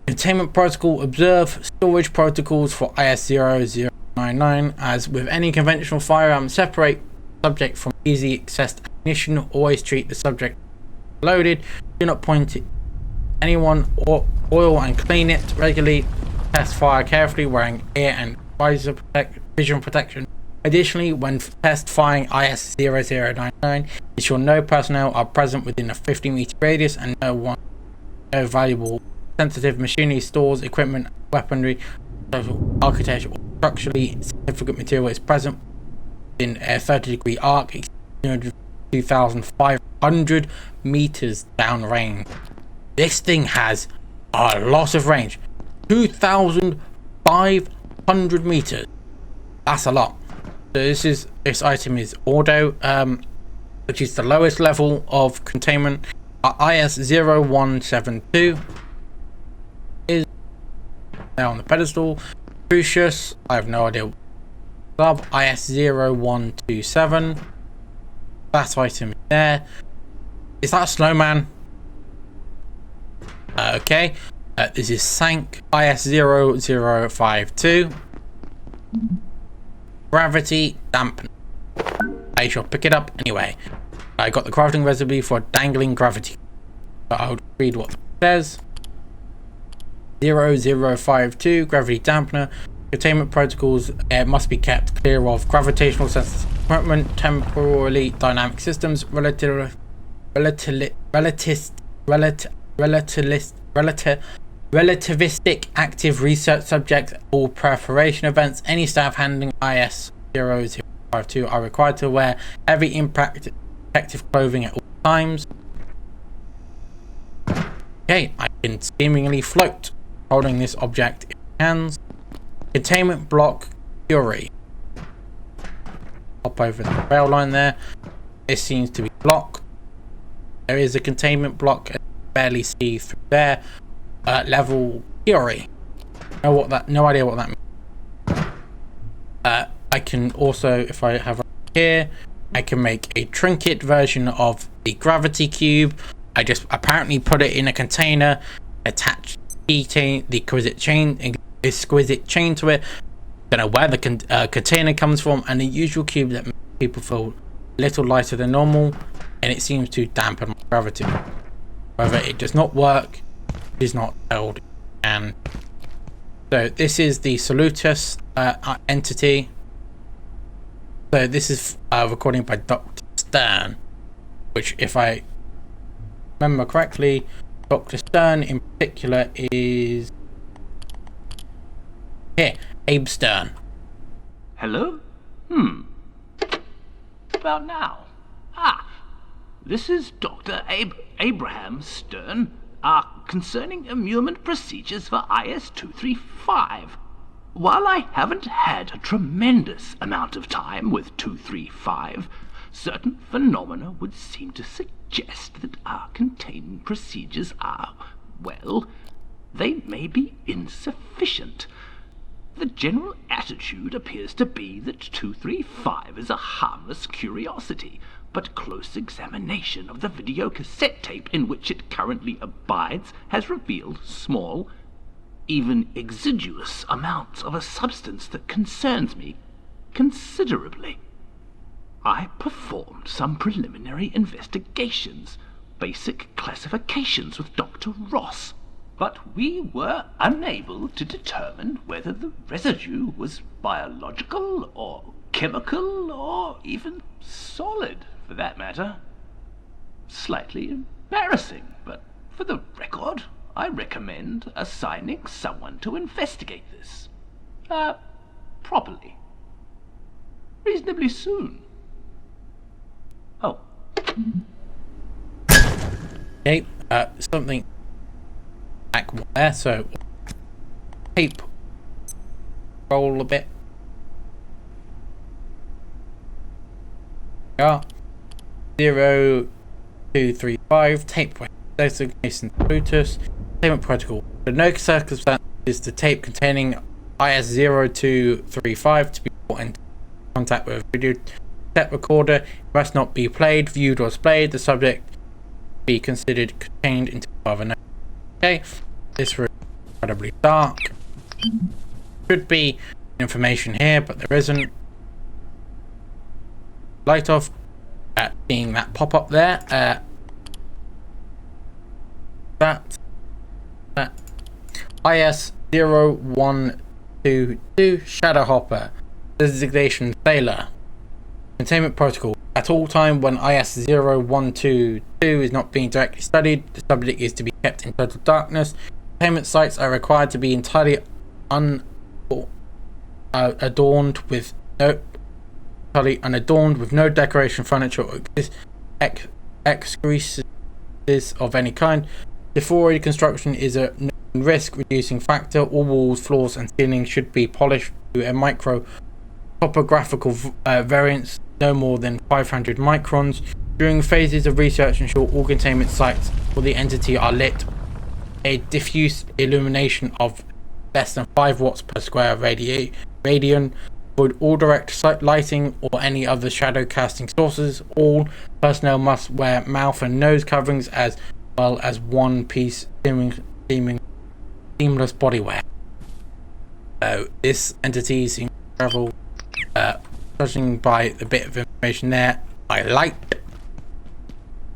Containment protocol. Observe storage protocols for IS-0099. As with any conventional firearm, separate subject from easy accessed ammunition. Always treat the subject loaded. Do not point at anyone or oil and clean it regularly. Test fire carefully wearing ear and visual protection. Additionally, when test firing IS-0099, ensure no personnel are present within a 50-meter radius and no valuable sensitive machinery, stores, equipment, weaponry, architecture, or structurally significant material is present in a 30-degree arc extending 2,500 meters downrange. This thing has a lot of range. 2,500 meters. That's a lot. So this item is Auto, which is the lowest level of containment. IS-0172 is now on the pedestal. Crucius, I have no idea. Sub IS-0127. That item is there. Is that a snowman? Okay. This is Sank IS-0052. Gravity dampener. I shall pick it up anyway. I got the crafting recipe for dangling gravity. But I'll read what it says. 0052 gravity dampener. Containment protocols must be kept clear of gravitational sensitive equipment, temporally dynamic systems, relativistic active research subjects, all preparation events. Any staff handling IS-0052 are required to wear heavy impact protective clothing at all times. Okay, I can seemingly float holding this object in my hands. Containment block Fury. Hop over the rail line there. This seems to be blocked. There is a containment block. I barely see through there. Level Fury. No idea what that means. I can also, if I have here, I can make a trinket version of the gravity cube. I just apparently put it in a container, attach the exquisite chain to it. Don't know where the container comes from, and the usual cube that makes people feel a little lighter than normal, and it seems to dampen my gravity. However, it does not work. It is not held. And so this is the Salutus entity. So this is a recording by Dr. Stern, which, if I remember correctly, Dr. Stern in particular is here, Abe Stern. Hello? About now. This is Dr. Abraham Stern, concerning immurement procedures for IS-235. While I haven't had a tremendous amount of time with 235, certain phenomena would seem to suggest that our containment procedures are, well, they may be insufficient. The general attitude appears to be that 235 is a harmless curiosity, but close examination of the videocassette tape in which it currently abides has revealed small, even exiguous amounts of a substance that concerns me considerably. I performed some preliminary investigations, basic classifications with Dr. Ross, but we were unable to determine whether the residue was biological or chemical or even solid, for that matter. Slightly embarrassing, but for the record, I recommend assigning someone to investigate this. Properly. Reasonably soon. Oh. Okay, something back there, so tape roll a bit. Yeah. 0235 tape designation Bluetooth containment protocol. Under no circumstances the tape containing IS-0235 to be brought into contact with a video tape recorder. It must not be played, viewed, or displayed. The subject be considered contained into further notes. Okay, this room is incredibly dark. Should be information here, but there isn't. Light off. Seeing that pop up there. That IS-01 2 Shadow Hopper. Designation Sailor. Containment Protocol. At all time when IS-0122 is not being directly studied, the subject is to be kept in total darkness. Containment sites are required to be entirely unadorned with no decoration, furniture, or excrescences of any kind. Before reconstruction is a known risk reducing factor. All walls, floors, and ceilings should be polished to a micro topographical variance no more than 500 microns. During phases of research, ensure all containment sites for the entity are lit. A diffuse illumination of less than 5 watts per square radian. Avoid all direct site lighting or any other shadow casting sources. All personnel must wear mouth and nose coverings as well as one-piece seamless bodywear. This entity seems to travel, judging by the bit of information there, by light.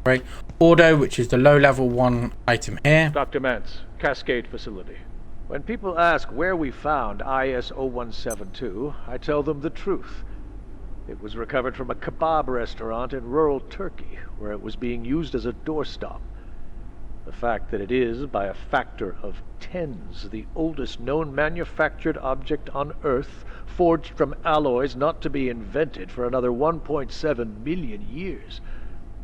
Right. Ordo, which is the low-level 1 item here. Dr. Mance, Cascade Facility. When people ask where we found IS-0172, I tell them the truth. It was recovered from a kebab restaurant in rural Turkey, where it was being used as a doorstop. The fact that it is, by a factor of tens, the oldest known manufactured object on Earth, forged from alloys not to be invented for another 1.7 million years,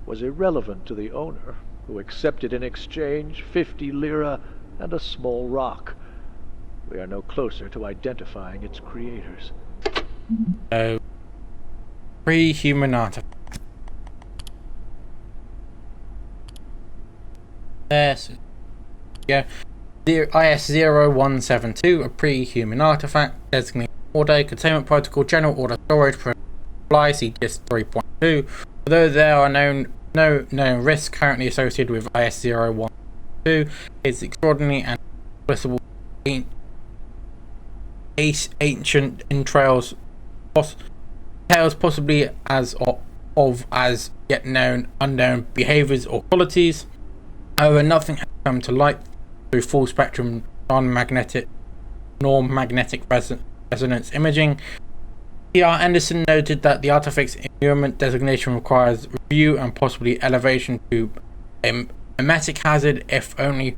was irrelevant to the owner, who accepted in exchange 50 lira and a small rock. We are no closer to identifying its creators. Pre-human artifact. Yes. Yeah. The IS-0172, a pre-human artifact, designated order, containment protocol, general order, storage, supply, CGS 3.2. Although there are no known risks currently associated with IS-0172, it's extraordinary and possible ancient entrails possibly as yet unknown behaviors or qualities. However, nothing has come to light through full spectrum non-magnetic resonance imaging. T.R. Anderson noted that the artifact's immurement designation requires review and possibly elevation to a memetic hazard, if only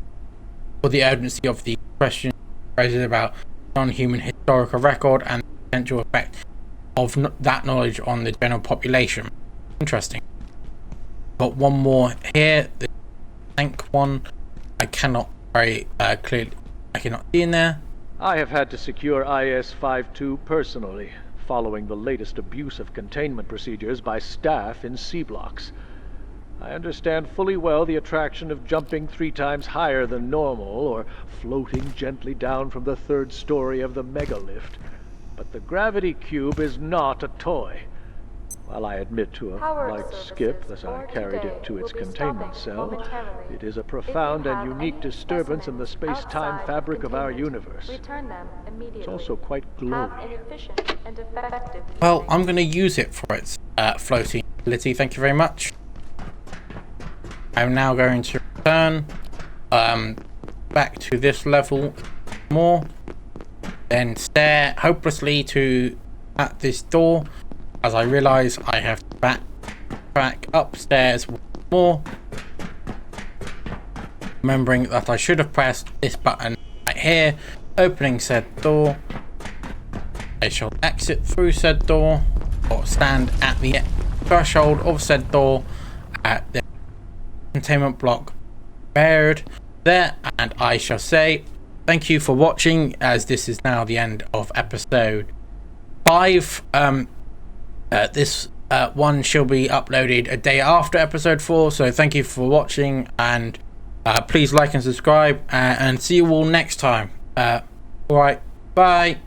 for the urgency of the question raised about non-human historical record and the potential effect of that knowledge on the general population. Interesting. Got one more here, the tank one. I cannot very clearly, I cannot see in there. I have had to secure IS-52 personally, following the latest abuse of containment procedures by staff in C-blocks. I understand fully well the attraction of jumping 3 times higher than normal, or floating gently down from the 3rd story of the megalift. But the gravity cube is not a toy. While I admit to a light skip as I carried it to its containment cell, it is a profound and unique disturbance in the space-time fabric of our universe. It's also quite glowy. Well, I'm going to use it for its floating ability. Thank you very much. I'm now going to return back to this level more, then stare hopelessly at this door as I realize I have to back upstairs more, remembering that I should have pressed this button right here, opening said door. I shall exit through said door, or stand at the threshold of said door at the containment block buried there, and I shall say thank you for watching, as this is now the end of episode 5. This one shall be uploaded a day after episode 4, so thank you for watching, and please like and subscribe, and see you all next time. Alright, bye.